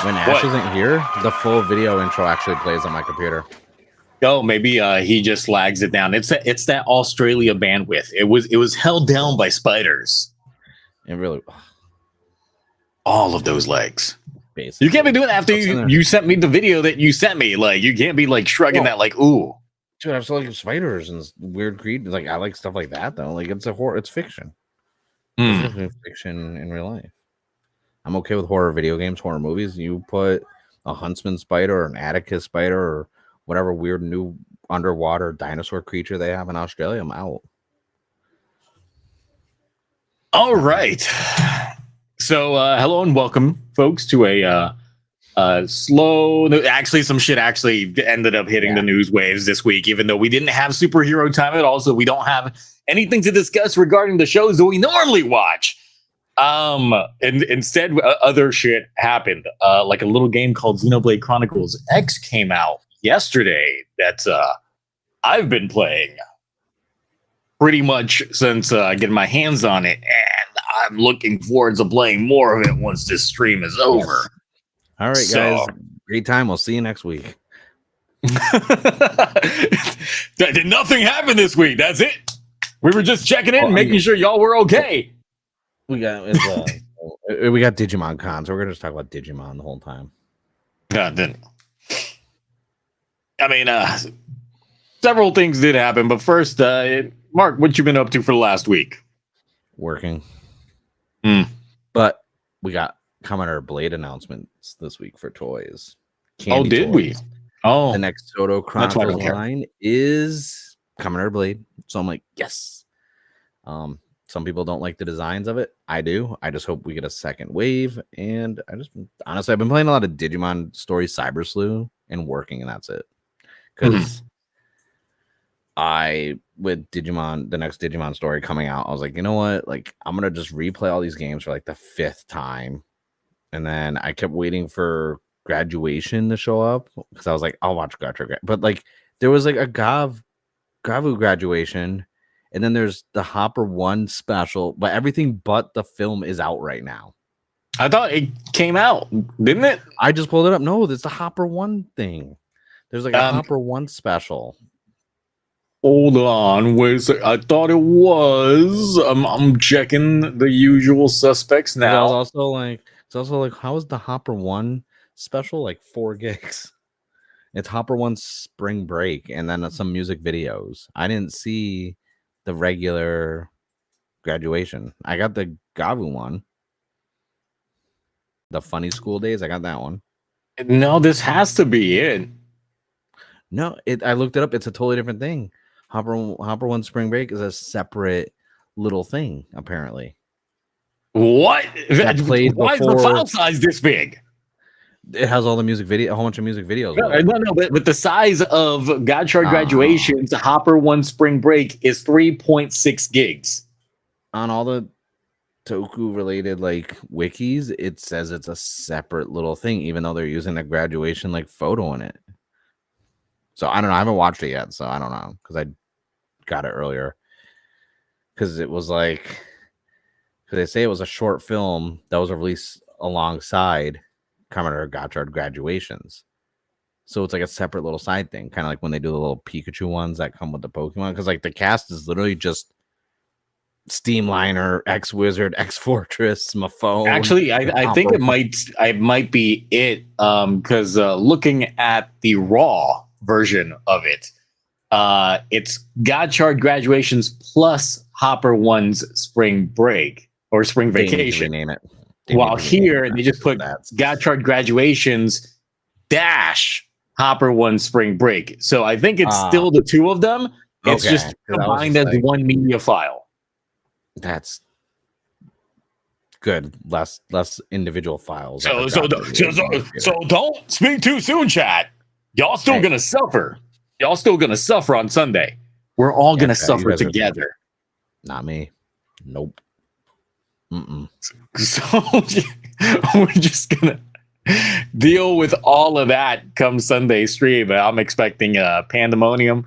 When Ash isn't here, the full video intro actually plays on my computer. Oh, maybe he just lags it down. It's that Australia bandwidth. It was held down by spiders. It really, all of those legs. Basically. You can't be doing that after you sent me the video that you sent me. Like, you can't be like shrugging that like, ooh, dude, I still like spiders and weird creatures. Like, I like stuff like that though. Like, it's a horror. It's fiction. It's fiction in real life. I'm okay with horror video games, horror movies. You put a huntsman spider or an Atticus spider or whatever weird new underwater dinosaur creature they have in Australia, I'm out. All right. So hello and welcome, folks, to a slow... Actually, some shit actually ended up hitting the news waves this week, even though we didn't have superhero time at all, so we don't have anything to discuss regarding the shows that we normally watch. And instead, other shit happened. Like a little game called Xenoblade Chronicles X came out yesterday that I've been playing pretty much since getting my hands on it, and I'm looking forward to playing more of it once this stream is over. Yes. All right, guys. Great time. We'll see you next week. Did nothing happen this week. That's it. We were just checking in, making sure y'all were okay. We got Digimon Con, so we're gonna just talk about Digimon the whole time. I mean, several things did happen, but first, Mark, what you been up to for the last week? Working. But we got Kamen Rider Blade announcements this week for toys. Did we? Oh, the next Soto Chronicles line is Kamen Rider Blade, so I'm like, yes. Some people don't like the designs of it. I do. I just hope we get a second wave. And honestly, I've been playing a lot of Digimon Story Cyber Slew and working, and that's it. Because with Digimon, the next Digimon story coming out, I was like, you know what? Like, I'm going to just replay all these games for like the 5th time. And then I kept waiting for Graduation to show up because I was like, I'll watch Graduation. But like, there was like a Gavu Graduation. And then there's the Hopper 1 special, but everything but the film is out right now. I thought it came out, didn't it? I just pulled it up. No, it's the Hopper 1 thing. There's like a Hopper 1 special. Hold on. I thought it was. I'm checking the usual suspects now. It's also like, how is the Hopper 1 special like 4 gigs? It's Hopper 1 Spring Break and then some music videos. I didn't see the regular Graduation. I got the Gavu one. The Funny School Days. I got that one. No, this has to be it. No, I looked it up. It's a totally different thing. Hopper 1 Spring Break is a separate little thing, apparently. What? Why is the file size this big? It has all the music video, a whole bunch of music videos. No, but the size of Godchild Graduation to Hopper 1 Spring Break is 3.6 gigs. On all the Toku related like wikis, it says it's a separate little thing, even though they're using a Graduation like photo in it. So I don't know. I haven't watched it yet, so I don't know because I got it earlier. Because it was like, because they say it was a short film that was released alongside Kamen Rider Gotchard Graduations. So it's like a separate little side thing, kind of like when they do the little Pikachu ones that come with the Pokemon. Because like the cast is literally just Steamliner, X Wizard, X Fortress, my phone. Actually, I think it might be it. Because looking at the raw version of it, it's Gotchard Graduations plus Hopper 1's Spring Break or Spring Vacation. Name it. While here they just put Gotchard Graduations dash Hopper 1 Spring Break. So I think it's still the two of them. It's just combined as one media file. That's good. Less individual files. So don't speak too soon, chat. Y'all still gonna suffer. Y'all still gonna suffer on Sunday. We're all gonna suffer together. Not me. Nope. So we're just gonna deal with all of that come Sunday stream. I'm expecting pandemonium,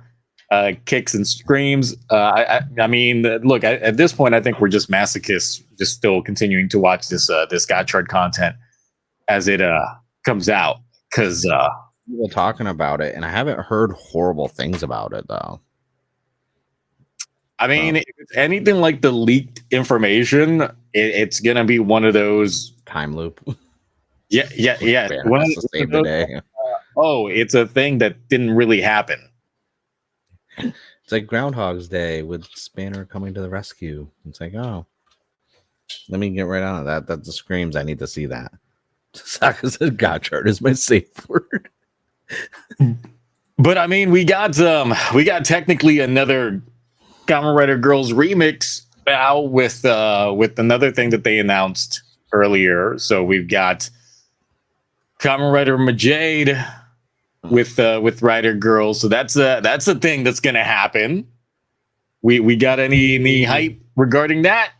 kicks and screams. I mean, look, at this point, I think we're just masochists, just still continuing to watch this Gotchard content as it comes out. Because people talking about it, and I haven't heard horrible things about it though. I mean, if it's anything like the leaked information, it's gonna be one of those time loop. Yeah. It's a thing that didn't really happen. It's like Groundhog's Day with Spanner coming to the rescue. It's like, oh, let me get right on to that. That just screams, I need to see that. Saka said Gotchard is my safe word. But I mean, we got technically another Kamen Rider Girls remix now with another thing that they announced earlier. So we've got Kamen Rider Majade with Rider Girls. So that's a thing that's gonna happen. We got any hype regarding that?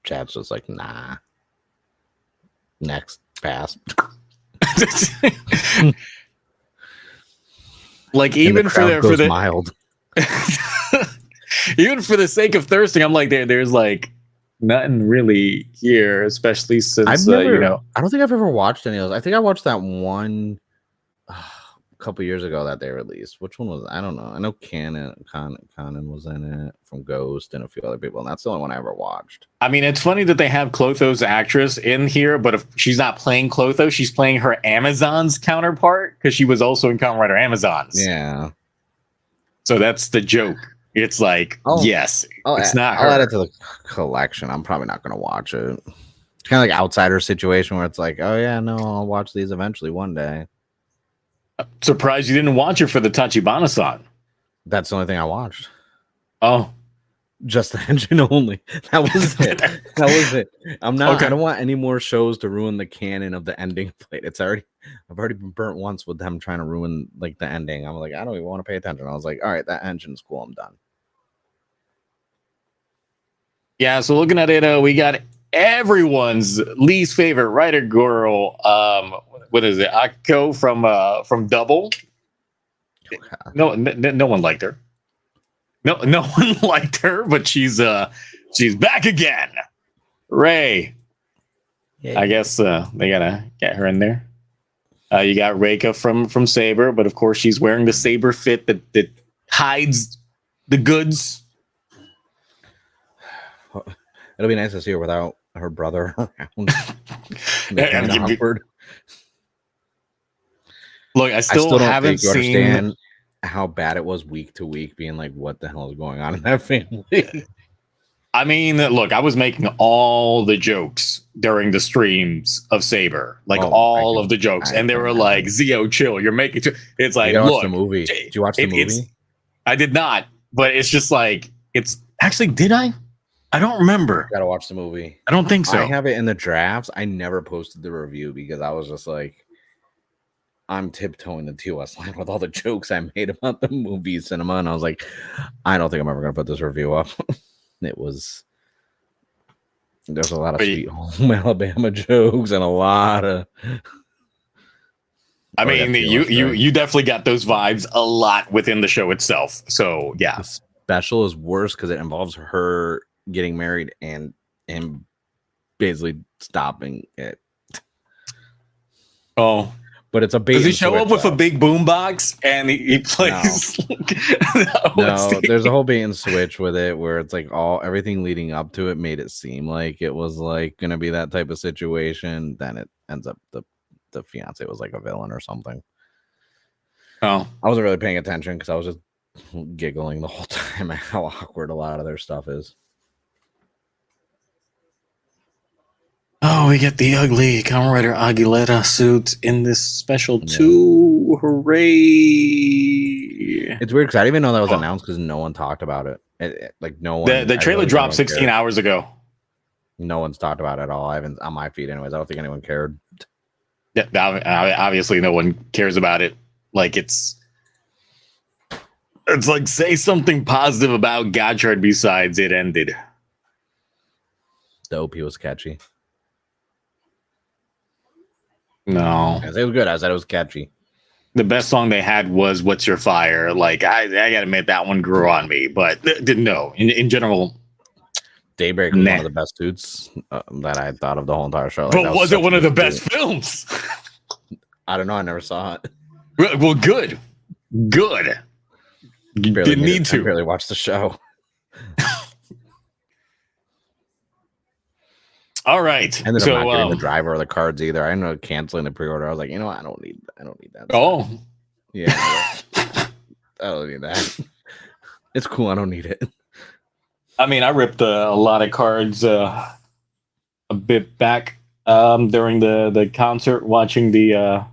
Chat's just like, nah. Next, pass. Like even for the mild. Even for the sake of thirsting, I'm like there's like nothing really here, especially since I don't think I've ever watched any of those. I think I watched that one a couple years ago that they released. Which one was it? I don't know. I know Kanan was in it from Ghost and a few other people, and that's the only one I ever watched. I mean, it's funny that they have Clotho's actress in here, but if she's not playing Clotho, she's playing her Amazon's counterpart because she was also in Kamen Rider Amazons. Yeah. So that's the joke. It's like, yes, it's not her. I'll add it to the collection. I'm probably not going to watch it. It's kind of like Outsider situation where it's like, oh yeah, no, I'll watch these eventually one day. Surprised you didn't watch it for the Tachibana-san. That's the only thing I watched. Oh, just the engine only. That was it. That was it. I'm not. Okay. I don't want any more shows to ruin the canon of the ending plate. I've already been burnt once with them trying to ruin like the ending. I'm like, I don't even want to pay attention. I was like, all right, that engine's cool. I'm done. Yeah. So looking at it, we got everyone's least favorite writer girl. What is it? Akiko from Double. No one liked her. No one liked her, but she's back again. Ray. Yeah. I guess they gotta get her in there. You got Reika from Saber, but of course she's wearing the Saber fit that hides the goods. It'll be nice to see her without her brother around. Awkward. Look, I still haven't seen how bad it was week to week, being like, what the hell is going on in that family? I mean, look, I was making all the jokes during the streams of Saber, like all of the jokes, and they were like, "Zio, chill, you're making." It's like, look, the movie. Did you watch the movie? I did not, but it's just like it's actually. Did I? I don't remember. Gotta watch the movie. I don't think so. I have it in the drafts. I never posted the review because I was just like, I'm tiptoeing the TOS line with all the jokes I made about the movie cinema, and I was like, I don't think I'm ever gonna put this review up. There's a lot of Sweet Home Alabama jokes and a lot of. I mean, you definitely got those vibes a lot within the show itself. So yeah, the special is worse because it involves her getting married and and basically stopping it. Oh, but it's a bait. Does he show up with a big boombox and he plays? No, there's a whole bait and switch with it where it's like everything leading up to it made it seem like it was like gonna be that type of situation. Then it ends up the fiance was like a villain or something. Oh, I wasn't really paying attention because I was just giggling the whole time at how awkward a lot of their stuff is. Oh, we get the ugly Kamen Rider Aguilera suit in this special 2. Hooray! It's weird because I didn't even know that was announced because no one talked about it. Like no one. The trailer dropped 16 hours ago. No one's talked about it at all. I haven't on my feed anyways. I don't think anyone cared. Yeah, obviously no one cares about it. Like it's like say something positive about Gotchard besides it ended. The OP was catchy. No, it was good. I said it was catchy. The best song they had was "What's Your Fire." Like I gotta admit that one grew on me, but no, in general, Daybreak was one of the best suits that I thought of the whole entire show. Like, but was it one of the best films? I don't know. I never saw it. Well, good. You didn't need to. I barely watched the show. All right. And then I'm not getting the driver or the cards either. I ended up canceling the pre-order. I was like, you know what? I don't need that. Oh. Yeah. I don't need that. It's cool. I don't need it. I mean, I ripped a lot of cards a bit back during the concert, watching the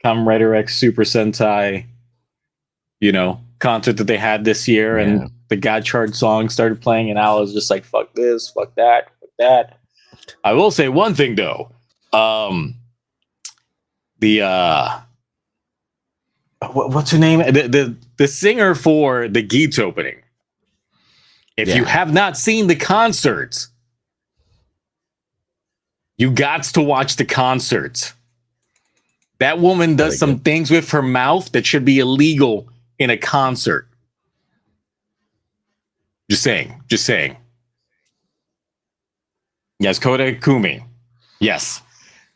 Kamen Rider X Super Sentai, concert that they had this year, and the Gotchard song started playing, and I was just like, fuck this, fuck that, fuck that. I will say one thing though. What's her name? The singer for the Geats opening. If you have not seen the concerts, you got to watch the concerts. That woman does some things with her mouth that should be illegal in a concert. Just saying. Yes, Koda Kumi. Yes.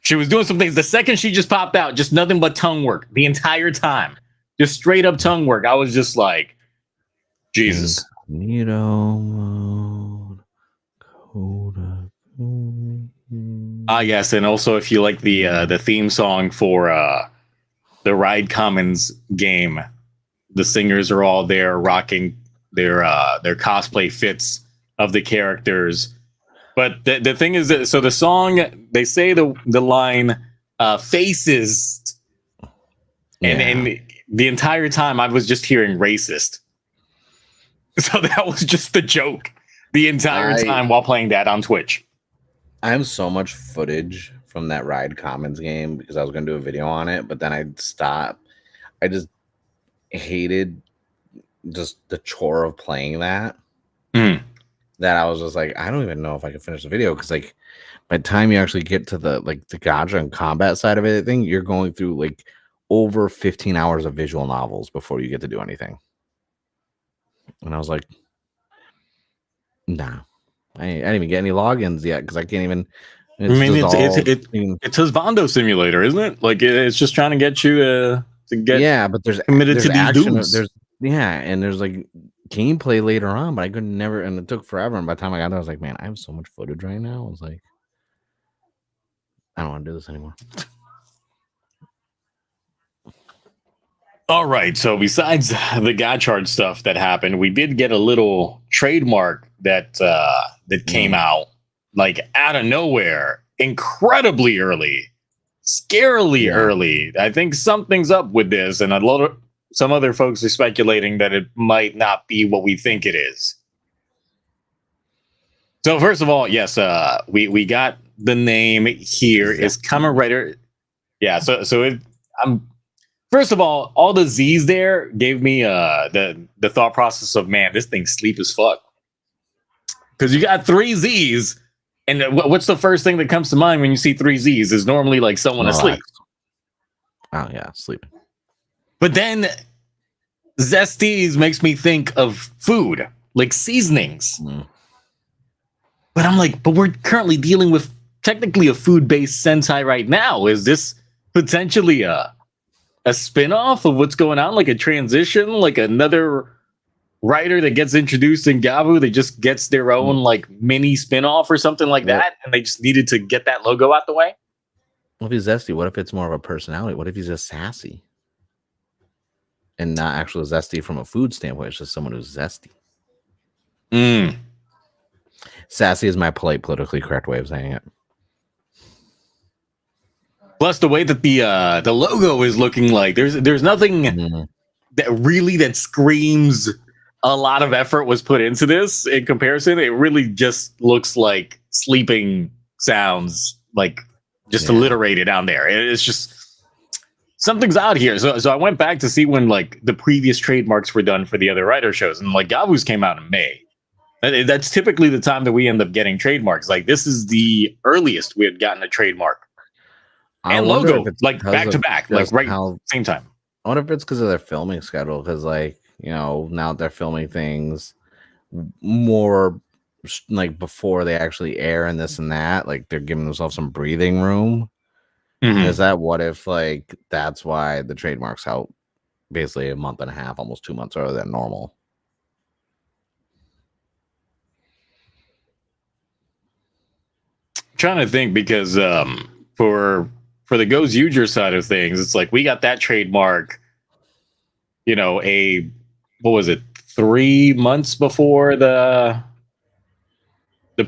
She was doing some things. The second she just popped out, just nothing but tongue work the entire time. Just straight up tongue work. I was just like, Jesus. Incognito mode. Koda Kumi. Yes, and also if you like the theme song for the Ride Commons game, the singers are all there rocking their cosplay fits of the characters. But the thing is that so the song, they say the line faces, and the entire time I was just hearing racist. So that was just the joke the entire time while playing that on Twitch. I have so much footage from that Ride Commons game because I was going to do a video on it, but then I'd stop. I just hated just the chore of playing that. That I was just like, I don't even know if I can finish the video because like by the time you actually get to the gacha and combat side of it, I think you're going through like over 15 hours of visual novels before you get to do anything. And I was like, nah. I didn't even get any logins yet because I can't even. It's his Vondo simulator, isn't it? Like it's just trying to get you to get but there's committed to these action, dudes. And there's like gameplay later on, but I could never, and it took forever. And by the time I got there, I was like, man, I have so much footage right now. I was like, I don't want to do this anymore. All right. So besides the Gotchard stuff that happened, we did get a little trademark that came out like out of nowhere, incredibly early, scarily early. I think something's up with this, and some other folks are speculating that it might not be what we think it is. So first of all, yes, we got the name here. Is Kamen Rider. Yeah. I'm. First of all the Z's there gave me the thought process of, man, this thing's sleep as fuck. Because you got 3 Z's, and what's the first thing that comes to mind when you see 3 Z's? Is normally like someone asleep. Oh yeah, sleeping. But then Zezty's makes me think of food, like seasonings. But I'm like, but we're currently dealing with technically a food-based Sentai right now. Is this potentially a spin-off of what's going on, like a transition, like another writer that gets introduced in Gabu that just gets their own like mini spin-off or something like that, and they just needed to get that logo out the way? What if he's zesty? What if it's more of a personality? What if he's just sassy? And not actual zesty from a food standpoint, it's just someone who's zesty. Sassy is my polite, politically correct way of saying it. Plus, the way that the logo is looking, like there's nothing that screams a lot of effort was put into this. In comparison, it really just looks like sleeping sounds, like just alliterated down there. It's just something's out here. So I went back to see when like the previous trademarks were done for the other writer shows, and like Gabu's came out in May. That's typically the time that we end up getting trademarks. Like this is the earliest we had gotten a trademark. And logo, like back to back, like same time. I wonder if it's because of their filming schedule, because like, you know, now they're filming things more like before they actually air and this and that, like they're giving themselves some breathing room. Is that what if like that's why the trademark's out basically a month and a half, almost 2 months earlier than normal? Trying to think, because for the Goes User side of things, it's like we got that trademark, you know, what was it, 3 months before the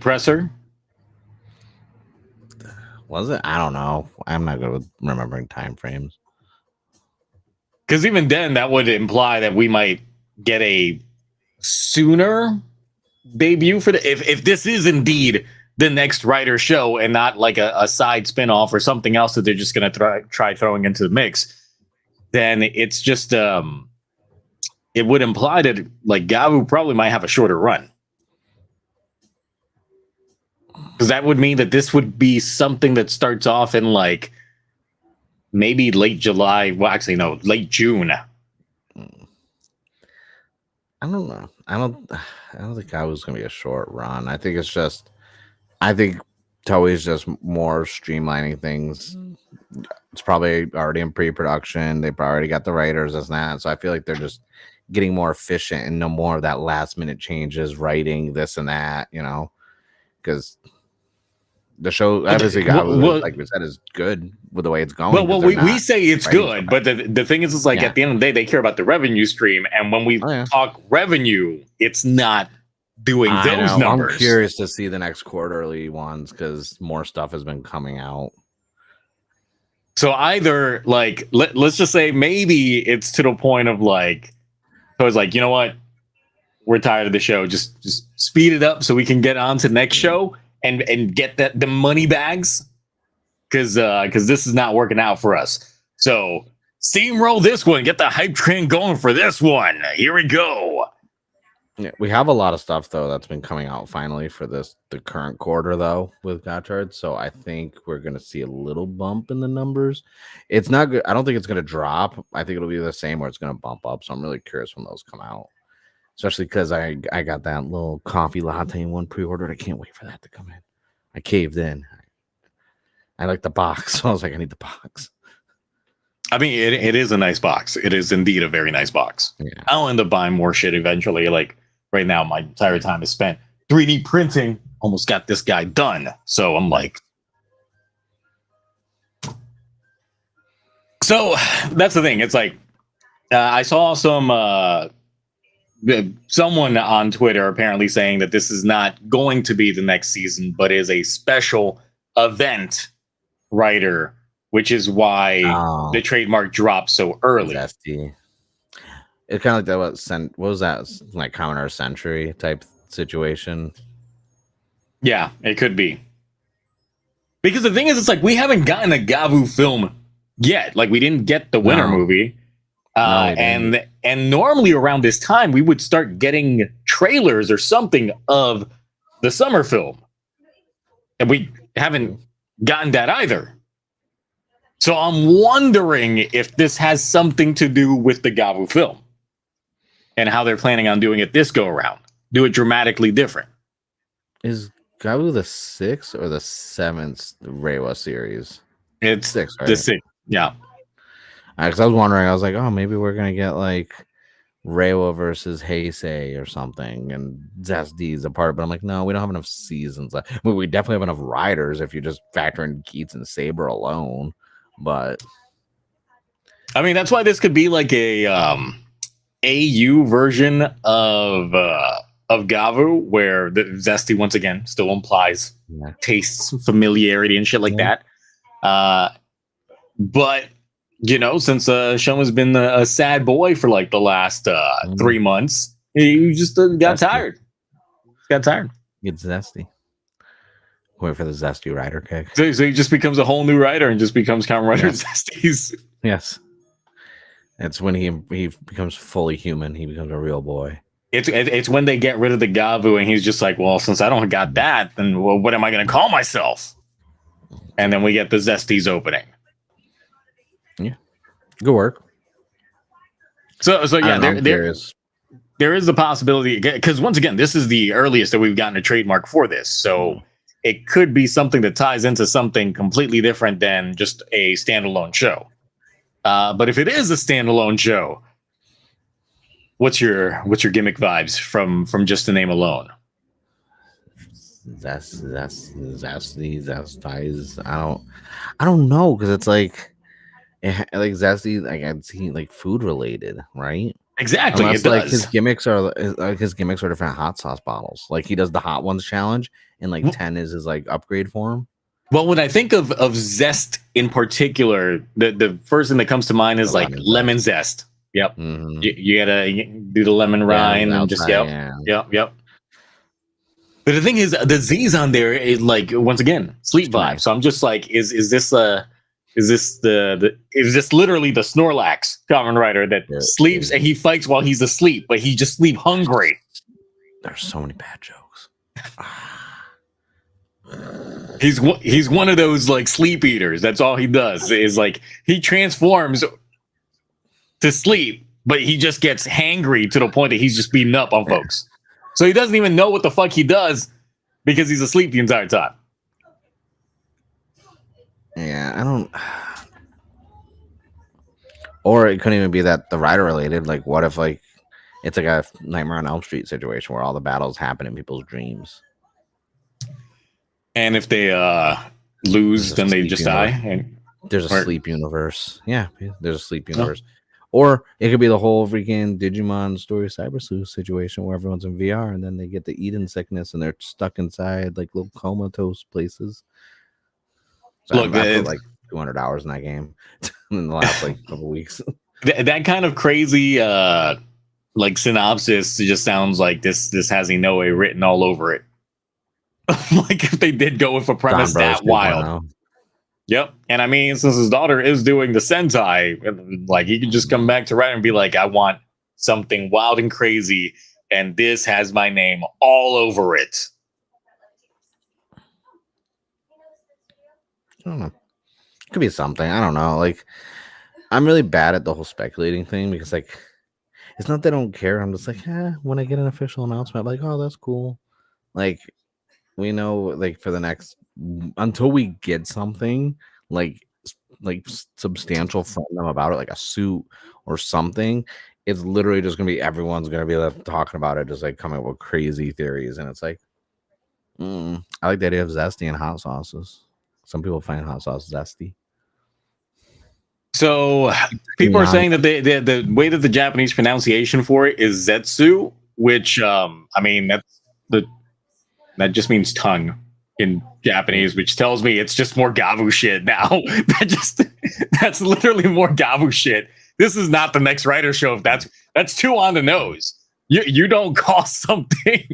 presser? Was it? I don't know. I'm not good with remembering time frames. Because even then, that would imply that we might get a sooner debut for if this is indeed the next writer show and not like a side spinoff or something else that they're just going to try throwing into the mix. Then it's just it would imply that like Gabu probably might have a shorter run, because that would mean that this would be something that starts off in like maybe late July. Well, actually, no, late June. I don't know. I don't think Gabu's gonna be a short run. I think Toei's just more streamlining things. It's probably already in pre-production. They've already got the writers and that. So I feel like they're just getting more efficient and no more of that last minute changes, writing this and that, you know, because the show obviously like we said is good with the way it's going. Well, we say it's good, but the thing is, it's like at the end of the day, they care about the revenue stream, and when we talk revenue, it's not doing those numbers. I'm curious to see the next quarterly ones because more stuff has been coming out. So either like let's just say maybe it's to the point of like, so it's like, you know what, we're tired of the show, just speed it up so we can get on to the next show and get the money bags, because this is not working out for us. So steamroll this one, get the hype train going for this one. Here we go. Yeah, we have a lot of stuff though that's been coming out finally for the current quarter though with Gotchard. So I think we're gonna see a little bump in the numbers. It's not good. I don't think it's gonna drop. I think it'll be the same or it's gonna bump up. So I'm really curious when those come out. Especially because I got that little coffee latte in one pre-ordered. I can't wait for that to come in. I caved in. I like the box. So I was like, I need the box. I mean, it is a nice box. It is indeed a very nice box. Yeah. I'll end up buying more shit eventually. Like right now, my entire time is spent 3D printing. Almost got this guy done. So I'm like, so that's the thing. It's like, I saw someone on Twitter apparently saying that this is not going to be the next season, but is a special event writer, which is why the trademark dropped so early. Zesty. It's kind of like that. What was that? Like Kamen Rider Century type situation. Yeah, it could be. Because the thing is, it's like we haven't gotten a Gabu film yet. Like we didn't get the Winter movie. And normally around this time we would start getting trailers or something of the summer film, and we haven't gotten that either. So I'm wondering if this has something to do with the Gabu film and how they're planning on doing it this go around. Do it dramatically different. Is Gabu the 6th or the 7th Reiwa series? It's 6, right? the 6th. Yeah. Because I was wondering, I was like, oh, maybe we're gonna get like Reiwa versus Heisei or something, and Zezty's a part. But I'm like, no, we don't have enough seasons left. I mean, we definitely have enough riders if you just factor in Geats and Saber alone. But I mean, that's why this could be like a AU version of Gavu, where the Zesty once again still implies tastes, familiarity, and shit like that. But you know, since Shoma's been a sad boy for like the last 3 months, he just got tired. Got tired. Get Zesty. Wait for the Zesty Rider kick. So he just becomes a whole new rider and just becomes Kamen Rider Zesties. Yes. It's when he becomes fully human. He becomes a real boy. It's when they get rid of the Gavu and he's just like, well, since I don't got that, then what am I going to call myself? And then we get the Zesties opening. Yeah, good work. So yeah, there is a possibility, because once again, this is the earliest that we've gotten a trademark for this. So it could be something that ties into something completely different than just a standalone show. But if it is a standalone show, what's your gimmick vibes from just the name alone? Zesty. I don't know, because it's like Zesty, like I'd see like food related, right? Exactly. Unless like his gimmicks are different hot sauce bottles. Like he does the hot ones challenge, and like 10 is his like upgrade for him. Well, when I think of Zest in particular, the first thing that comes to mind is like lemon zest. Yep. Mm-hmm. You gotta do the lemon rind and just yep. But the thing is, the Z's on there is like, once again, sleep vibe. So I'm just like, is this literally the Snorlax Kamen Rider that sleeps and he fights while he's asleep, but he just sleep hungry? There's so many bad jokes. He's one of those like sleep eaters. That's all he does, is like he transforms to sleep, but he just gets hangry to the point that he's just beating up on folks. So he doesn't even know what the fuck he does because he's asleep the entire time. Yeah, I don't. Or it couldn't even be that the rider related. Like, what if like it's like a Nightmare on Elm Street situation where all the battles happen in people's dreams? And if they lose, then they just die. And there's a sleep universe. Yeah, there's a sleep universe. Or it could be the whole freaking Digimon Story Cyber Sleuth situation where everyone's in VR and then they get the Eden sickness and they're stuck inside like little comatose places. So look, I put like 200 hours in that game in the last like couple weeks. That kind of crazy like synopsis just sounds like this has Inoue written all over it. Like if they did go with a premise that wild. Yep. And I mean, since his daughter is doing the Sentai, like he could just come back to write and be like, I want something wild and crazy, and this has my name all over it. I don't know. It could be something. I don't know. Like, I'm really bad at the whole speculating thing because, like, it's not that I don't care. I'm just like, when I get an official announcement, I'm like, oh, that's cool. Like, we know, like, for the next, until we get something like substantial from them about it, like a suit or something, it's literally just gonna be everyone's gonna be talking about it, just like coming up with crazy theories. And it's like, I like the idea of Zesty and hot sauces. Some people find hot sauce zesty. So people are saying that the way that the Japanese pronunciation for it is Zetsu, which I mean that just means tongue in Japanese, which tells me it's just more Gavu shit now. That's literally more Gavu shit. This is not the next writer show. If that's too on the nose. You don't call something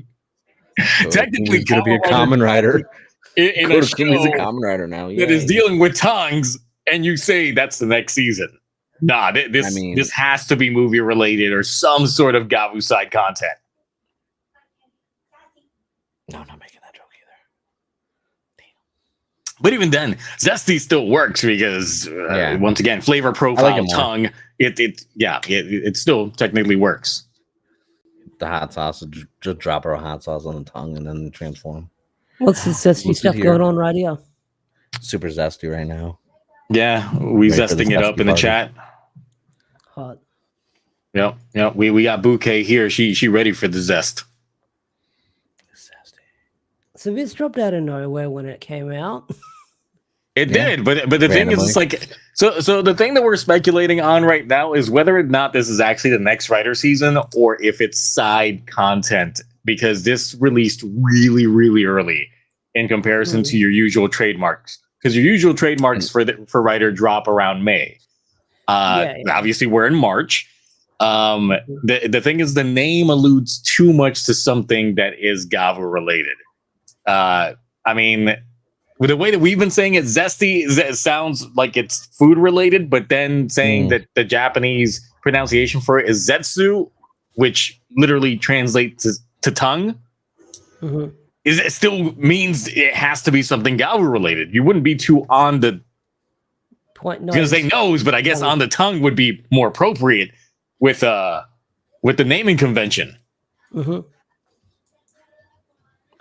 technically he's gonna be a Kamen Rider. In a show he's a Kamen Rider now. That is dealing with tongues, and you say that's the next season. Nah, this has to be movie related or some sort of Gavu side content. No, I'm not making that joke either. Damn. But even then, Zesty still works because once again, flavor profile, like tongue. It still technically works. The hot sauce, just drop our hot sauce on the tongue and then transform. What's the zesty Luke's stuff here. going on right here? Super zesty right now. Yeah, we Ready for the zesting it up zesty in the party. chat. Hot. Yep. We got Bouquet here. She ready for the zest. Zesty. So this dropped out of nowhere when it came out. It Yeah. did, but the thing is, it's like so the thing that we're speculating on right now is whether or not this is actually the next Rider season or if it's side content, because this released really, really early in comparison to your usual trademarks. Because your usual trademarks for Rider drop around May. Obviously, we're in March. The thing is, the name alludes too much to something that is Gavu related. I mean, with the way that we've been saying it, Zesty sounds like it's food related, but then saying that the Japanese pronunciation for it is Zetsu, which literally translates to tongue, is it still means it has to be something Gavu related. You wouldn't be too on the Point. I was gonna say nose, but I guess on the tongue would be more appropriate with the naming convention.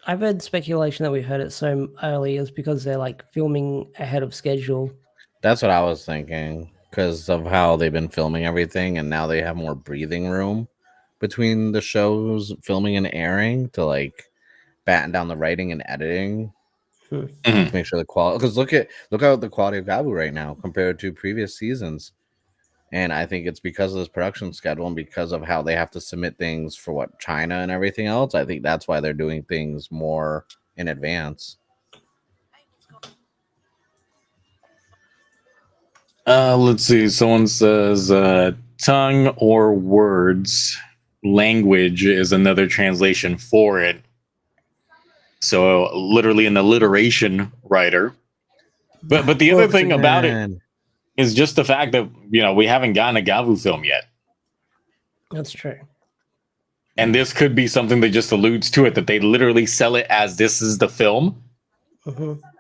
I've heard speculation that we heard it so early is because they're like filming ahead of schedule. That's what I was thinking because of how they've been filming everything, and now they have more breathing room between the shows filming and airing to like batten down the writing and editing to make sure the quality. Because look at the quality of Gabu right now compared to previous seasons, and I think it's because of this production schedule and because of how they have to submit things for what China and everything else. I think that's why they're doing things more in advance. Let's see. Someone says tongue or words. Language is another translation for it. So literally an alliteration writer. But the other thing about it is just the fact that we haven't gotten a Gavu film yet. That's true. And this could be something that just alludes to it, that they literally sell it as this is the film,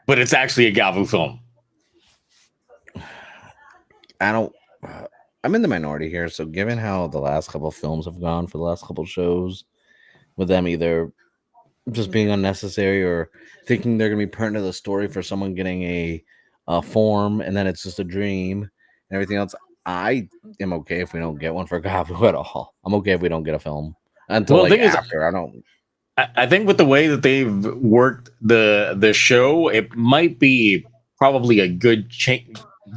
but it's actually a Gavu film. I'm in the minority here, so given how the last couple of films have gone for the last couple of shows, with them either just being unnecessary or thinking they're going to be pertinent to the story for someone getting a form and then it's just a dream and everything else, I am okay if we don't get one for Gavu at all. I'm okay if we don't get a film until after. I think with the way that they've worked the show, it might be probably a good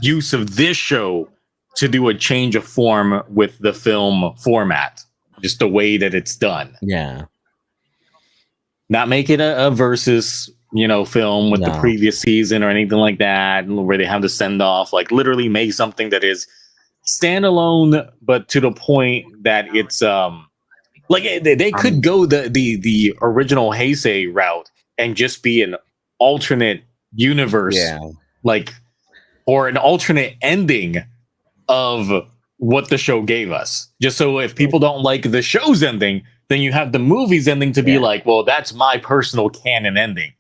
use of this show to do a change of form with the film format, just the way that it's done. Yeah. Not make it a versus, film with the previous season or anything like that, where they have to send off, like literally make something that is standalone, but to the point that it's like they could go the original Heisei route and just be an alternate universe, or an alternate ending of what the show gave us. Just so if people don't like the show's ending, then you have the movie's ending to be like, well, that's my personal canon ending.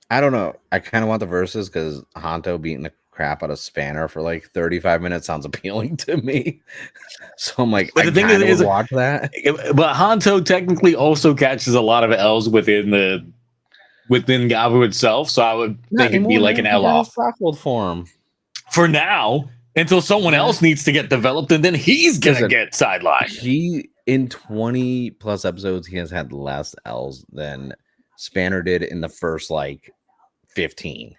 I don't know. I kind of want the verses because Hanto beating the crap out of Spanner for like 35 minutes sounds appealing to me. So I'm like, but the thing is, watch that. But Hanto technically also catches a lot of L's within Gavu itself, so I would think it'd be like an L off form for now until someone else needs to get developed, and then he's gonna get sidelined. He in 20 plus episodes, he has had less L's than Spanner did in the first like 15.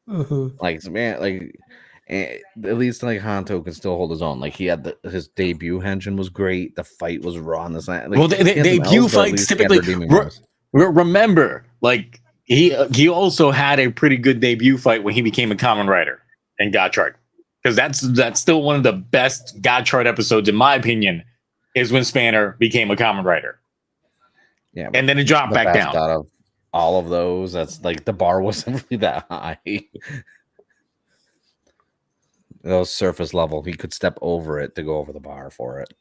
Like man, like at least like Hanto can still hold his own. Like he had his debut henshin was great. The fight was raw on this night. Like, well, debut fights typically. Remember, like he also had a pretty good debut fight when he became a Kamen Rider in God Chart, because that's still one of the best God Chart episodes in my opinion. Is when Spanner became a Kamen Rider. Yeah, and then it dropped back down. Out of all of those, that's like the bar wasn't really that high. That was surface level. He could step over it to go over the bar for it.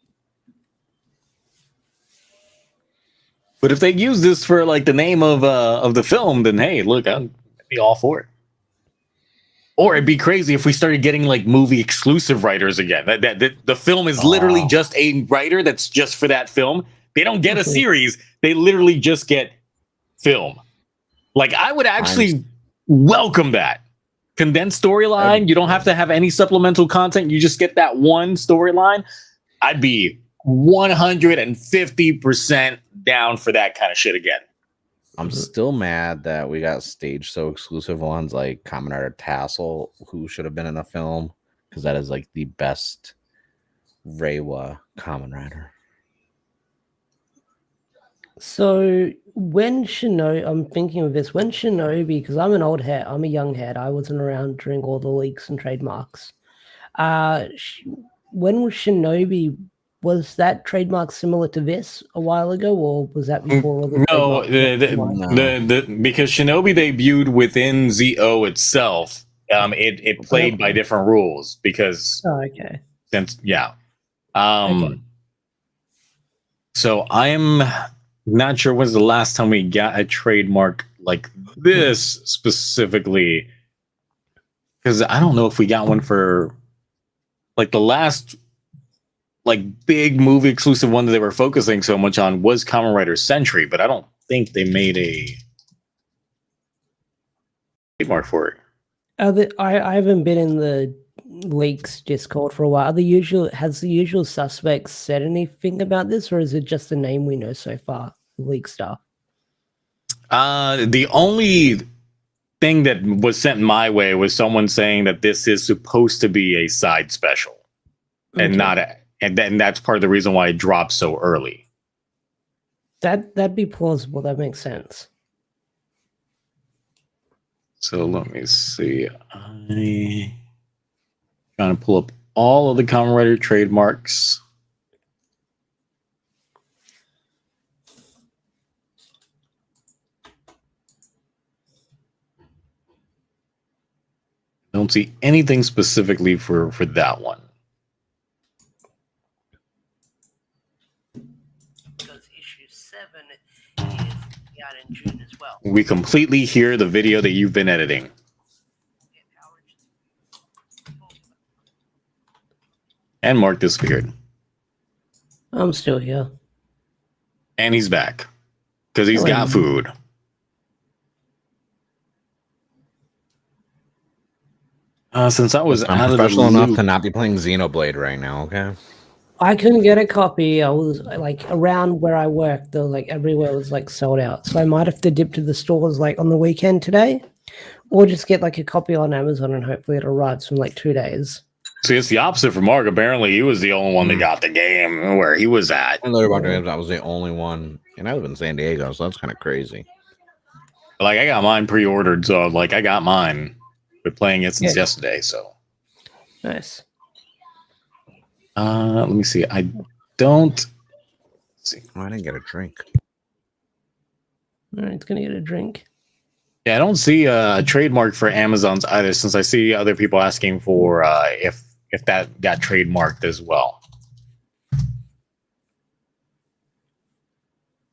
But if they use this for like the name of the film, then hey, look, I'd be all for it. Or it'd be crazy if we started getting like movie exclusive writers again. That the film is literally just a writer that's just for that film. They don't get a series. They literally just get film. Like, I would actually welcome that. Condensed storyline. You don't have to have any supplemental content. You just get that one storyline. I'd be 150% down for that kind of shit again. I'm still mad that we got stage so exclusive ones like Kamen Rider Tassel, who should have been in a film, because that is like the best Reiwa Kamen Rider. So when Shinobi, I'm thinking of this, when Shinobi, because I'm an old head, I'm a young head, I wasn't around during all the leaks and trademarks. When was Shinobi, was that trademark similar to this a while ago, or was that before all the No, trademarks? because Shinobi debuted within ZO itself. It played by different rules because okay. Since okay. So I'm not sure when's the last time we got a trademark like this specifically, because I don't know if we got one for like the last like big movie exclusive one that they were focusing so much on was Kamen Rider Century, but I don't think they made a trademark for it. I haven't been in the leaks Discord for a while. Has the usual suspects said anything about this, or is it just the name we know so far? The leak stuff. The only thing that was sent my way was someone saying that this is supposed to be a side special, and not and then that's part of the reason why it dropped so early. That'd be plausible. That makes sense. So let me see. I'm trying to pull up all of the Kamen Rider trademarks. Don't see anything specifically for that one. Because issue 7 is out in June as well. We completely hear the video that you've been editing. And Mark disappeared. I'm still here. And he's back. Because he's got food. Since I was I'm professional enough to not be playing Xenoblade right now, okay? I couldn't get a copy. I was like around where I worked, though, like everywhere was like sold out. So I might have to dip to the stores like on the weekend today, or just get like a copy on Amazon and hopefully it arrives in like 2 days. See, it's the opposite for Mark. Apparently, he was the only one that got the game where he was at. I learned about games. I was the only one, and I live in San Diego, so that's kind of crazy. Like, I got mine pre-ordered, so like I got mine. Been playing it since yesterday, so nice. Let me see. I don't see. Oh, I didn't get a drink. All right, it's gonna get a drink. Yeah, I don't see a trademark for Amazon's either, since I see other people asking for if that got trademarked as well.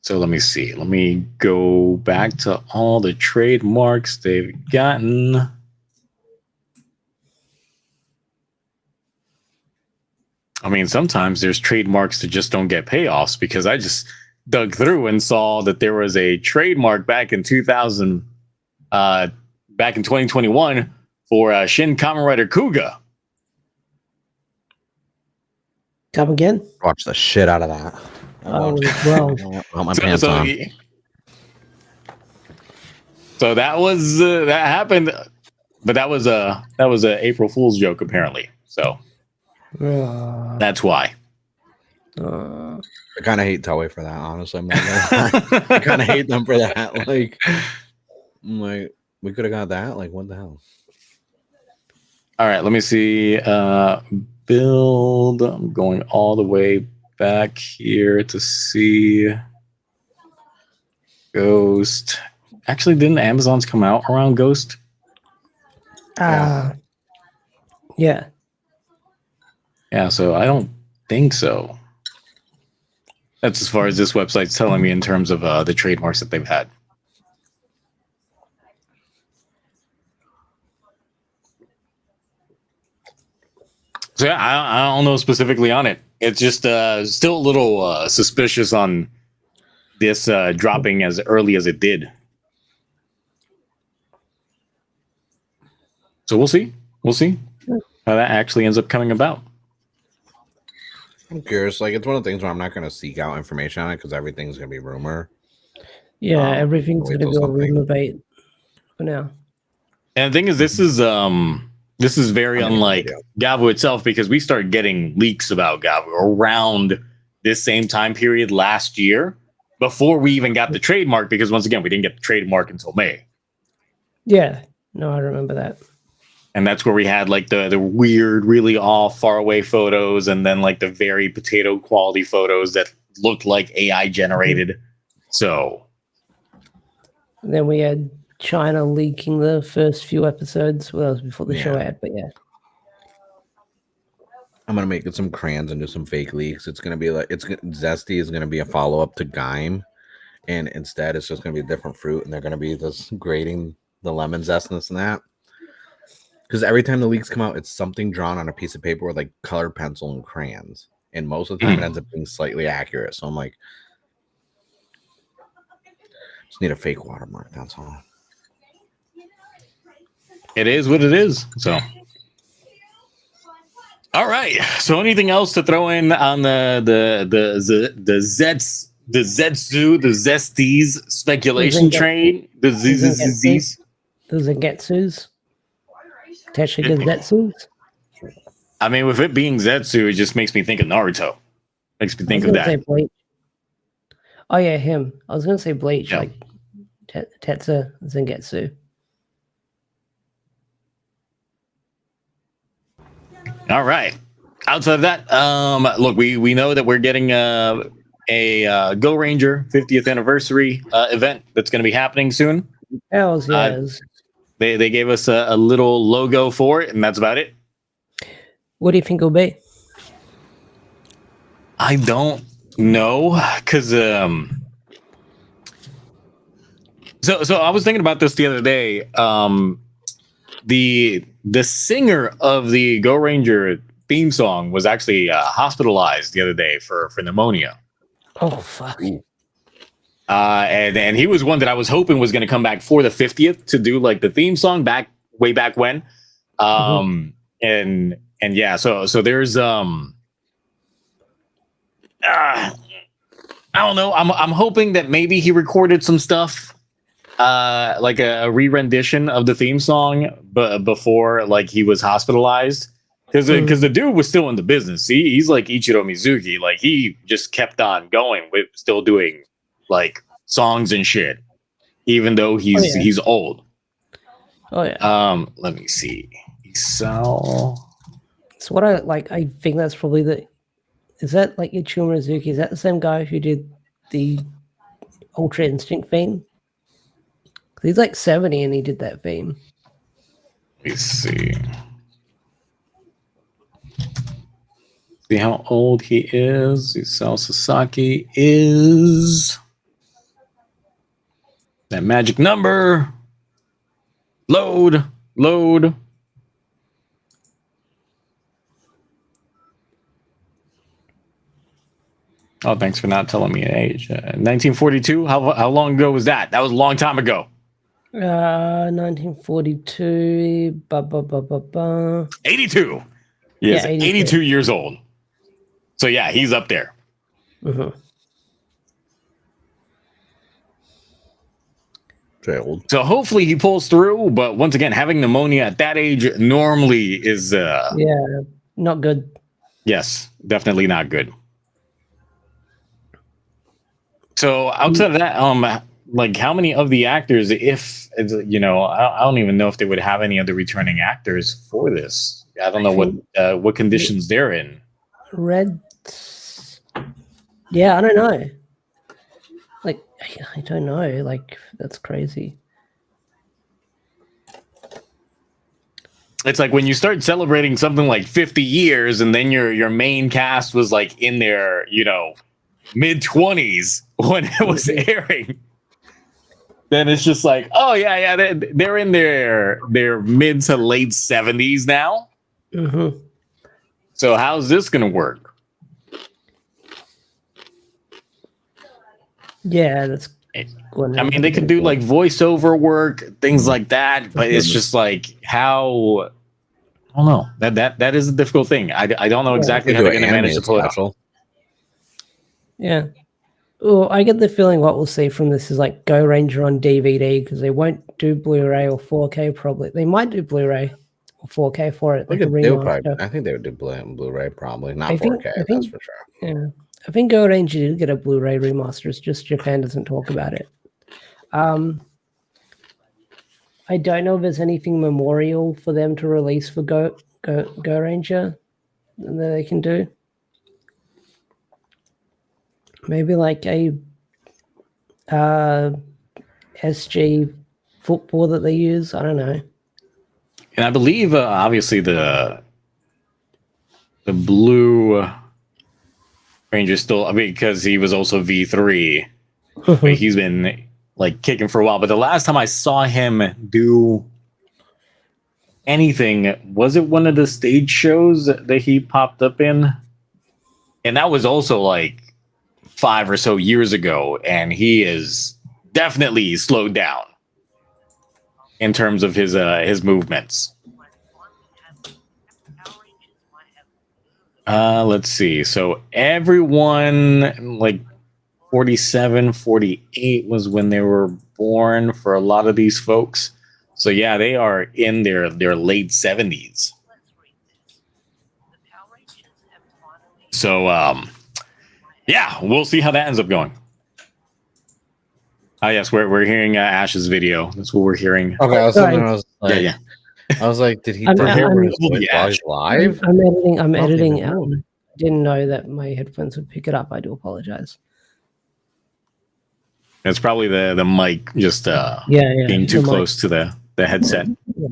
So let me see. Let me go back to all the trademarks they've gotten. I mean, sometimes there's trademarks that just don't get payoffs, because I just dug through and saw that there was a trademark back in 2021 for Shin Kamen Rider Kuga. Come again? Watch the shit out of that. So that was that happened, but that was a April Fool's joke apparently. So that's why. I kind of hate Toei for that, honestly. I kind of hate them for that. Like, we could have got that. Like, what the hell? All right, let me see. Build. I'm going all the way back here to see Ghost. Actually, didn't Amazon's come out around Ghost? Yeah. Yeah, so I don't think so. That's as far as this website's telling me in terms of the trademarks that they've had. So yeah, I don't know specifically on it. It's just still a little suspicious on this dropping as early as it did. So we'll see. We'll see how that actually ends up coming about. I'm curious. Like, it's one of the things where I'm not going to seek out information on it because everything's going to be rumor. Yeah, everything's wait going to till go something- rumor bait for now. And the thing is, this is very unlike Gavu itself, because we started getting leaks about Gavu around this same time period last year, before we even got the trademark, because once again, we didn't get the trademark until May. Yeah, no, I remember that. And that's where we had like the weird, really off, far away photos, and then like the very potato quality photos that looked like AI generated. So And then we had China leaking the first few episodes. Well, that was before the show aired, but yeah. I'm gonna make it some crayons and do some fake leaks. It's gonna be like Zesty is gonna be a follow up to Gaim, and instead it's just gonna be a different fruit, and they're gonna be just grading the lemon zest and this and that. Because every time the leaks come out, it's something drawn on a piece of paper with like colored pencil and crayons, and most of the time it ends up being slightly accurate. So I'm like, just need a fake watermark. That's all. it is what it is. So. All right. So, anything else to throw in on the Zets, the Zetsu, the Zesties speculation train, the Z's, the Zangetsus, Teshiga Zetsus. I mean, with it being Zetsu, it just makes me think of Naruto. Makes me think of that. Oh yeah, him. I was gonna say Bleach, Yeah. like Tetsu Zangetsu. All right. Outside of that, look, we know that we're getting a Go Ranger 50th anniversary event that's going to be happening soon. Hells yes. They gave us a little logo for it, and that's about it. What do you think it'll be? I don't know, because so I was thinking about this the other day. The singer of the Go Ranger theme song was actually hospitalized the other day for pneumonia. Oh fuck! And he was one that I was hoping was going to come back for the 50th to do like the theme song way back when. And yeah, so there's I don't know. I'm hoping that maybe he recorded some stuff. Like a re-rendition of the theme song, but before like he was hospitalized, because the dude was still in the business. He's like Ichiro Mizuki, like he just kept on going with still doing like songs and shit, even though he's old. Oh yeah. Let me see. So what I like. I think that's probably is that like Ichiro Mizuki? Is that the same guy who did the Ultra Instinct theme? He's like 70 and he did that theme. Let me see. See how old he is. Isao Sasaki is that magic number. Load. Oh, thanks for not telling me an age. 1942. How long ago was that? That was a long time ago. 1942. 82. Yes, 82 years old. So yeah, he's up there. Old. So hopefully he pulls through. But once again, having pneumonia at that age normally is not good. Yes, definitely not good. So outside of that, like how many of the actors, if you know, I don't even know if they would have any other returning actors for this. I don't know what conditions they're in. Red. Yeah, I don't know. Like, I don't know. Like, that's crazy. It's like when you start celebrating something like 50 years, and then your main cast was like in their, you know, mid-20s when it was airing. Then it's just like, oh yeah, they're in their mid to late 70s now. So how's this gonna work? Yeah, that's I mean, they could do like voiceover work, things like that, but it's just like how. I don't know. That is a difficult thing. I don't know exactly how they're going to manage to pull it off. Yeah. Well, I get the feeling what we'll see from this is like Go Ranger on DVD, because they won't do Blu-ray or 4K probably. They might do Blu-ray or 4K for it. Like I think they would do Blu-ray probably, not 4K. That's for sure. Yeah, I think Go Ranger did get a Blu-ray remaster. It's just Japan doesn't talk about it. I don't know if there's anything memorial for them to release for Go Ranger that they can do. Maybe like a SG football that they use. I don't know. And I believe, obviously, the Blue Ranger still. I mean, because he was also V3, but he's been like kicking for a while. But the last time I saw him do anything, was it one of the stage shows that he popped up in? And that was also like 5 or so years ago, and he is definitely slowed down in terms of his movements. Let's see. So everyone like 47, 48 was when they were born for a lot of these folks. So yeah, they are in their late 70s. So yeah, we'll see how that ends up going. Oh yes, we're hearing Ash's video. That's what we're hearing. Okay, I was like, yeah. I was like, did he I'm live? I'm editing. Didn't know that my headphones would pick it up. I do apologize. It's probably the mic just being too close to the headset. Yeah.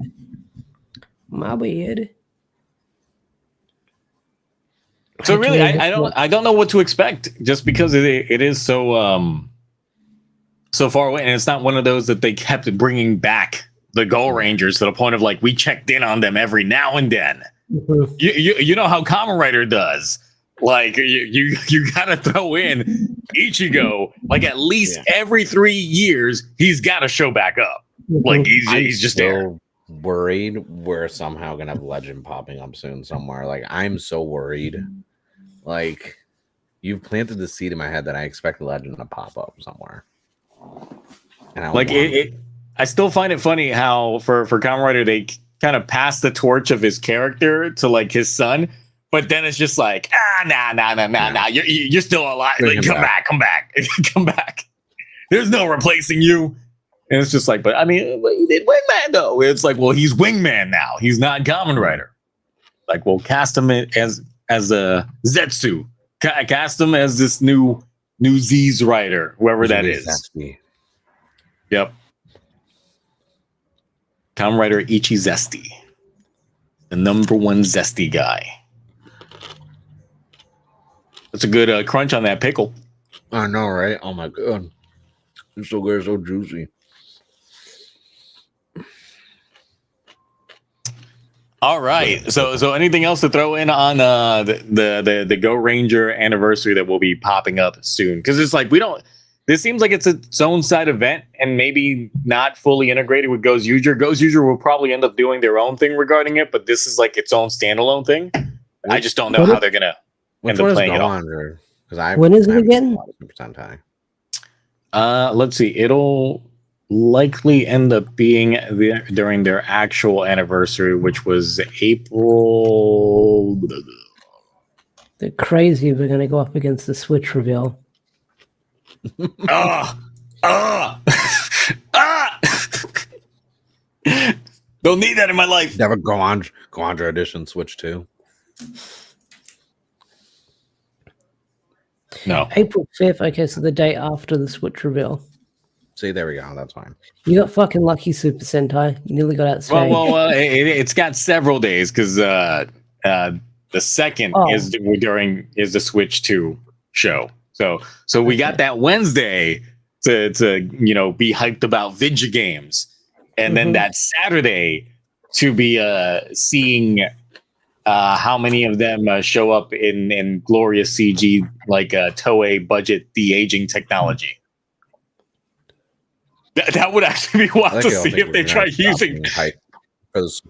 My bad. So really, I don't know what to expect, just because it is so so far away, and it's not one of those that they kept bringing back the Go Rangers to the point of like we checked in on them every now and then. Mm-hmm. You know how Kamen Rider does. Like you gotta throw in Ichigo like at least every 3 years. He's got to show back up. Mm-hmm. Like he's just there. Worried we're somehow gonna have Legend popping up soon somewhere. Like I'm so worried. Like you've planted the seed in my head that I expect Legend to pop up somewhere. And I still find it funny how for Kamen Rider they kind of pass the torch of his character to like his son, but then it's just like nah. You're still alive. Like, come back. There's no replacing you. And it's just like, but I mean, he did Wingman though. It's like, well, he's Wingman now. He's not Kamen Rider. Like, we'll cast him as a Zezty. Cast him as this new Z's Rider, whoever that is. Zezty. Yep. Kamen Rider Ichi Zezty. The number one Zesty guy. That's a good crunch on that pickle. I know, right? Oh my god. It's so good, so juicy. All right. So anything else to throw in on the Go Ranger anniversary that will be popping up soon? Because it's like this seems like it's its own side event and maybe not fully integrated with Go's User. Go's User will probably end up doing their own thing regarding it, but this is like its own standalone thing. I just don't know how they're gonna end up playing it on. When is it again? Let's see. It'll likely end up being during their actual anniversary, which was April. They're crazy. We're going to go up against the Switch reveal. Don't need that in my life. Never go on edition Switch 2. No. April 5th. Okay, so the day after the Switch reveal. See, there we go. That's fine. You got fucking lucky, Super Sentai. You nearly got out straight. Well, it's got several days because the second is the Switch 2 show. So we got that Wednesday to be hyped about video games, and then that Saturday to be seeing how many of them show up in glorious CG like Toei budget de-aging technology. That would actually be wild to see if they try using. Hype for this.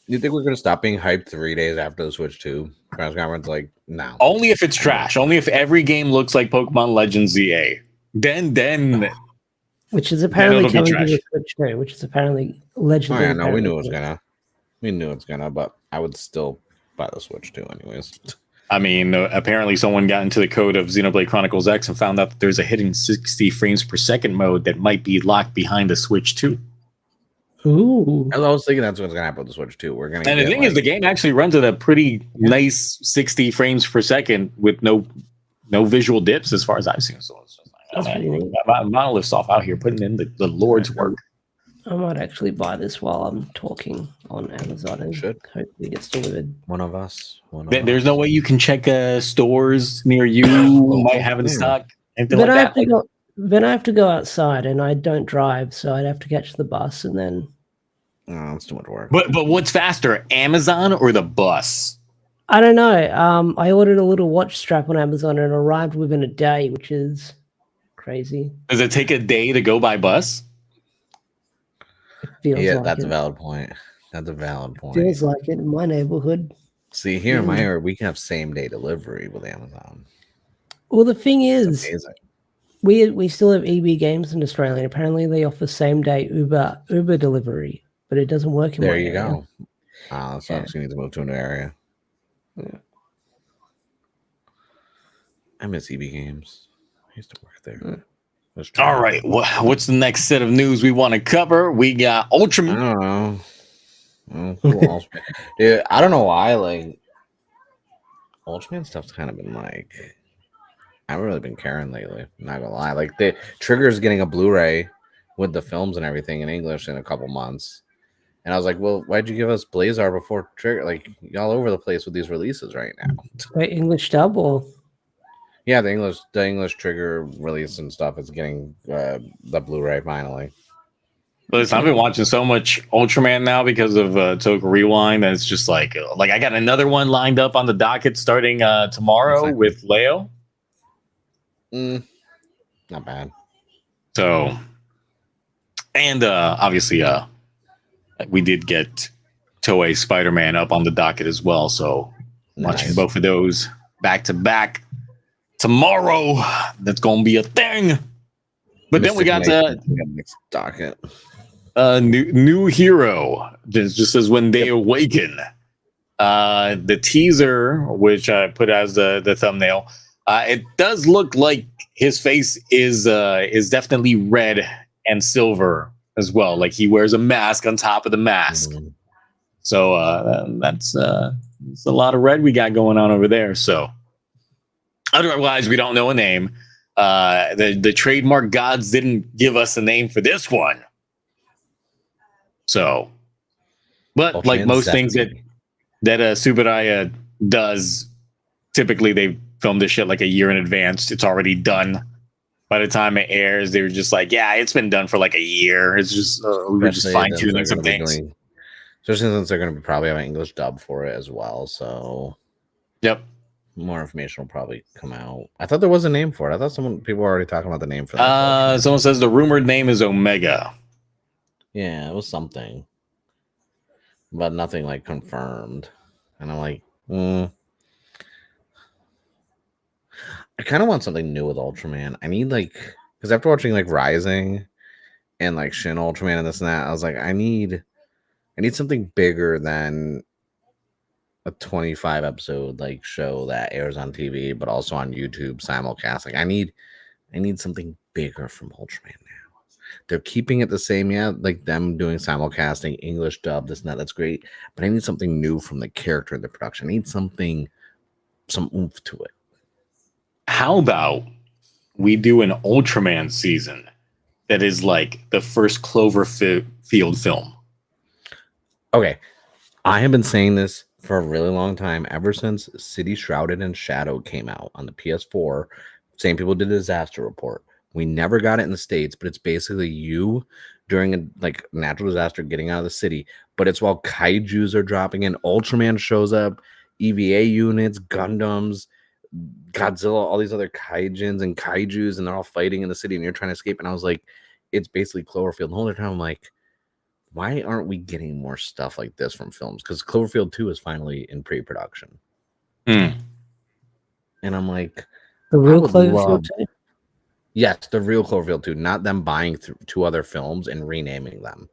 You think we're gonna stop being hyped 3 days after the Switch 2 press conference? Like, no. Only if it's trash. Only if every game looks like Pokemon Legends ZA. Then. Which is apparently coming to the Switch 2, which is apparently Legends. Oh, yeah, no, we knew it was gonna. We knew it's gonna, but I would still buy the Switch 2 anyways. I mean, apparently someone got into the code of Xenoblade Chronicles X and found out that there's a hidden 60 frames per second mode that might be locked behind the Switch 2. Ooh. I was thinking that's what's gonna happen with the Switch 2. We're gonna. And the thing is, the game actually runs at a pretty nice 60 frames per second with no visual dips, as far as I've seen. So it's just like, Monolith Soft out here putting in the Lord's work. I might actually buy this while I'm talking on Amazon and hopefully it gets delivered. One of us. There's no way you can check stores near you who might have in stock. But I have to go outside and I don't drive, so I'd have to catch the bus and then. Oh, it's too much work. But what's faster, Amazon or the bus? I don't know. I ordered a little watch strap on Amazon and it arrived within a day, which is crazy. Does it take a day to go by bus? Yeah, that's a valid point. That's a valid point. Feels like it in my neighborhood. See, here in my area, we can have same day delivery with Amazon. Well, the thing is, we still have EB Games in Australia. And apparently, they offer same day Uber delivery, but it doesn't work in my area. There you go. That sucks. You need to move to a new area. Yeah. I miss EB Games. I used to work there. Mm. All right, what's the next set of news we want to cover? We got Ultraman. I don't know. Cool, Ultraman. Dude, I don't know why. Like, Ultraman stuff's kind of been like, I haven't really been caring lately. I'm not gonna lie. Like, the Trigger's getting a Blu-ray with the films and everything in English in a couple months, and I was like, well, why'd you give us Blazar before Trigger? Like, y'all over the place with these releases right now. Wait, English dub or? Yeah, the English Trigger release and stuff is getting the Blu-ray finally. Listen, I've been watching so much Ultraman now because of Toku Rewind that it's just like I got another one lined up on the docket starting tomorrow with Leo. Not bad. So, and obviously, we did get Toei Spider-Man up on the docket as well. So, watching both of those back to back. Tomorrow, that's gonna be a thing. But then we got the docket. New hero. Just as when they awaken. The teaser, which I put as the thumbnail, it does look like his face is definitely red and silver as well. Like he wears a mask on top of the mask. Mm-hmm. So that's a lot of red we got going on over there. So. Otherwise, we don't know a name. The trademark gods didn't give us a name for this one. So, but Ultraman like most things that Subaraya does, typically they film this shit like a year in advance. It's already done. By the time it airs, they were just like, yeah, it's been done for like a year. It's just we're just fine tuning some things. Especially since they're going to probably have an English dub for it as well. So, yep. More information will probably come out. I thought there was a name for it. I thought people were already talking about the name for that. Someone says the rumored name is Omega. Yeah, it was something, but nothing like confirmed. And I'm like, I kind of want something new with Ultraman. I need because after watching like Rising and like Shin Ultraman and this and that, I was like, I need something bigger than a 25 episode like show that airs on TV, but also on YouTube simulcast. Like I need something bigger from Ultraman now. They're keeping it the same, yeah, like them doing simulcasting, English dub, this and that. That's great, but I need something new from the character in the production. I need some oomph to it. How about we do an Ultraman season that is like the first Cloverfield film? Okay, I have been saying this for a really long time, ever since City Shrouded in Shadow came out on the PS4. Same people did a Disaster Report. We never got it in the States, but it's basically you during a natural disaster getting out of the city, but it's while kaijus are dropping in. Ultraman shows up, EVA units, Gundams, Godzilla, all these other kaijins and kaijus, and they're all fighting in the city, and you're trying to escape. And I was like, it's basically Cloverfield. The whole time I'm like, why aren't we getting more stuff like this from films? Because Cloverfield 2 is finally in pre-production. And I'm like, the real Cloverfield 2? Yes, the real Cloverfield 2, not them buying 2 other films and renaming them.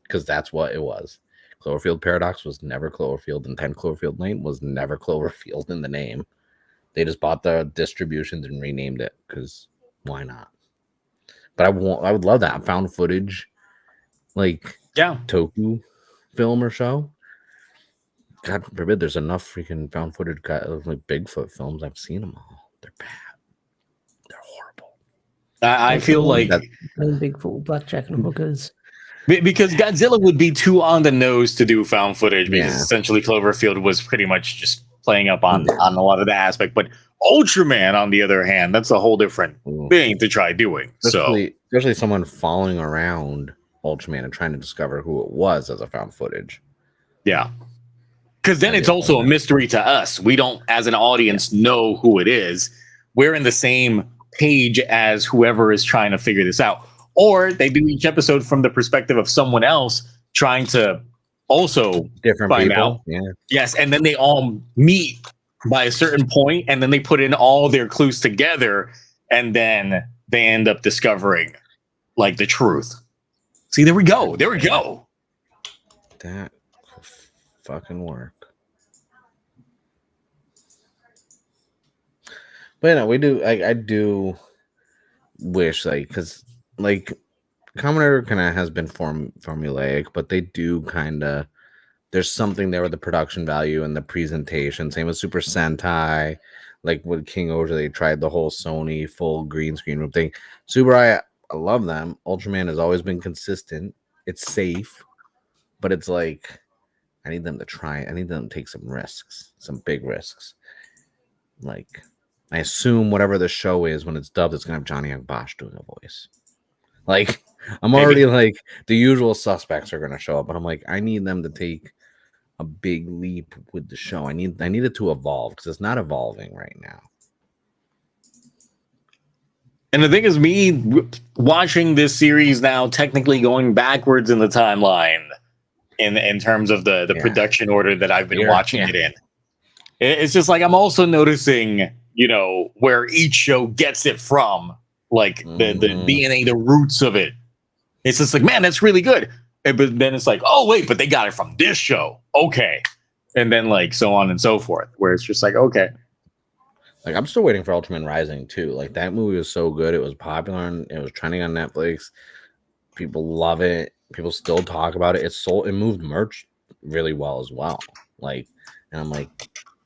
Because that's what it was. Cloverfield Paradox was never Cloverfield, and 10 Cloverfield Lane was never Cloverfield in the name. They just bought the distributions and renamed it, because why not? But I would love that. Found footage, like Toku film or show. God forbid there's enough freaking found footage like Bigfoot films. I've seen them all. They're bad. They're horrible. I feel like Bigfoot, Blackjack, and Hookers. Because Godzilla would be too on the nose to do found footage, because essentially Cloverfield was pretty much just playing up on a lot of the aspect. But Ultraman, on the other hand, that's a whole different thing to try doing. Especially someone following around Ultraman and trying to discover who it was as a found footage. Yeah. Because then it's also a mystery to us. We don't, as an audience, know who it is. We're in the same page as whoever is trying to figure this out. Or they do each episode from the perspective of someone else trying to also find out. Yeah. Yes, and then they all meet by a certain point, and then they put in all their clues together, and then they end up discovering like the truth. See, there we go. There we go. That will fucking work. But no, we do. I do wish, like, because like Kamen Rider kind of has been formulaic, but they do kind of. There's something there with the production value and the presentation. Same with Super Sentai, like with King Oja, they tried the whole Sony full green screen room thing. Super I love them. Ultraman has always been consistent. It's safe, but it's like I need them to try. I need them to take some risks, some big risks. Like I assume whatever the show is when it's dubbed, it's gonna have Johnny Young Bosch doing a voice. Like I'm already like the usual suspects are gonna show up, but I'm like I need them to take a big leap with the show. I need it to evolve because it's not evolving right now. And the thing is, me watching this series now, technically going backwards in the timeline, in terms of the production order that I've been watching it in. It's just like I'm also noticing, you know, where each show gets it from, like the DNA, the roots of it. It's just like, man, that's really good. But then it's like, oh wait, but they got it from this show. Okay. And then like so on and so forth, where it's just like, okay. Like I'm still waiting for Ultraman Rising too. Like that movie was so good. It was popular and it was trending on Netflix. People love it. People still talk about it. It moved merch really well as well. Like, and I'm like,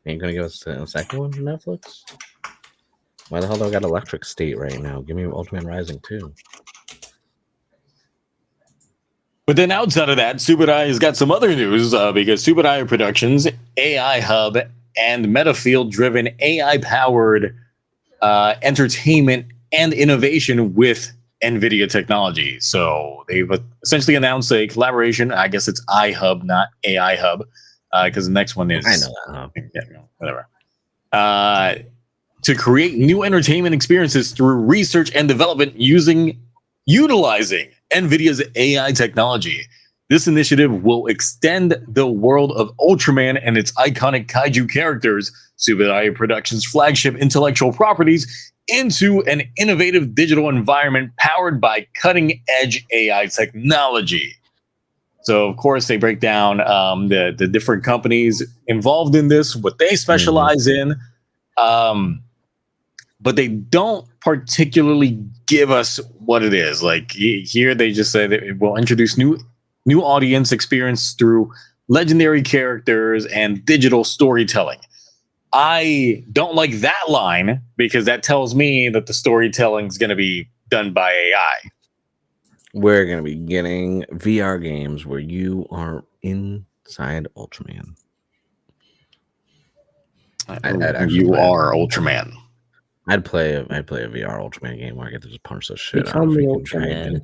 ain't gonna give us a second one from Netflix? Why the hell do I got Electric State right now? Give me Ultraman Rising too. But then outside of that, Subudai has got some other news because Subudai Productions, AI Hub, and Metafield-driven AI-powered entertainment and innovation with NVIDIA technology. So they've essentially announced a collaboration. I guess it's iHub, not AI Hub, because the next one is... I know that, huh? Yeah, whatever. To create new entertainment experiences through research and development utilizing NVIDIA's AI technology. This initiative will extend the world of Ultraman and its iconic kaiju characters, Subudai Productions' flagship intellectual properties, into an innovative digital environment powered by cutting-edge AI technology. So, of course, they break down the different companies involved in this, what they specialize in, but they don't particularly give us what it is. Like here, they just say that it will introduce new audience experience through legendary characters and digital storytelling. I don't like that line because that tells me that the storytelling is going to be done by AI. We're going to be getting VR games where you are inside Ultraman. You are Ultraman. I'd play a VR Ultraman game where I get to just punch the shit Become out of the freaking Ultraman. dragon.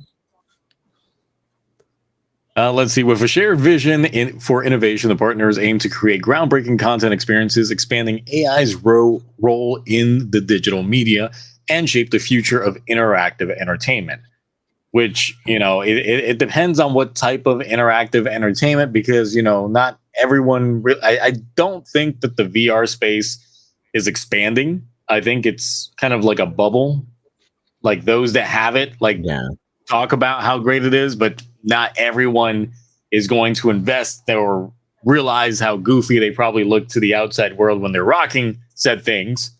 Let's see. With a shared vision for innovation, the partners aim to create groundbreaking content experiences, expanding AI's role in the digital media and shape the future of interactive entertainment. Which, it depends on what type of interactive entertainment, because, not everyone. I don't think that the VR space is expanding. I think it's kind of like a bubble. Like those that have it, talk about how great it is, but not everyone is going to invest or realize how goofy they probably look to the outside world when they're rocking said things.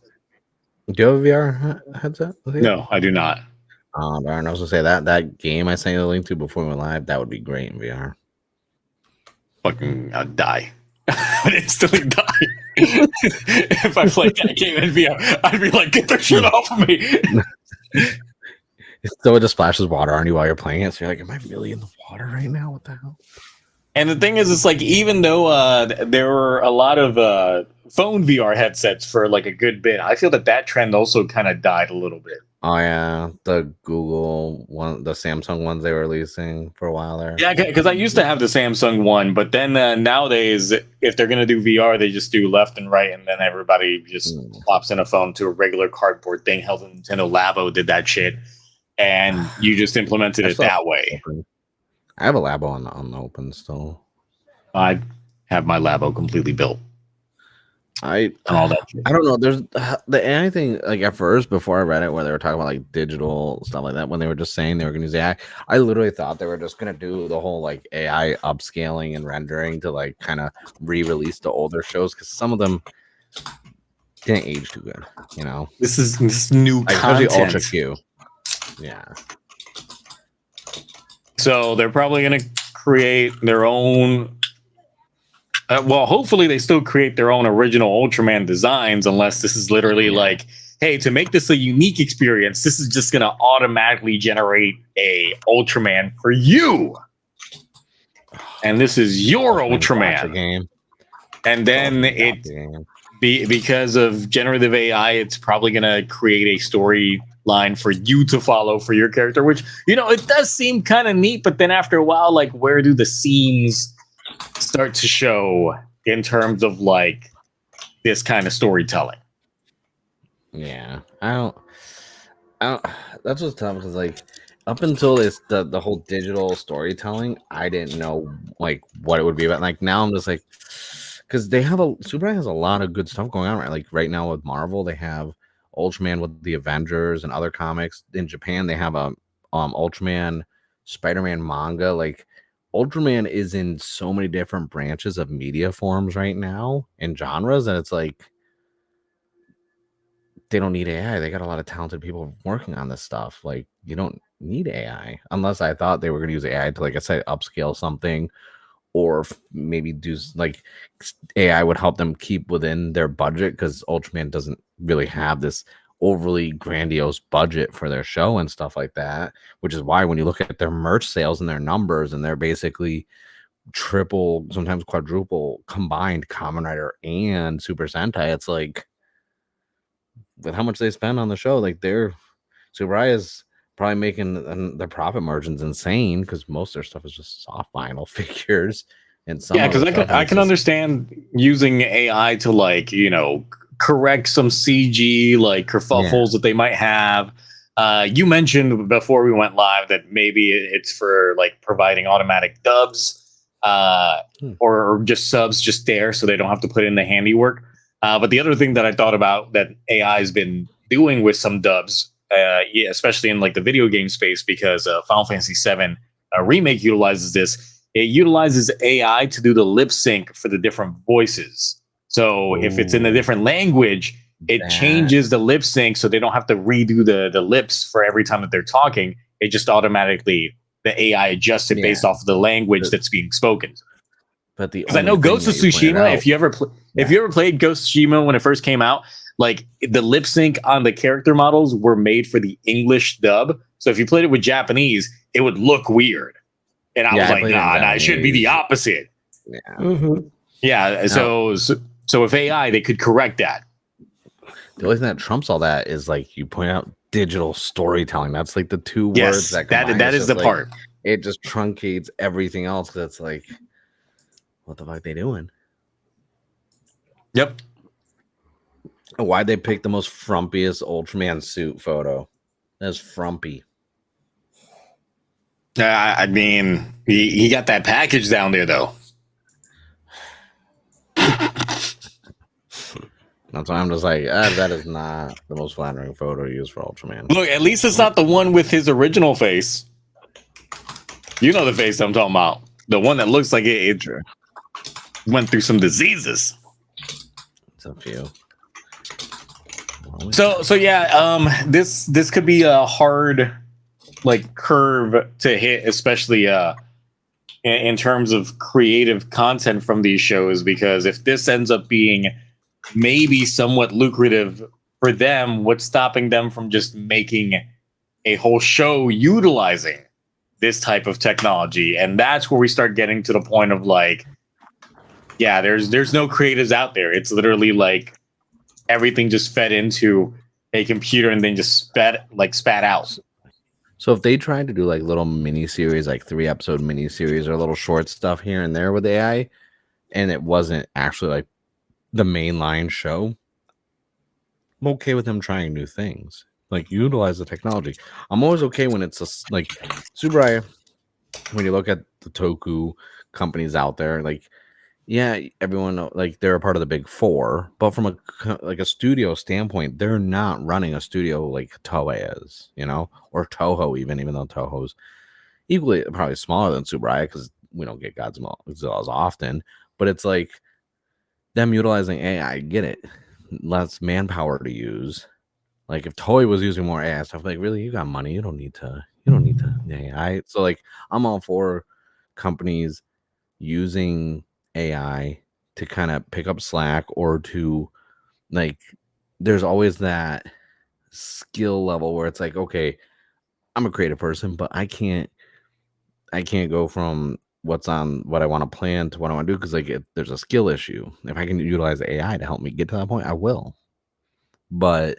Do you have a VR headset? No, I do not. Darn, I was gonna say that game I sent you the link to before we went live, that would be great in VR. Fucking, I'd die. I'd instantly die. If I played that game in VR, I'd be like, get the shit off of me. So it just splashes water on you while you're playing it. So you're like, am I really in the water right now? What the hell? And the thing is, it's like, even though there were a lot of phone VR headsets for like a good bit, I feel that trend also kind of died a little bit. Oh yeah, the Google one, the Samsung ones they were releasing for a while there. Yeah, because I used to have the Samsung one, but then nowadays, if they're gonna do VR, they just do left and right, and then everybody just plops in a phone to a regular cardboard thing. Hell, the Nintendo Labo did that shit, and you just implemented it that way. I have a Labo on the open still. I have my Labo completely built. All that shit. I don't know. There's the AI thing. Like at first, before I read it, where they were talking about like digital stuff like that, when they were just saying they were going to use AI, I literally thought they were just going to do the whole like AI upscaling and rendering to like kind of re-release the older shows, because some of them didn't age too good. This is new content. Especially Ultra Q. Yeah. So they're probably going to create their own. Well, hopefully they still create their own original Ultraman designs, unless this is literally like, hey, to make this a unique experience, this is just going to automatically generate a Ultraman for you. And this is your Ultraman. Game. And then because of generative AI, it's probably going to create a storyline for you to follow for your character, which, it does seem kind of neat. But then after a while, like, where do the seams start to show in terms of like this kind of storytelling? Yeah, I don't. That's what's tough, because like up until this, the whole digital storytelling, I didn't know like what it would be about. Like now I'm just like, because Super has a lot of good stuff going on, right? Like right now with Marvel, they have Ultraman with the Avengers and other comics. In Japan, they have a Ultraman Spider-Man manga. Like Ultraman is in so many different branches of media forms right now and genres, and it's like they don't need AI. They got a lot of talented people working on this stuff. Like you don't need AI, unless I thought they were going to use AI to, like I said, upscale something, or maybe do like AI would help them keep within their budget, because Ultraman doesn't really have this overly grandiose budget for their show and stuff like that, which is why when you look at their merch sales and their numbers, and they're basically triple, sometimes quadruple combined Kamen Rider and Super Sentai, it's like with how much they spend on the show, like their Super is probably making the profit margins insane, because most of their stuff is just soft vinyl figures. And because I can understand using AI to like correct some CG like kerfuffles that they might have. You mentioned before we went live that maybe it's for like providing automatic dubs or just subs just there, so they don't have to put in the handiwork. But the other thing that I thought about that AI has been doing with some dubs, especially in like the video game space, because Final Fantasy VII Remake utilizes this. It utilizes AI to do the lip sync for the different voices. So if it's in a different language, it changes the lip sync, so they don't have to redo the lips for every time that they're talking. It just automatically, the AI adjusts it based off of the language that's being spoken. But because I know Ghost of Tsushima, if you ever played Ghost of Tsushima when it first came out, like the lip sync on the character models were made for the English dub. So if you played it with Japanese, it would look weird. And I was like, nah, it should be the opposite. Yeah. Mm-hmm. Yeah. So with AI, they could correct that. The only thing that trumps all that is like you point out digital storytelling. That's like the two words that is the part. it just truncates everything else. Cause it's like, what the fuck they doing? Yep. Why'd they pick the most frumpiest Ultraman suit photo? That's frumpy. I mean, he got that package down there though. That's why I'm just like, that is not the most flattering photo used for Ultraman. Look, at least it's not the one with his original face. You know the face I'm talking about. The one that looks like it went through some diseases. It's a few. So yeah, this could be a hard like curve to hit, especially in terms of creative content from these shows, because if this ends up being maybe somewhat lucrative for them, what's stopping them from just making a whole show utilizing this type of technology? And that's where we start getting to the point of like, yeah, there's no creatives out there. It's literally like everything just fed into a computer and then just spat out. So if they tried to do like little mini series, like 3-episode mini series or little short stuff here and there with AI, and it wasn't actually like the mainline show, I'm okay with them trying new things. Like utilize the technology. I'm always okay when it's like Subaraya. When you look at the Toku companies out there, like, yeah, everyone like they're a part of the big four, but from a studio standpoint, they're not running a studio like Toei is, or Toho even though Toho's equally probably smaller than Subaraya because we don't get Godzilla as often. But it's like them utilizing AI. I get it, less manpower to use. Like if Toei was using more AI stuff, like really, you got money, you don't need to AI. So like I'm all for companies using AI to kind of pick up slack, or to like there's always that skill level where it's like, okay, I'm a creative person, but I can't go from what I want to plan to what I want to do because like there's a skill issue. If I can utilize AI to help me get to that point, I will. But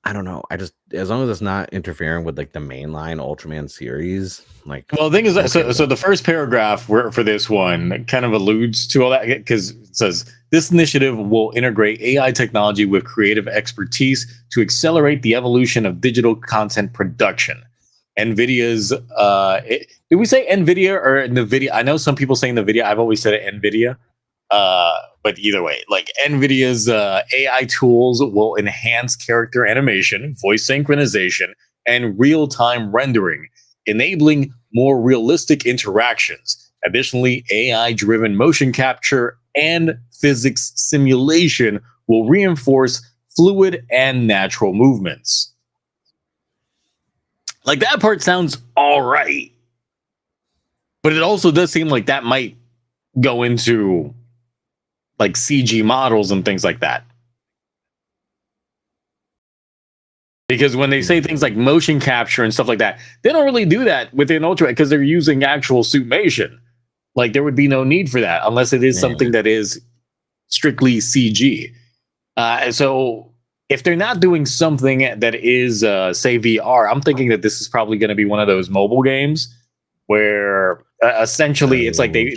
I don't know. I just, as long as it's not interfering with like the mainline Ultraman series, like. Well, the thing is, that, so the first paragraph for this one kind of alludes to all that, because it says this initiative will integrate AI technology with creative expertise to accelerate the evolution of digital content production. NVIDIA's, did we say NVIDIA or NVIDIA? I know some people say NVIDIA. I've always said it NVIDIA. But either way, like NVIDIA's AI tools will enhance character animation, voice synchronization, and real-time rendering, enabling more realistic interactions. Additionally, AI-driven motion capture and physics simulation will reinforce fluid and natural movements. Like that part sounds all right, but it also does seem like that might go into like CG models and things like that. Because when they say things like motion capture and stuff like that, they don't really do that within Ultraman because they're using actual suitmation. Like there would be no need for that unless it is something that is strictly CG. So if they're not doing something that is, say, VR, I'm thinking that this is probably going to be one of those mobile games where essentially it's like they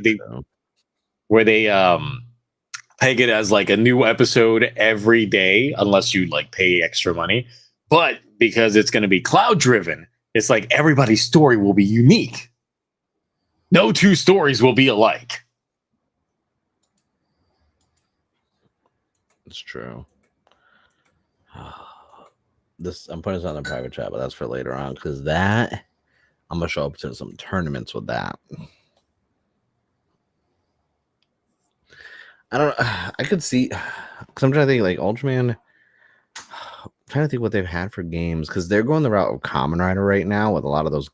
peg it as like a new episode every day, unless you like pay extra money. But because it's going to be cloud driven, it's like everybody's story will be unique. No two stories will be alike. It's true. I'm putting this on the private chat, but that's for later on because that I'm gonna show up to some tournaments with that. I don't know. I could see because I'm trying to think like Ultraman. I'm trying to think what they've had for games because they're going the route of Kamen Rider right now with a lot of those,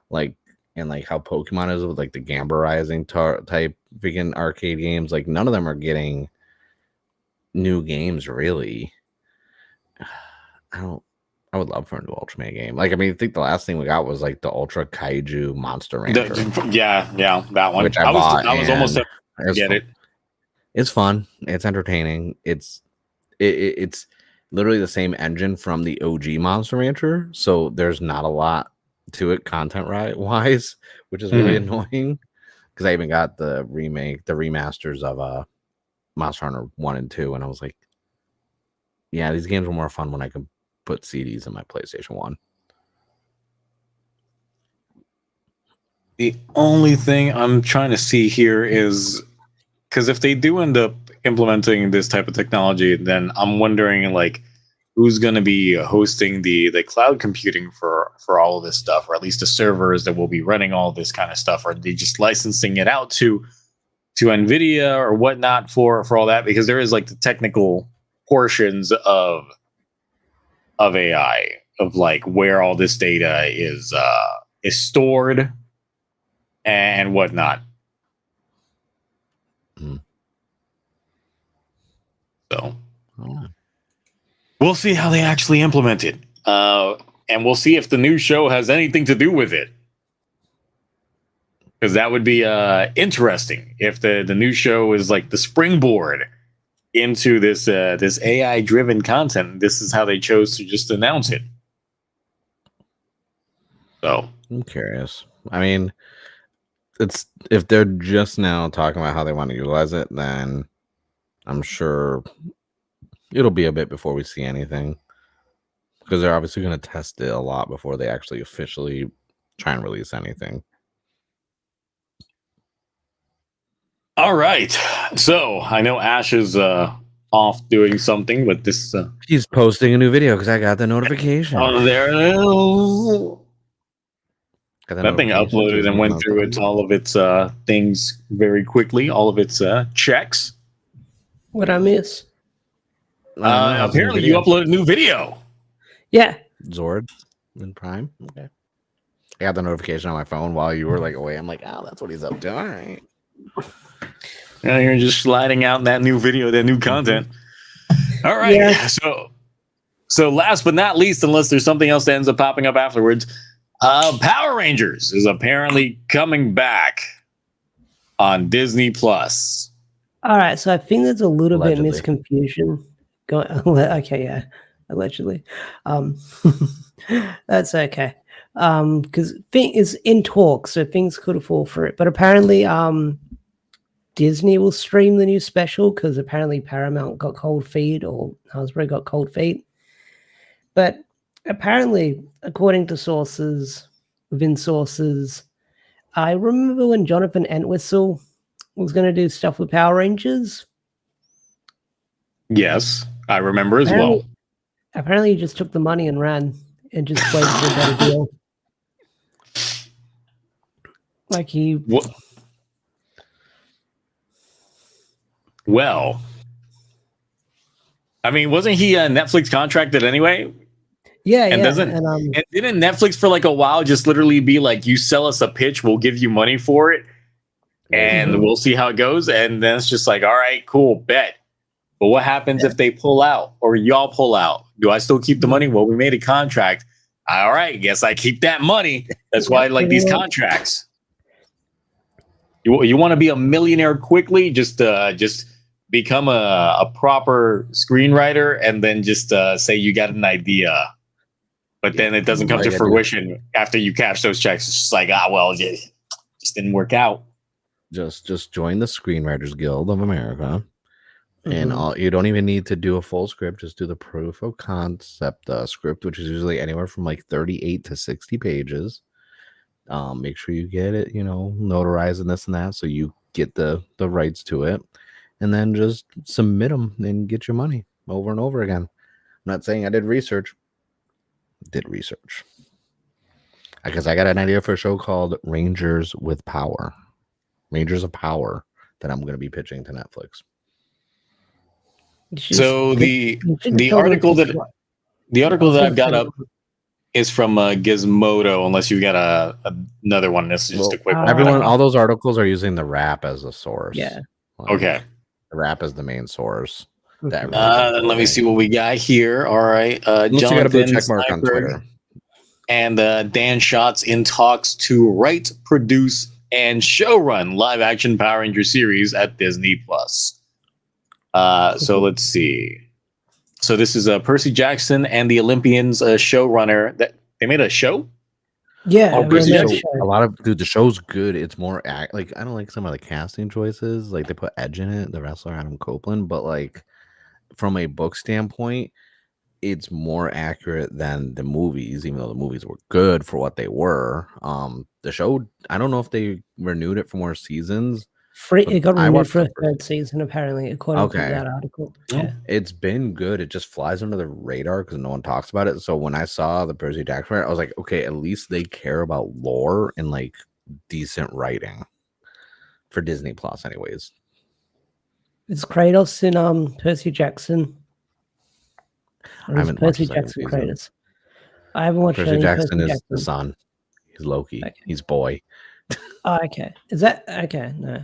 like, and like how Pokemon is with like the Gamba Rising type freaking arcade games. Like none of them are getting new games really. I would love for a new Ultraman game. Like, I mean, I think the last thing we got was like the Ultra Kaiju Monster Rancher. Yeah, that one. Which I bought. I was almost get it. It's fun. It's entertaining. It's literally the same engine from the OG Monster Rancher. So there's not a lot to it content wise, which is really annoying because I even got the remasters of Monster Hunter 1 and 2, and I was like, yeah, these games were more fun when I could put CDs in my PlayStation 1. The only thing I'm trying to see here is because if they do end up implementing this type of technology, then I'm wondering like who's going to be hosting the cloud computing for all of this stuff, or at least the servers that will be running all this kind of stuff. Or are they just licensing it out to NVIDIA or whatnot for all that? Because there is like the technical portions of AI, of like where all this data is stored and whatnot. So we'll see how they actually implement it. And we'll see if the new show has anything to do with it. Because that would be interesting if the new show is like the springboard into this AI driven content. This is how they chose to just announce it. So I'm curious. I mean, it's if they're just now talking about how they want to utilize it, then I'm sure it'll be a bit before we see anything, because they're obviously going to test it a lot before they actually officially try and release anything. All right. So I know Ash is off doing something with this. He's posting a new video because I got the notification. Oh, there it is. That thing uploaded and went through all of its things very quickly, all of its checks. What I miss? Apparently, you uploaded a new video. Yeah. Zord in Prime. Okay. I got the notification on my phone while you were like away. I'm like, oh, that's what he's up to. All right. Now you're just sliding out that new video, that new content. All right. Yeah. So last but not least, unless there's something else that ends up popping up afterwards, Power Rangers is apparently coming back on Disney Plus. All right, so I think there's a little bit misconfusion going. Okay, yeah, allegedly. That's okay. Because thing is in talks, so things could fall for it. But apparently, Disney will stream the new special because apparently Paramount got cold feet or Hasbro got cold feet. But apparently, according to sources, within sources, I remember when Jonathan Entwistle was going to do stuff with Power Rangers. Yes, I remember as well. Apparently, he just took the money and ran and just waited for a better deal. Like he... What? Well, I mean, wasn't he Netflix contracted anyway? Yeah, and yeah. And didn't Netflix for like a while just literally be like, you sell us a pitch, we'll give you money for it, and we'll see how it goes. And then it's just like, all right, cool, bet. But what happens if they pull out or y'all pull out? Do I still keep the money? Well, we made a contract. All right, guess I keep that money. That's why I like these contracts. You want to be a millionaire quickly? Just become a proper screenwriter and then just say you got an idea. But then it doesn't come to fruition after you cash those checks. It's just like, well, it just didn't work out. Just join the Screenwriters Guild of America. And you don't even need to do a full script. Just do the proof of concept script, which is usually anywhere from like 38 to 60 pages. Make sure you get it, notarized and this and that, so you get the rights to it, and then just submit them and get your money over and over again. I'm not saying I did research. Did research because I got an idea for a show called Rangers with Power, Rangers of Power, that I'm going to be pitching to Netflix. So the article that I've got up is from Gizmodo, unless you got another one. This is just a quick one. All those articles are using the Wrap as a source. Yeah. Okay. The Wrap is the main source. Then let me see what we got here. All right. Jonathan check mark on Twitter. And Dan Schatz in talks to write, produce, and showrun live action Power Ranger series at Disney Plus. So let's see. So this is Percy Jackson and the Olympians showrunner. That they made a show. Yeah, Oh, I Percy mean, Jackson. A lot of dude, the show's good. It's more like I don't like some of the casting choices. Like they put Edge in it, the wrestler Adam Copeland, but like from a book standpoint, it's more accurate than the movies, even though the movies were good for what they were. The show, I don't know if they renewed it for more seasons. it got I renewed watched for the a third season, apparently, according to that article. Yeah. It's been good. It just flies under the radar because no one talks about it. So when I saw the Percy Jackson, I was like, okay, at least they care about lore and like decent writing for Disney Plus, anyways. It's Kratos in Percy Jackson. I haven't watched Percy the second Jackson season. Kratos. I haven't watched Percy any Jackson Percy is Jackson. the son. He's Loki. Okay. He's boy. Oh, okay. Is that okay? No.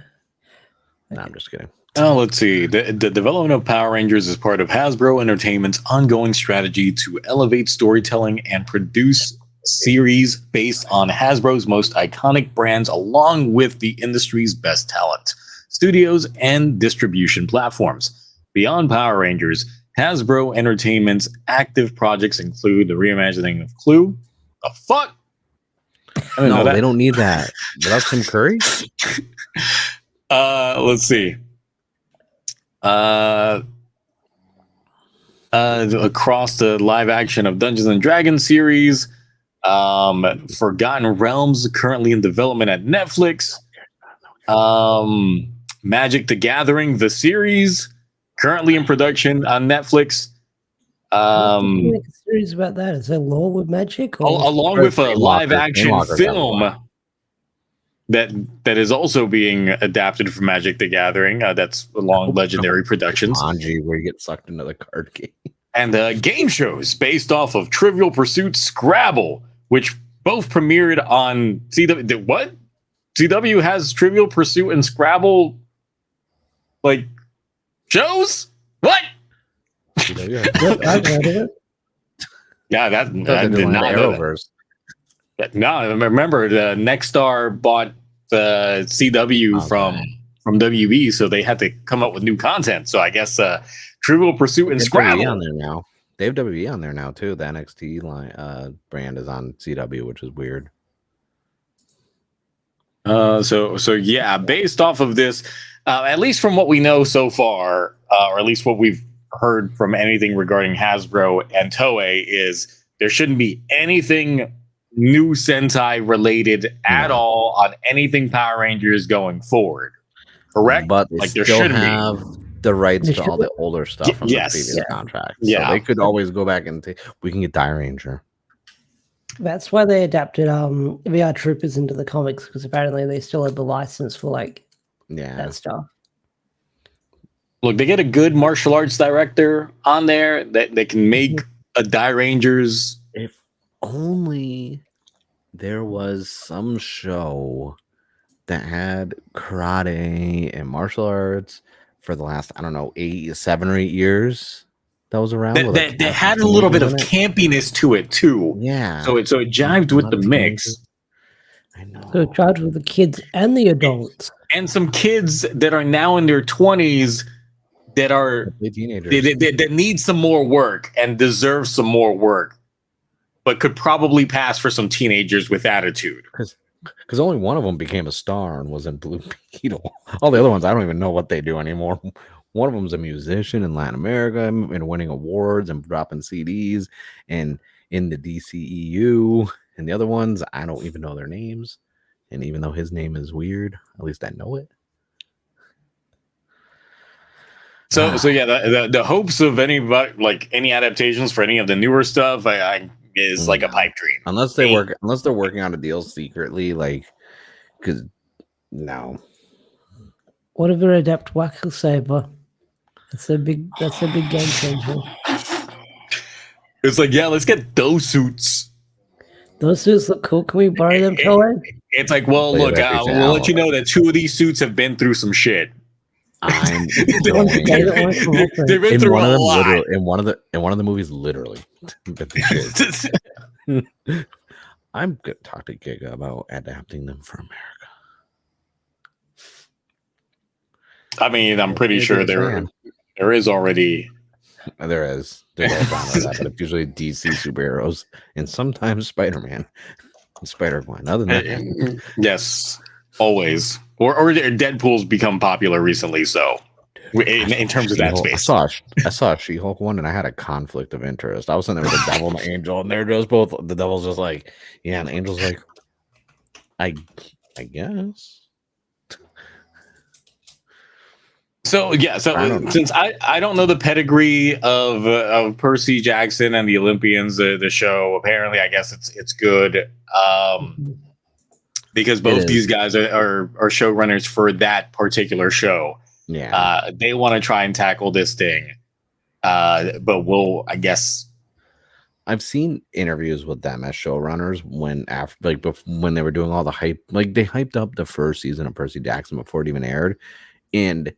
No, I'm just kidding. Oh, let's see. The development of Power Rangers is part of Hasbro Entertainment's ongoing strategy to elevate storytelling and produce series based on Hasbro's most iconic brands, along with the industry's best talent, studios, and distribution platforms. Beyond Power Rangers, Hasbro Entertainment's active projects include the reimagining of Clue. The fuck? No, they don't need that. Without Tim Curry? Let's see. Across the live action of Dungeons and Dragons series, Forgotten Realms currently in development at Netflix. Magic the Gathering, the series, currently in production on Netflix. Make a series about that. Is there lore with magic? Along with a live action film that is also being adapted from Magic the Gathering. That's along Legendary Productions. Anji, where you get sucked into the card game. And game shows based off of Trivial Pursuit, Scrabble, which both premiered on CW. What? CW has Trivial Pursuit and Scrabble like shows? What? CW. I've heard of it. Yeah, I did not know that. No, remember the Nexstar bought the CW from WB, so they had to come up with new content. So I guess Trivial Pursuit and Scrabble on there now. They have WWE on there now too. The NXT line brand is on CW, which is weird. So yeah, based off of this, at least from what we know so far, or at least what we've heard from anything regarding Hasbro and Toei, is there shouldn't be anything new Sentai related at all on anything Power Rangers going forward. Correct? But they like there still shouldn't have the rights to all the older stuff from the previous contract. So they could always go back and we can get Die Ranger. That's why they adapted VR Troopers into the comics, because apparently they still have the license for that stuff. Look, they get a good martial arts director on there that they can make a Die Rangers. If only there was some show that had karate and martial arts for the last, I don't know, 7 or 8 years that was around. That had a little bit of campiness to it too. Yeah. So it jived with the mix. I know. So it jived with the kids and the adults. And some kids that are now in their 20s that are teenagers that need some more work and deserve some more work, but could probably pass for some teenagers with attitude. Because only one of them became a star and was in Blue Beetle. All the other ones, I don't even know what they do anymore. One of them's a musician in Latin America and winning awards and dropping CDs and in the DCEU. And the other ones, I don't even know their names. And even though his name is weird, at least I know it. So yeah, the hopes of anybody, like any adaptations for any of the newer stuff, is like a pipe dream. Unless they're working on a deal secretly, because no. What if they adapt Wackle Saber? That's a big game changer. It's like, yeah, let's get those suits. Those suits look cool. Can we borrow them, Toei? It's like, well, look, we'll let you know that 2 of these suits have been through some shit. I'm They've been through a lot. In one of the movies, literally. I'm gonna talk to Giga about adapting them for America. I mean, I'm pretty sure there is already. There is. There's all genre of that, but it's usually DC superheroes and sometimes Spider-Man. Spider-Gwen. Other than that, Yes, always. Or Deadpool's become popular recently, so in terms of that space. I saw a She-Hulk one, and I had a conflict of interest. I was sitting there with the devil and the angel, and they're just both. The devil's just like, yeah, and the angel's like, I guess. So yeah, since I don't know the pedigree of Percy Jackson and the Olympians, the show, apparently I guess it's good. Because both these guys are showrunners for that particular show. Yeah. They want to try and tackle this thing. But I guess I've seen interviews with them as showrunners when they were doing all the hype, like they hyped up the first season of Percy Jackson before it even aired. And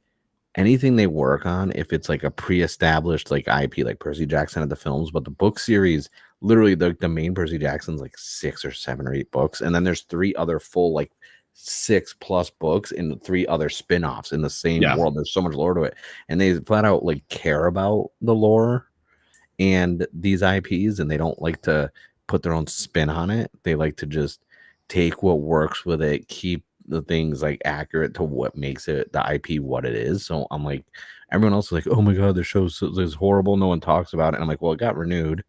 anything they work on, if it's like a pre-established like IP, like Percy Jackson had the films, but the book series, literally the main Percy Jackson's like 6 or 7 or 8 books, and then there's 3 other full like 6+ books and 3 other spin-offs in the same world. There's so much lore to it, and they flat out like care about the lore and these IPs, and they don't like to put their own spin on it. They like to just take what works with it, keep the things like accurate to what makes it the IP what it is. So I'm like, everyone else is like, oh my god, the show is horrible, no one talks about it. And I'm like, well, it got renewed.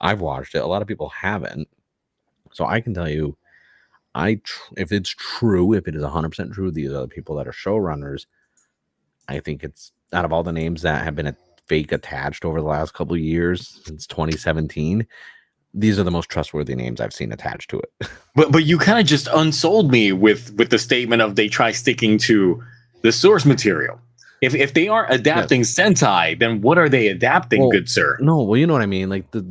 I've watched it. A lot of people haven't. So I can tell you, if it's true, if it is 100% true, these are the people that are showrunners. I think it's out of all the names that have been fake attached over the last couple of years since 2017. These are the most trustworthy names I've seen attached to it. But you kind of just unsold me with the statement of they try sticking to the source material. If they aren't adapting Sentai, then what are they adapting, good sir? No, well, you know what I mean. Like the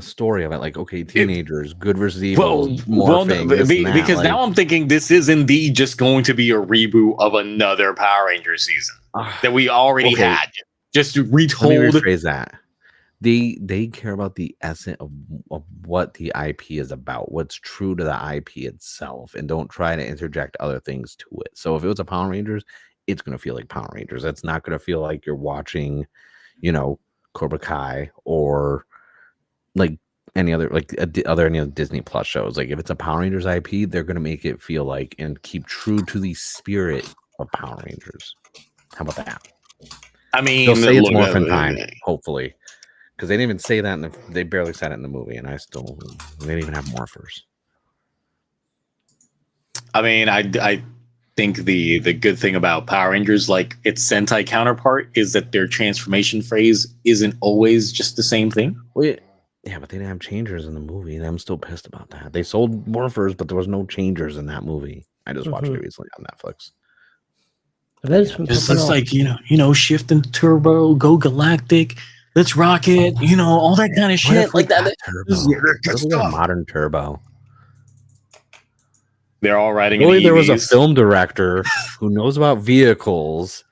story of it, like okay, teenagers, good versus evil, because now I'm thinking this is indeed just going to be a reboot of another Power Ranger season that we already had, just retold. Let me rephrase that. They care about the essence of what the IP is about, what's true to the IP itself, and don't try to interject other things to it. So if it was a Power Rangers, it's going to feel like Power Rangers. It's not going to feel like you're watching, Cobra Kai or like any other Disney Plus shows. Like if it's a Power Rangers IP, they're going to make it feel like and keep true to the spirit of Power Rangers. How about that? I mean, they'll say it's Morphin Time, hopefully. Because they didn't even say that, they barely said it in the movie, and they didn't even have morphers. I mean, I think the good thing about Power Rangers, like its Sentai counterpart, is that their transformation phase isn't always just the same thing. Well, yeah, but they didn't have changers in the movie, and I'm still pissed about that. They sold morphers, but there was no changers in that movie. I just watched it recently on Netflix. It's like shift and turbo, go galactic. Let's rock it, all that kind of shit like that. Turbo? Modern turbo. They're all riding. There was a film director who knows about vehicles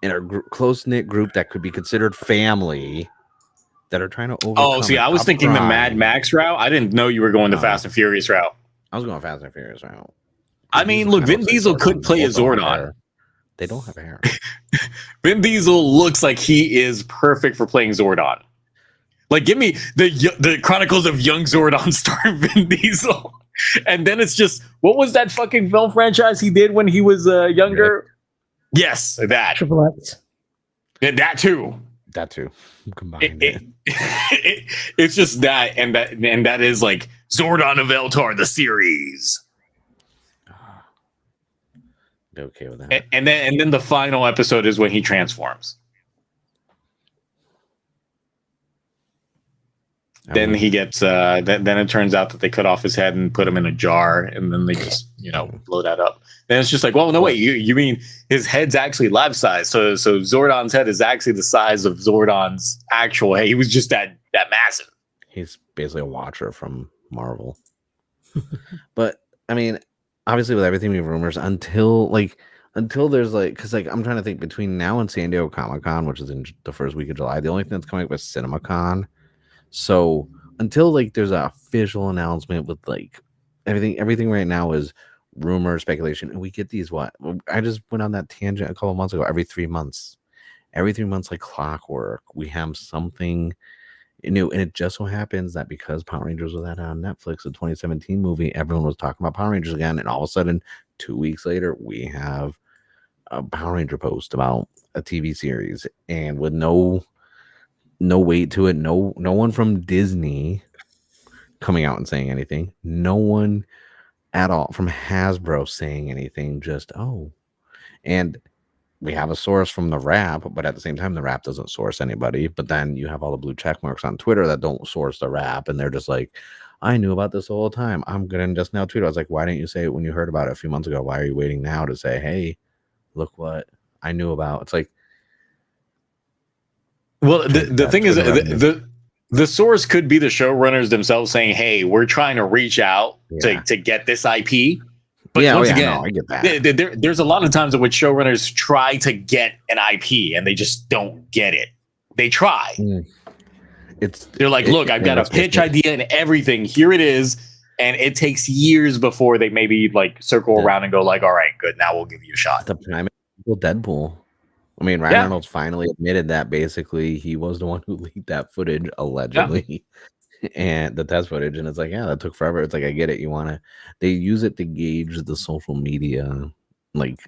in a close-knit group that could be considered family that are trying to overcome. Oh, see, I was thinking the Mad Max route. I didn't know you were going the Fast and Furious route. I was going Fast and Furious route. I mean, look, Vin Diesel could play a Zordon. They don't have hair. Vin Diesel looks like he is perfect for playing Zordon. Like, give me the Chronicles of Young Zordon starring Vin Diesel. And then it's just, what was that fucking film franchise he did when he was younger? Yes, that. Triple X. That too. That too. Combined. It's just that, and that is like Zordon of Eltar, the series. Okay with that. And then the final episode is when he transforms. Then he gets then it turns out that they cut off his head and put him in a jar, and then they just blow that up. Then it's just like, well, no, wait, you mean his head's actually life size? So Zordon's head is actually the size of Zordon's actual head. He was just that massive. He's basically a watcher from Marvel. But I mean, obviously with everything we have rumors until there's because I'm trying to think between now and San Diego Comic-Con, which is in the first week of July, the only thing that's coming up is CinemaCon. So until there's an official announcement with everything right now is rumor, speculation, and we get these I just went on that tangent a couple of months ago. Every 3 months like clockwork, we have something new. And it just so happens that because Power Rangers was that on Netflix, the 2017 movie, everyone was talking about Power Rangers again. And all of a sudden, 2 weeks later, we have a Power Ranger post about a TV series, and with no weight to it, no one from Disney coming out and saying anything, no one at all from Hasbro saying anything, just and we have a source from the Wrap, but at the same time the Wrap doesn't source anybody. But then you have all the blue check marks on Twitter that don't source the Wrap, and they're just like, I knew about this the whole time, I'm gonna just now tweet. I was like, why didn't you say it when you heard about it a few months ago? Why are you waiting now to say, hey, look what I knew about? It's like, well, the thing is, the source could be the showrunners themselves saying, hey, we're trying to reach out to get this IP. But once again, no, I get that. There's a lot of times in which showrunners try to get an IP and they just don't get it. They try. They're like, look, I've got a pitch idea and everything. Here it is. And it takes years before they maybe like circle around and go like, all right, good. Now we'll give you a shot. The prime Deadpool. I mean, Ryan Reynolds finally admitted that basically he was the one who leaked that footage, allegedly, and the test footage. And it's like, yeah, that took forever. It's like, I get it. They use it to gauge the social media, like,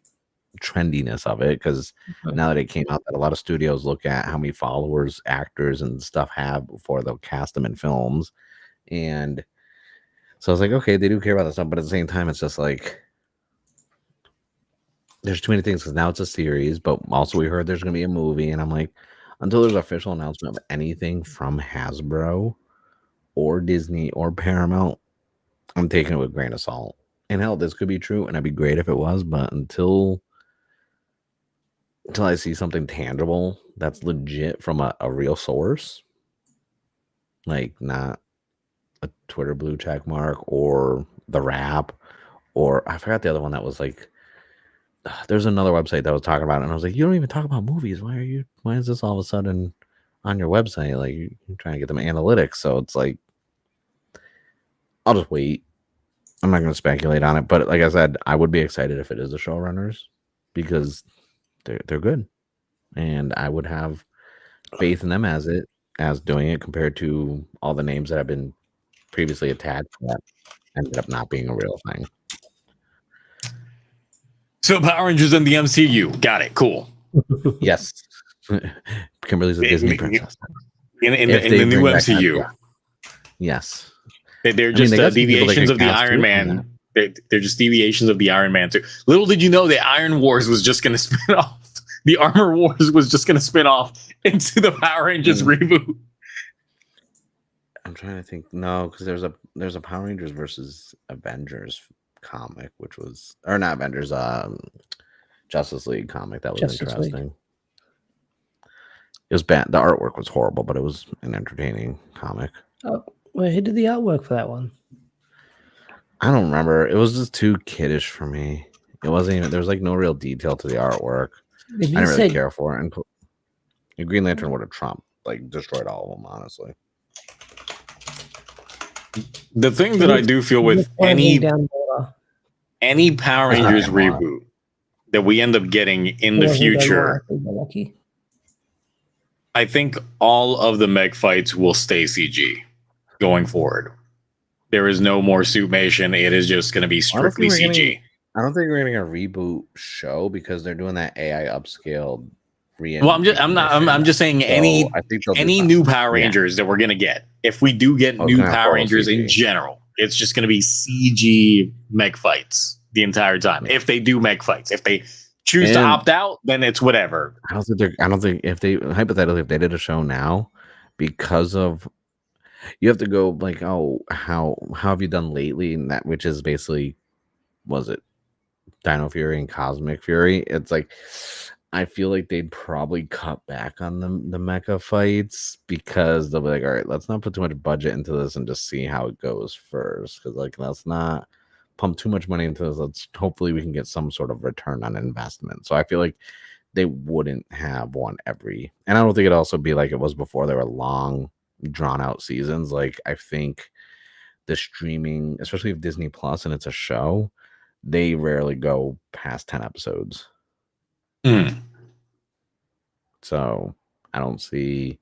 trendiness of it. Because now that it came out, that a lot of studios look at how many followers actors and stuff have before they'll cast them in films. And so I was like, okay, they do care about that stuff. But at the same time, it's just like, there's too many things, because now it's a series, but also we heard there's going to be a movie, and I'm like, until there's an official announcement of anything from Hasbro or Disney or Paramount, I'm taking it with a grain of salt. And hell, this could be true, and it'd be great if it was, but until I see something tangible that's legit from a real source, like not a Twitter blue check mark or the Wrap, or I forgot the other one that was like, there's another website that was talking about it, and I was like, you don't even talk about movies. Why is this all of a sudden on your website? Like, you're trying to get them analytics. So it's like, I'll just wait. I'm not going to speculate on it, but like I said, I would be excited if it is the showrunners, because they're good, and I would have faith in them as doing it, compared to all the names that have been previously attached that ended up not being a real thing. So Power Rangers in the MCU. Got it. Cool. Yes. Kimberly's a Disney princess. In the new MCU. Yes. They're just deviations of the Iron Man. They're just deviations of the Iron Man too. Little did you know that Iron Wars was just going to spin off. The Armor Wars was just going to spin off into the Power Rangers reboot. I'm trying to think. No, because there's a Power Rangers versus Avengers comic, which was, or not Avengers, Justice League comic that was interesting. It was bad. The artwork was horrible, but it was an entertaining comic. Oh, well, who did the artwork for that one? I don't remember. It was just too kiddish for me. It wasn't even, there was like no real detail to the artwork. I didn't really care for it. And Green Lantern would have trumped, like, destroyed all of them, honestly. The thing that I do feel with any Power Rangers reboot that we end up getting in the future, I think all of the mech fights will stay CG going forward. There is no more suitmation. It is just going to be strictly CG. I don't think we're getting a reboot show, because they're doing that AI upscaled. Well, I'm just saying, so any new Power Rangers that we're going to get, if we do get new Power Rangers in general, it's just going to be CG mech fights the entire time. If they do mech fights, if they choose to opt out, then it's whatever. I don't think if they, hypothetically, if they did a show now, because of, you have to go like, oh, how have you done lately? And that, which is basically, was it Dino Fury and Cosmic Fury? It's like, I feel like they'd probably cut back on the mecha fights, because they'll be like, all right, let's not put too much budget into this and just see how it goes first. Because, like, let's not pump too much money into this. Let's hopefully we can get some sort of return on investment. So I feel like they wouldn't have one every, and I don't think it'd also be like it was before. There were long, drawn out seasons. Like, I think the streaming, especially if Disney Plus and it's a show, they rarely go past 10 episodes. So I don't see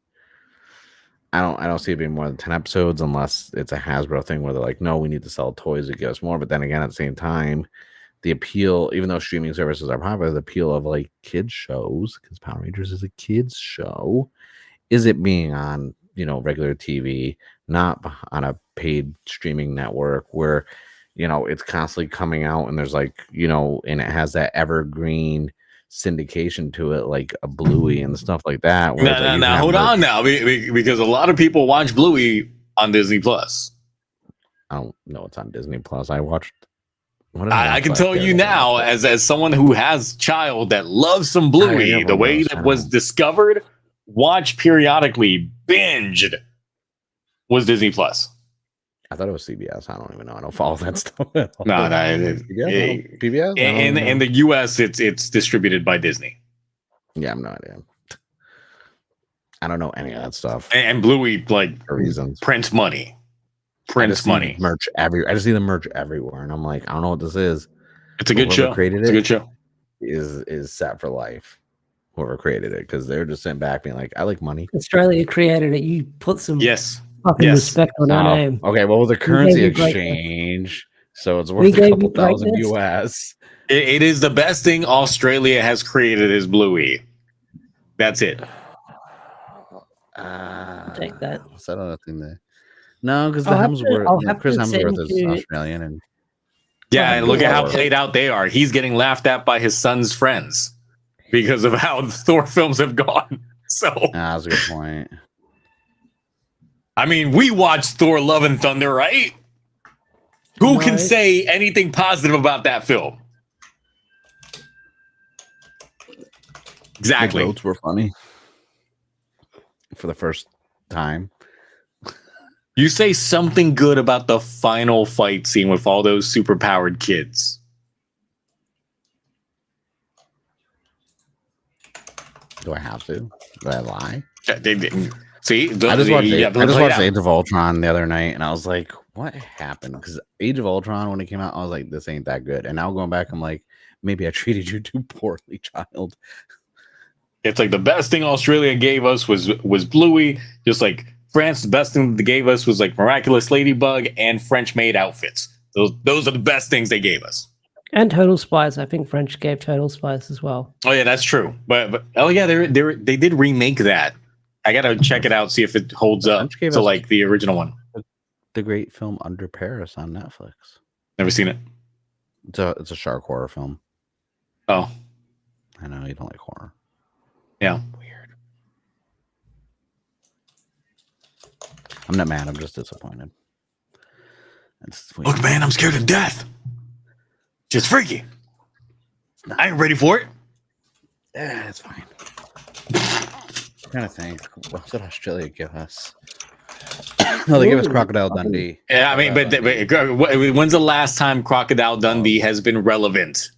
I don't see it being more than 10 episodes unless it's a Hasbro thing where they're like, no, we need to sell toys to give us more. But then again, at the same time, the appeal, even though streaming services are popular, the appeal of like kids shows, because Power Rangers is a kids show, is it being on, you know, regular TV, not on a paid streaming network where, you know, it's constantly coming out and there's like, you know, and it has that evergreen syndication to it, like a Bluey and stuff like that. Where Now, hold on now, because a lot of people watch Bluey on Disney Plus. I don't know it's on Disney Plus. I watched. I can tell you now, as someone who has a child that loves some Bluey, the way that was discovered, watched periodically, binged, was Disney Plus. I thought it was CBS. I don't even know. I don't follow that stuff. No, PBS. In the US, it's distributed by Disney. Yeah, I have no idea. I don't know any of that stuff. And Bluey, like, for reasons, prints money. Merch I just see the merch everywhere, and I'm like, I don't know what this is. It's a good show. It's a good show. Is set for life. Whoever created it, because they're just sitting back being like, I like money. Australia created it. You put some fucking respect on our name. Okay, well, the currency exchange, so it's worth a couple thousand US. It is the best thing Australia has created is Bluey. That's it. Take that. Is that other thing there? No, because the Hemsworth, Chris Hemsworth is Australian, and and look at how played out they are. He's getting laughed at by his son's friends because of how the Thor films have gone. So that's a good point. I mean, we watched Thor: Love and Thunder, right? Who can say anything positive about that film? Exactly. The goats were funny for the first time. You say something good about the final fight scene with all those superpowered kids. Do I have to? Do I lie? See, I just watched Age of Ultron the other night, and I was like, "What happened?" Because Age of Ultron, when it came out, I was like, "This ain't that good." And now going back, I'm like, "Maybe I treated you too poorly, child." It's like the best thing Australia gave us was Bluey. Just like France, the best thing they gave us was like Miraculous Ladybug and French-made outfits. Those are the best things they gave us. And Total Spies. I think French gave Total Spies as well. Oh yeah, that's true. But oh yeah, they did remake that. I gotta check it out, see if it holds up to like the original one. The great film Under Paris on Netflix. Never seen it. It's a shark horror film. Oh, I know you don't like horror. Yeah, weird. I'm not mad. I'm just disappointed. Look, man, I'm scared to death. Just freaky. I ain't ready for it. Yeah, it's fine. I'm trying to think. What did Australia give us? No, they gave us Crocodile Dundee. Yeah, I mean, but when's the last time Crocodile Dundee has been relevant?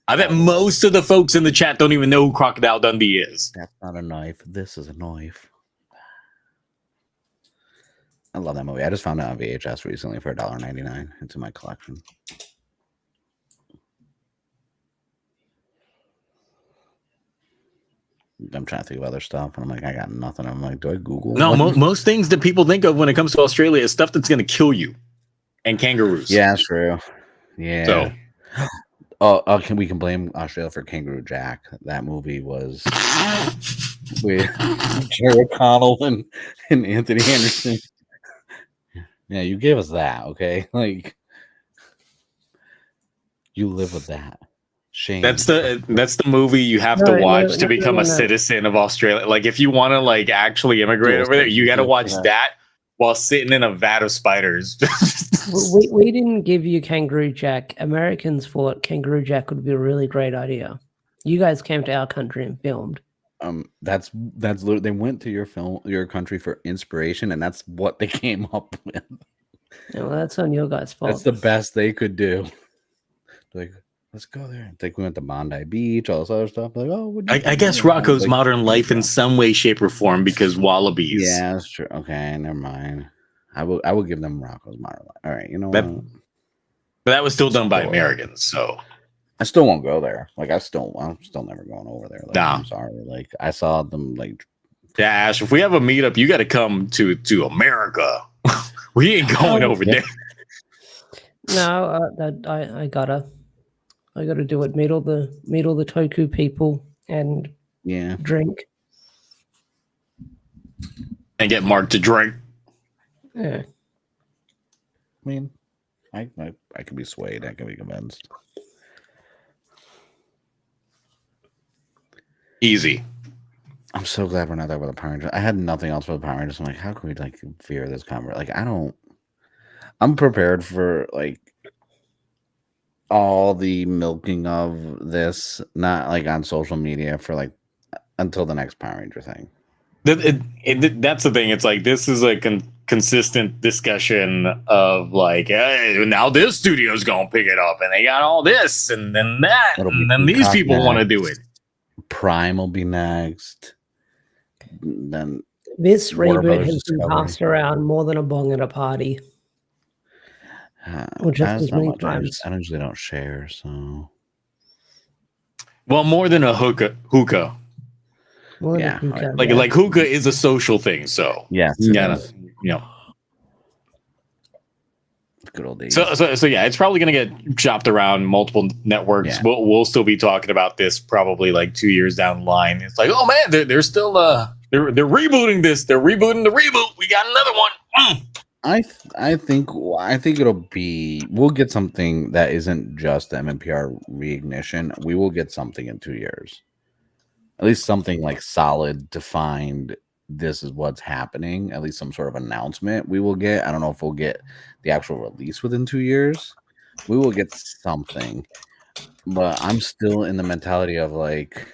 I bet most of the folks in the chat don't even know who Crocodile Dundee is. That's not a knife. This is a knife. I love that movie. I just found it on VHS recently for $1.99. It's in my collection. I'm trying to think of other stuff, and I'm like, I got nothing. I'm like, do I Google? No, most things that people think of when it comes to Australia is stuff that's going to kill you, and kangaroos. Yeah, that's true. Yeah. So, we can blame Australia for Kangaroo Jack. That movie was with Jerry O'Connell and Anthony Anderson. Yeah, you gave us that, okay? Like, you live with that. Shame. That's the movie you have to watch to become a citizen of Australia. Like, if you want to like actually immigrate over there, you got to watch that while sitting in a vat of spiders. we didn't give you Kangaroo Jack. Americans thought Kangaroo Jack would be a really great idea. You guys came to our country and filmed. That's literally, they went to your country for inspiration, and that's what they came up with. Yeah, well, that's on your guys' fault. That's the best they could do. Like, let's go there. Like, we went to Bondi Beach, all this other stuff. Like, oh, I guess Rocco's modern life in some way, shape, or form because wallabies. Yeah, that's true. Okay, never mind. I will give them Rocco's modern life. All right, you know what? But that was still done by Americans, so I still won't go there. Like, I'm still never going over there. Like, nah. I'm sorry. Like, I saw them like Yeah, Ash, if we have a meetup, you got to come to America. We ain't going over there. No, I gotta do it. Meet all the Toku people and drink. And get Mark to drink. Yeah. I mean, I can be swayed. I can be convinced. Easy. I'm so glad we're not there with the Power Rangers. I had nothing else for the Power Rangers. I'm like, how can we like veer this conversation? Like, I'm prepared for like all the milking of this, not like on social media for like until the next Power Ranger thing. That's the thing. It's like this is a consistent discussion of like, hey, now this studio's gonna pick it up, and they got all this, and then that, and then these people want to do it. Prime will be next. Then this reboot has been passed around more than a bong at a party. Which is many times. I usually don't share, so. Well, more than a hookah. Yeah, like hookah is a social thing, so yeah, you gotta, good old days. So yeah, it's probably gonna get chopped around multiple networks. Yeah. We'll still be talking about this probably like 2 years down the line. It's like, oh man, they're still they're rebooting this. They're rebooting the reboot. We got another one. I think it'll be, we'll get something that isn't just MMPR reignition. We will get something in 2 years. At least something like solid, defined, this is what's happening. At least some sort of announcement we will get. I don't know if we'll get the actual release within 2 years. We will get something. But I'm still in the mentality of like,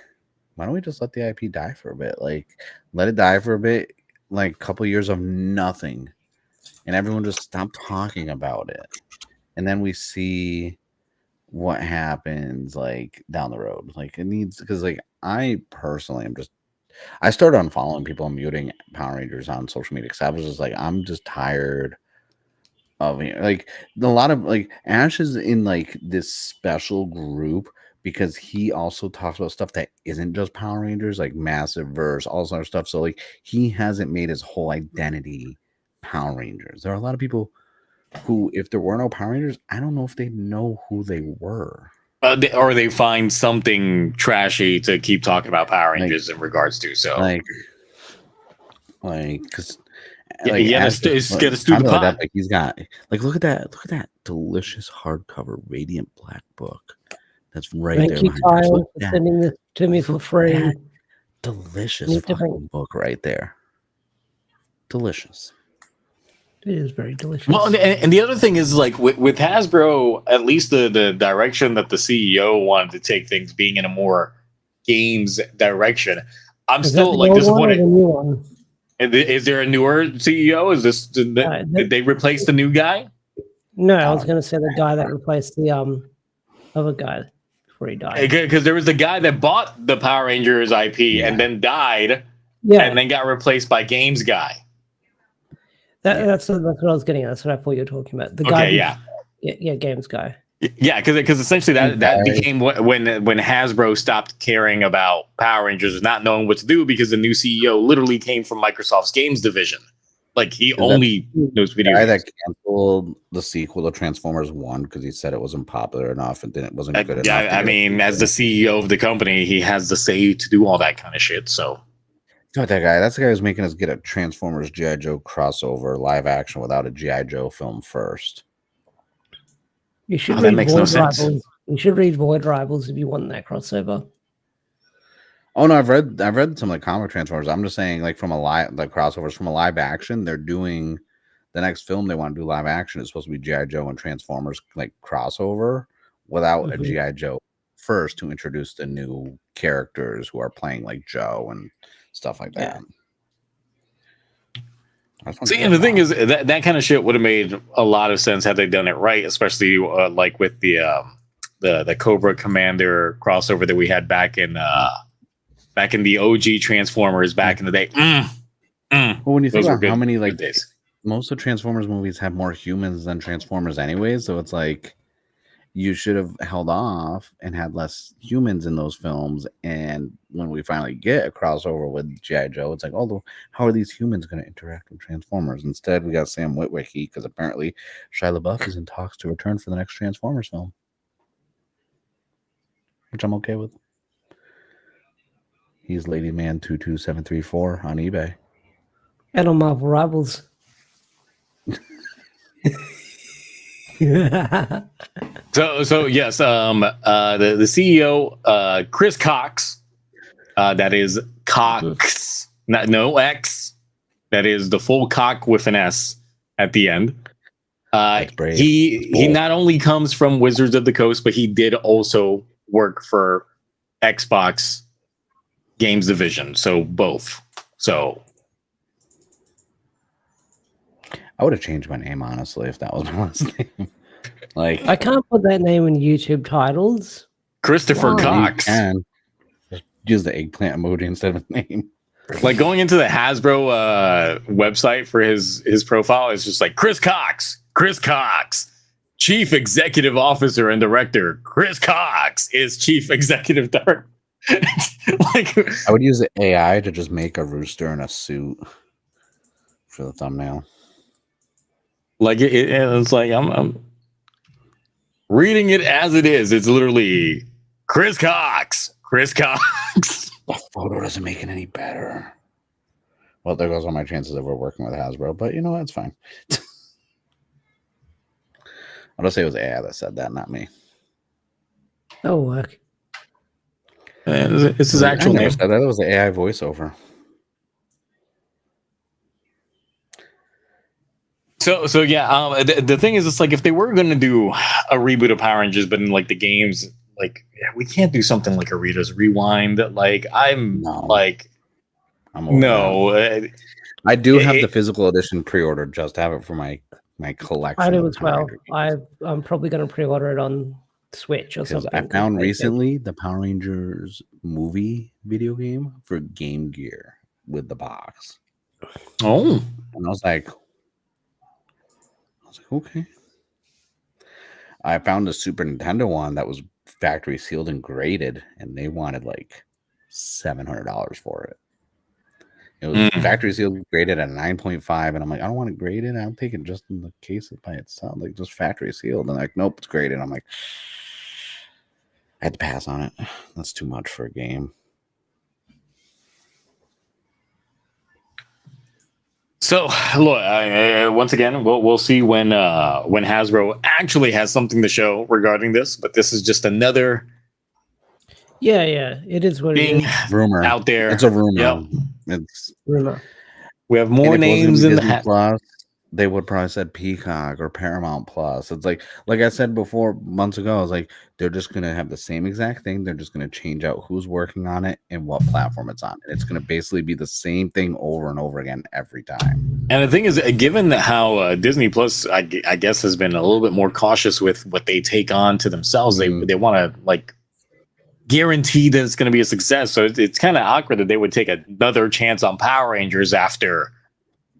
why don't we just let the IP die for a bit? Like, let it die for a bit, like a couple years of nothing. And everyone just stop talking about it. And then we see what happens like down the road. Like it needs, because like I personally am just, I started unfollowing people and muting Power Rangers on social media because I was just like, I'm just tired of like a lot of like Ash is in like this special group because he also talks about stuff that isn't just Power Rangers, like Massive Verse, all this other stuff. So like he hasn't made his whole identity Power Rangers. There are a lot of people who, if there were no Power Rangers, I don't know if they know who they were. Or they find something trashy to keep talking about Power Rangers in regards to. So like because like, get us through the pot. That, like he's got like look at that delicious hardcover Radiant Black book. That's right there. Thank you, Kyle, for sending this to me for free. Delicious fucking book right there. Delicious. It is very delicious. Well, and the other thing is like with Hasbro, at least the direction that the CEO wanted to take things, being in a more games direction. I'm still like disappointed. Is there a newer CEO? Is this did they replace the new guy? No, I was going to say the guy that replaced the other guy before he died. Because there was the guy that bought the Power Rangers IP and then died, and then got replaced by Games Guy. That's what I was getting at. That's what I thought you were talking about. The guy, Games Guy. Yeah, because essentially that became when Hasbro stopped caring about Power Rangers, not knowing what to do, because the new CEO literally came from Microsoft's games division. Like he only knows video games. That canceled the sequel to Transformers 1 because he said it wasn't popular enough and then it wasn't good enough. I mean, as the CEO of the company, he has the say to do all that kind of shit. So. Not that guy. That's the guy who's making us get a Transformers G.I. Joe crossover live action without a G.I. Joe film first. You should read Void Rivals. You should read Void Rivals if you want that crossover. Oh no, I've read some of the comic Transformers. I'm just saying, like from crossovers from a live action, they're doing the next film they want to do live action is supposed to be G.I. Joe and Transformers like crossover without a G.I. Joe first to introduce the new characters who are playing like Joe and stuff like that. See, and the thing is that kind of shit would have made a lot of sense had they done it right, especially like with the Cobra Commander crossover that we had back in the OG Transformers back in the day. Well, when you think about how many like days, most of Transformers movies have more humans than Transformers anyways, so it's like you should have held off and had less humans in those films. And when we finally get a crossover with G.I. Joe, it's like, oh, how are these humans going to interact with Transformers? Instead, we got Sam Witwicky because apparently Shia LaBeouf is in talks to return for the next Transformers film, which I'm okay with. He's Lady Man 22734 on eBay. And on Marvel Rivals. So yes, the CEO, Chris Cox, that is Cox, no X, that is the full cock with an S at the end. He not only comes from Wizards of the Coast, but he did also work for Xbox Games Division, so both. So I would have changed my name, honestly, if that was my last name. Like, I can't put that name in YouTube titles. Christopher Cox. You can. Just use the eggplant emoji instead of a name. Like going into the Hasbro website for his profile is just like Chris Cox, Chief Executive Officer and Director. Chris Cox is Chief Executive Director. Like, I would use the AI to just make a rooster in a suit for the thumbnail. Like it's like I'm reading it as it is. It's literally Chris Cox. The photo doesn't make it any better. Well, there goes all my chances of we're working with Hasbro, but you know what? It's fine. I'll just say it was AI that said that, not me. That'll work. It's his actual name. Said that. It was the AI voiceover. So yeah, the thing is, it's like if they were going to do a reboot of Power Rangers, but in like the games, like we can't do something like a Rita's Rewind. Like I'm over that. I do have the physical edition pre-ordered just to have it for my collection. I do as well. I'm probably going to pre-order it on Switch or something. I found recently the Power Rangers movie video game for Game Gear with the box. Oh, and I was like, okay. I found a Super Nintendo one that was factory sealed and graded, and they wanted like $700 for it. It was factory sealed, graded at 9.5, and I'm like, I don't want it graded. I'll take it just in the case by itself, like just factory sealed. And like, nope, it's graded. I'm like, I had to pass on it. That's too much for a game. So look, once again, we'll see when Hasbro actually has something to show regarding this. But this is just another, yeah, it is what it is. Rumor out there. It's a rumor. Yep. It's rumor. We have more names in the hat. They would probably said Peacock or Paramount Plus. It's like I said before months ago, I was like, they're just gonna have the same exact thing. They're just gonna change out who's working on it and what platform it's on. And it's gonna basically be the same thing over and over again every time. And the thing is, given how Disney Plus, I guess, has been a little bit more cautious with what they take on to themselves, they want to like guarantee that it's going to be a success. So it's kind of awkward that they would take another chance on Power Rangers after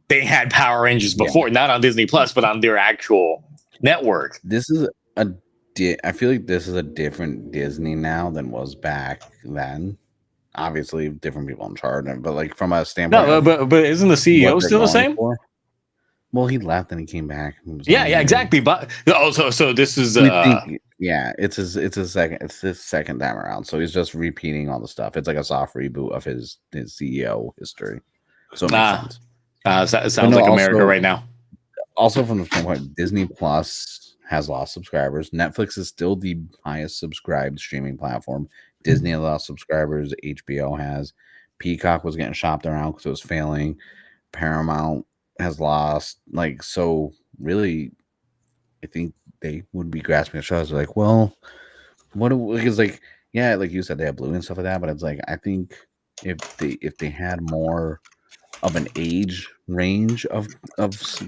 they had Power Rangers before, not on Disney Plus, but on their actual network. This is I feel like this is a different Disney now than was back then. Obviously, different people in charge, but like from a standpoint, no, but isn't the CEO still the same? Well, he left and he came back. Yeah, exactly. But so this is it's his second time around. So he's just repeating all the stuff. It's like a soft reboot of his CEO history. So it makes sense. Sounds like America right now. Also, from the standpoint, Disney Plus has lost subscribers. Netflix is still the highest subscribed streaming platform. Disney has lost subscribers. HBO has. Peacock was getting shopped around because it was failing. Paramount has lost. Like, so really, I think they would be grasping at straws. Like, well, what? Because like, yeah, like you said, they have Blue and stuff like that. But it's like, I think if they had more of an age range of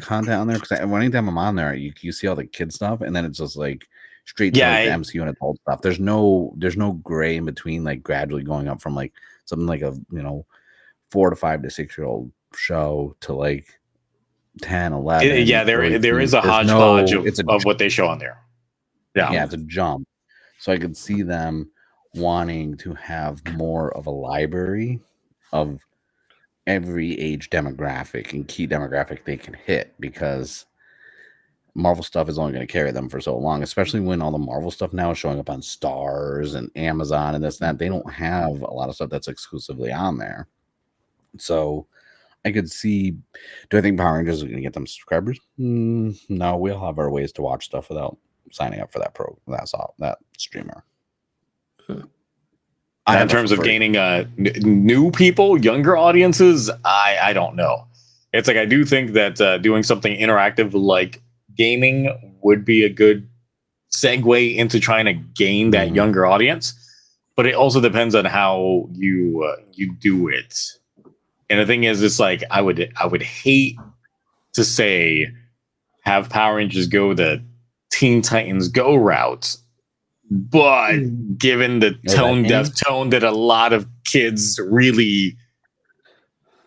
content on there, because anytime I'm on there, you see all the kid stuff, and then it's just like straight to like the MCU and adult stuff. There's no gray in between, like gradually going up from like something like a 4 to 5 to 6 year old show to like 10, 11. There is a hodgepodge of what they show on there. Yeah. it's a jump. So I could see them wanting to have more of a library of every age demographic and key demographic they can hit, because Marvel stuff is only going to carry them for so long, especially when all the Marvel stuff now is showing up on Stars and Amazon and this and that. They don't have a lot of stuff that's exclusively on there. So I could see, do I think Power Rangers are going to get them subscribers? No, we'll have our ways to watch stuff without signing up for that streamer. In terms of gaining new people, younger audiences, I don't know. It's like, I do think that doing something interactive like gaming would be a good segue into trying to gain that younger audience, but it also depends on how you do it. And the thing is, it's like, I would hate to say have Power Rangers go the Teen Titans Go route, but given the deaf tone that a lot of kids really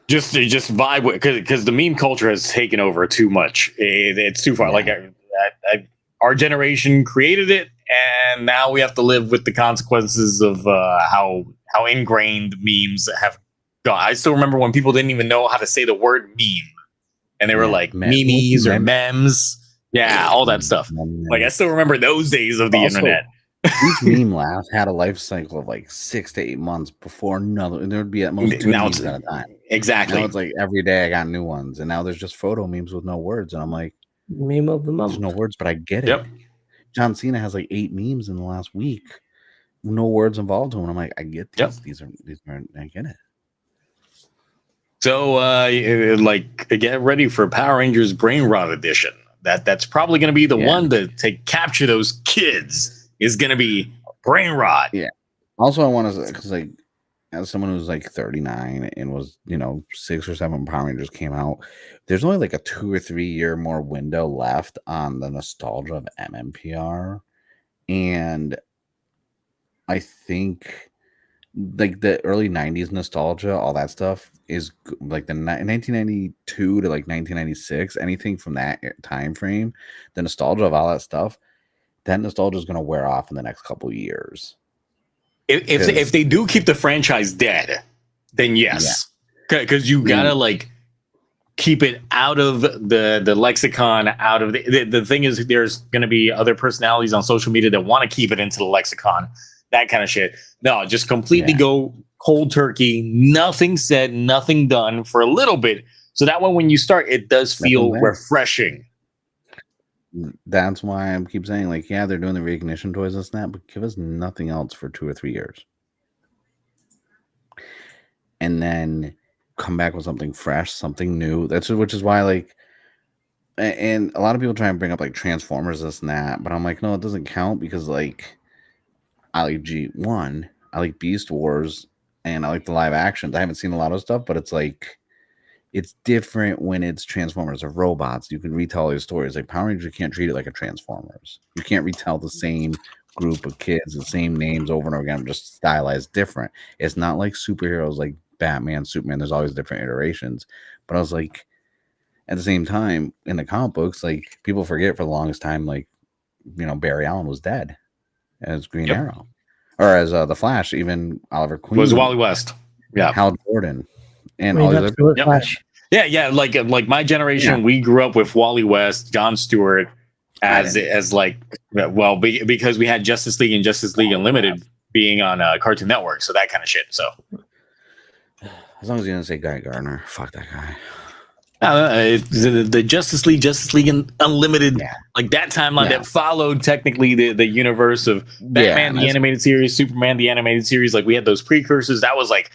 just vibe with, because the meme culture has taken over too much. It's too far. Yeah. Like our generation created it, and now we have to live with the consequences of how ingrained memes have gone. I still remember when people didn't even know how to say the word meme, and they were like memes or memes. Yeah, all that stuff. Like, I still remember those days of the internet. Each meme last had a life cycle of like 6 to 8 months before another, and there would be at most 2 memes at a time. Exactly. Now it's like every day I got new ones, and now there's just photo memes with no words, and I'm like, meme of the month. There's no words, but I get it. Yep. John Cena has like 8 memes in the last week, no words involved to him. I'm like, I get these. Yep. These are I get it. So, like, get ready for Power Rangers Brain Rot Edition. That's probably going to be the one to capture those kids. Is going to be Brain Rot. Yeah. Also, I want to, because like, as someone who's like 39 and was, 6 or 7 Power Rangers came out, there's only like a 2 or 3 year more window left on the nostalgia of MMPR. And I think like the early 90s nostalgia, all that stuff is like the 1992 to like 1996, anything from that time frame, the nostalgia of all that stuff, that nostalgia is going to wear off in the next couple of years. If they do keep the franchise dead, then yes, because you gotta like keep it out of the lexicon. Out of the thing is, there's going to be other personalities on social media that want to keep it into the lexicon, that kind of shit. No, just completely go cold turkey. Nothing said, nothing done for a little bit, so that way when you start, it does feel refreshing. That's why I keep saying, like, they're doing the reignition toys and that, but give us nothing else for 2 or 3 years, and then come back with something fresh, something new. Which is why, like, and a lot of people try and bring up like Transformers, this and that, but I'm like, no, it doesn't count, because like, I like G1, I like Beast Wars, and I like the live actions. I haven't seen a lot of stuff, but it's like, it's different when it's Transformers or robots. You can retell your stories. Like Power Rangers, you can't treat it like a Transformers. You can't retell the same group of kids, the same names over and over again, just stylized different. It's not like superheroes like Batman, Superman. There's always different iterations. But I was like, at the same time, in the comic books, like, people forget for the longest time, like, Barry Allen was dead as Green Arrow, or as the Flash. Even Oliver Queen was Wally West. Yeah, Hal Jordan. And all these other like my generation, we grew up with Wally West, John Stewart as like, well, because we had Justice League and Justice League Unlimited being on Cartoon Network, so that kind of shit. So as long as you didn't say Guy Gardner, fuck that guy. The Justice League Unlimited, like that timeline that followed technically the universe of Batman the animated series, Superman the animated series. Like, we had those precursors. That was like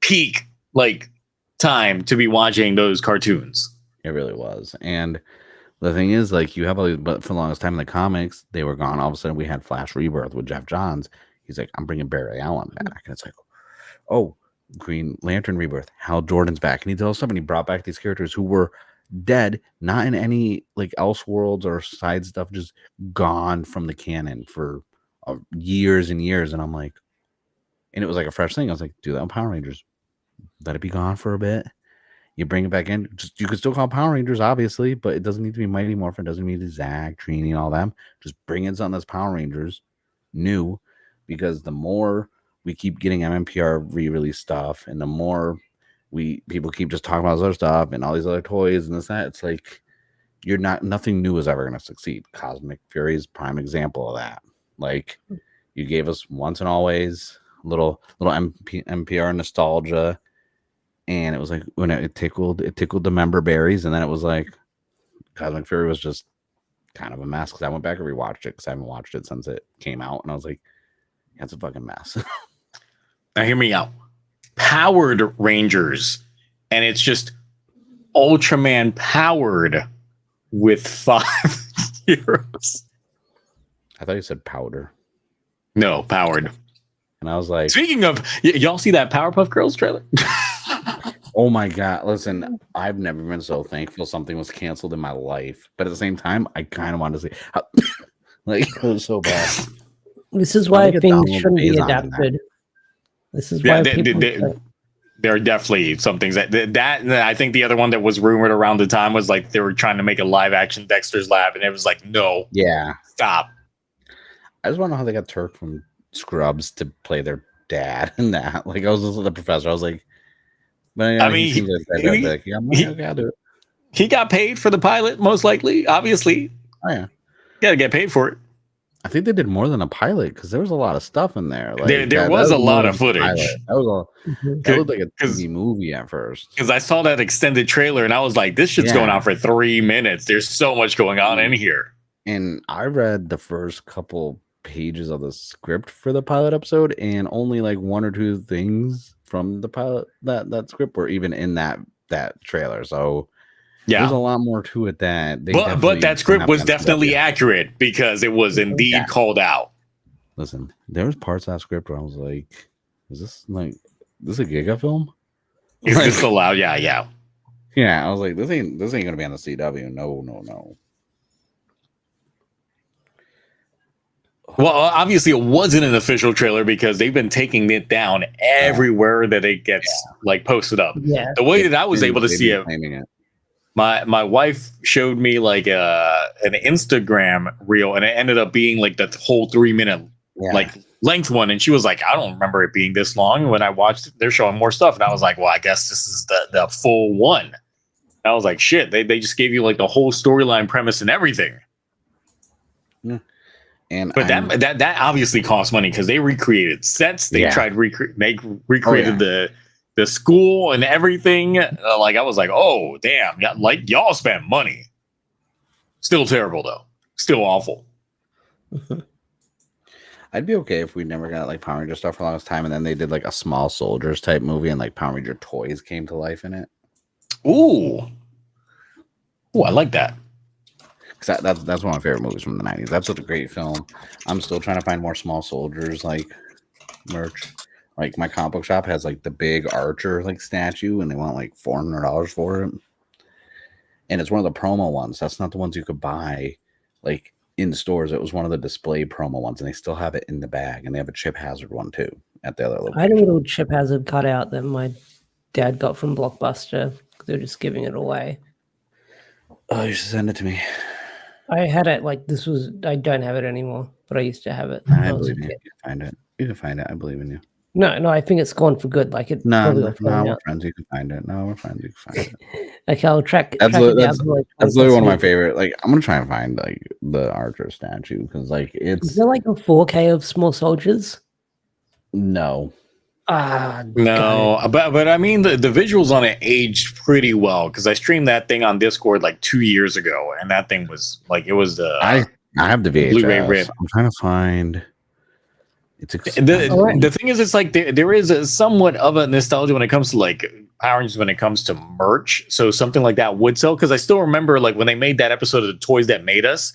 peak like time to be watching those cartoons. It really was. And the thing is, like, you have all these, but for the longest time in the comics, they were gone. All of a sudden we had Flash Rebirth with Jeff Johns. He's like, I'm bringing Barry Allen back, and it's like, oh, Green Lantern Rebirth, Hal Jordan's back, and he tells somebody, brought back these characters who were dead, not in any like Elseworlds or side stuff, just gone from the canon for years and years. And I'm like, and it was like a fresh thing. I was like, do that on Power Rangers, let it be gone for a bit, You bring it back in. Just you could still call Power Rangers, obviously, but it doesn't need to be Mighty Morphin. It doesn't need to be Zack, Trini, and all them. Just bring in something that's Power Rangers new, because the more we keep getting MMPR re-release stuff, and the more people keep just talking about this other stuff and all these other toys and this that, it's like nothing new is ever going to succeed. Cosmic Fury is prime example of that. Like, you gave us once and always little MPR nostalgia. And it was like when it tickled the member berries, and then it was like Cosmic Fury was just kind of a mess, because I went back and rewatched it because I haven't watched it since it came out, and I was like, yeah, it's a fucking mess. Now hear me out. Powered Rangers, and it's just Ultraman powered with 5 heroes. I thought you said powder. No, powered. And I was like, speaking of, y'all see that Powerpuff Girls trailer? Oh my god, listen, I've never been so thankful something was canceled in my life. But at the same time, I kind of wanted to see how, like, it was so bad. This is why things shouldn't be adapted. This is why there are definitely some things that I think the other one that was rumored around the time was like they were trying to make a live action Dexter's Lab, and it was like, no, stop. I just want to know how they got Turk from Scrubs to play their dad in that. Like, I was listening to the professor, I was like, but I mean, he got paid for the pilot, most likely, obviously. Oh yeah, got to get paid for it. I think they did more than a pilot, because there was a lot of stuff in there. Like, there was a lot of footage. That looked like a TV movie at first. Because I saw that extended trailer and I was like, this shit's going on for 3 minutes. There's so much going on in here. And I read the first couple pages of the script for the pilot episode, and only like 1 or 2 things from the pilot that script were even in that trailer. So there's a lot more to it but that script was definitely accurate, because it was indeed called out. Listen, there was parts of that script where I was like, is this a Giga film? Is this allowed? Yeah. I was like, this ain't gonna be on the CW. No. Well, obviously it wasn't an official trailer, because they've been taking it down everywhere that it gets like posted up. Yeah. The way that I was able to see it, my wife showed me like an Instagram reel, and it ended up being like the whole 3-minute like length one, and she was like, I don't remember it being this long. When I watched it, they're showing more stuff, and I was like, well, I guess this is the full one. And I was like, shit, they just gave you like the whole storyline premise and everything. Yeah. But that obviously cost money, because they recreated sets. They tried recreated the school and everything. Like, I was like, oh damn, like y'all spent money. Still terrible though. Still awful. I'd be okay if we never got like Power Ranger stuff for the longest time, and then they did like a Small Soldiers type movie, and like Power Ranger toys came to life in it. Ooh, I like that. Cause that's one of my favorite movies from the 90s. That's such a great film. I'm still trying to find more Small Soldiers like merch. Like, my comic book shop has like the big Archer like statue, and they want like $400 for it. And it's one of the promo ones. That's not the ones you could buy like in stores. It was one of the display promo ones, and they still have it in the bag. And they have a Chip Hazard one too at the other location. I had a little Chip Hazard cutout that my dad got from Blockbuster. They're just giving it away. Oh, you should send it to me. I had it I don't have it anymore, but I used to have it. I believe you. You can find it. You can find it. I believe in you. No, I think it's gone for good. Like, no, we're friends. You can find it. No, we're friends. You can find it. Okay, I'll track it That's down. literally one of my favorite. Like, I'm gonna try and find like the Archer statue, because like it's. Is there like a 4K of Small Soldiers? No. No, but I mean the visuals on it aged pretty well, because I streamed that thing on Discord like 2 years ago, and that thing was like, it was the I have the VHS. Blu-ray rip. I'm trying to find. The thing is, it's like there is a somewhat of a nostalgia when it comes to like Power Rangers, when it comes to merch. So something like that would sell, because I still remember like when they made that episode of the Toys That Made Us.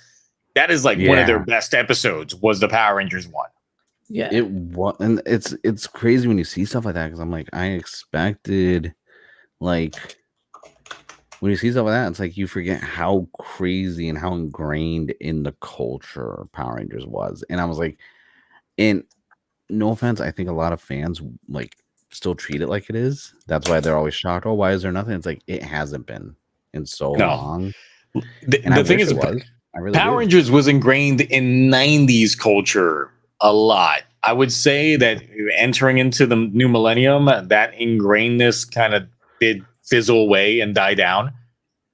That is like one of their best episodes, was the Power Rangers one. Yeah, it was, and it's crazy when you see stuff like that, because I'm like, I expected, like, when you see stuff like that, it's like you forget how crazy and how ingrained in the culture Power Rangers was. And I was like, and no offense, I think a lot of fans like still treat it like it is. That's why they're always shocked. Oh, why is there nothing? It's like it hasn't been in so long. And The thing is, I really Power do. Rangers was ingrained in 90s culture a lot. I would say that entering into the new millennium, that ingrainedness kind of did fizzle away and die down.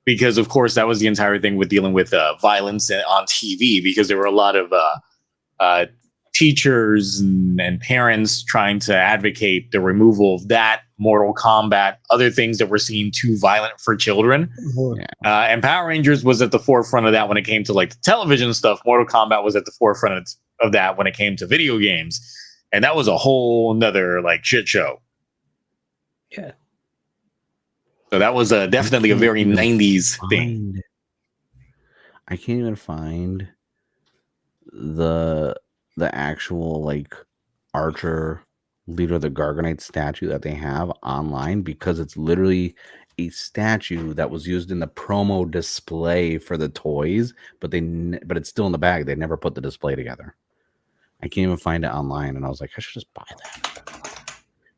Because, of course, that was the entire thing with dealing with violence on TV, because there were a lot of teachers and parents trying to advocate the removal of that, Mortal Kombat, other things that were seen too violent for children. And Power Rangers was at the forefront of that when it came to like the television stuff. Mortal Kombat was at the forefront of that when it came to video games. And that was a whole nother like shit show. Yeah. So that was definitely a very 90s thing. I can't even find the actual like Archer leader of the Gargonite statue that they have online, because it's literally a statue that was used in the promo display for the toys, but it's still in the bag. They never put the display together. I can't even find it online, and I was like, I should just buy that.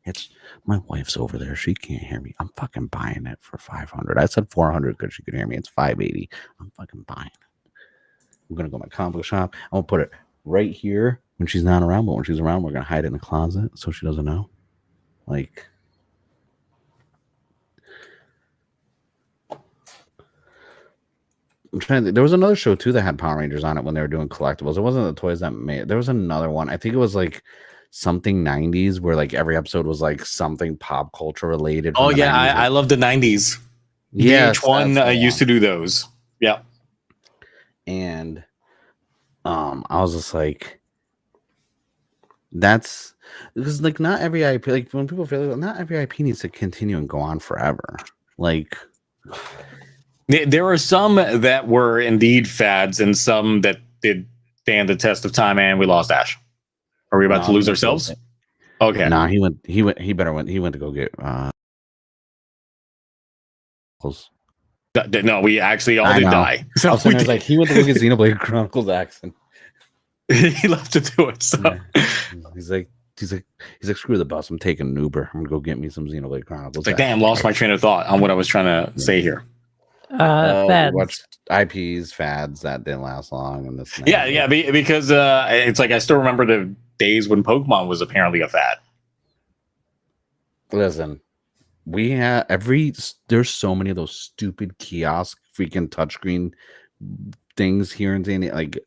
It's my wife's over there. She can't hear me. I'm fucking buying it for $500. I said $400 because she could hear me. It's $580. I'm fucking buying it. I'm gonna go to my comic book shop. I'm gonna put it right here when she's not around, but when she's around, we're gonna hide it in the closet so she doesn't know. Like, I'm trying to, there was another show too that had Power Rangers on it when they were doing collectibles. It wasn't the toys that made. There was another one. I think it was like something 90s where like every episode was like something pop culture related. Oh yeah, I love the 90s. Yeah, VH1 used to do those. Yeah. And I was just like, that's because like not every IP, like when people feel like not every IP needs to continue and go on forever. Like there are some that were indeed fads and some that did stand the test of time, and we lost Ash. Are we about to lose ourselves? Okay. No, he went to go get no, we actually all did die. So I was like, he went to go get Xenoblade Chronicles accent. He left to do it. So yeah. He's like, screw the bus. I'm taking an Uber. I'm gonna go get me some Xenoblade Chronicles. It's like, damn, lost my train of thought on what I was trying to say here. Fads. Watched IPs, fads that didn't last long, and this. Yeah, because it's like I still remember the days when Pokemon was apparently a fad. Listen, we have there's so many of those stupid kiosk freaking touchscreen things here in Zany. Like,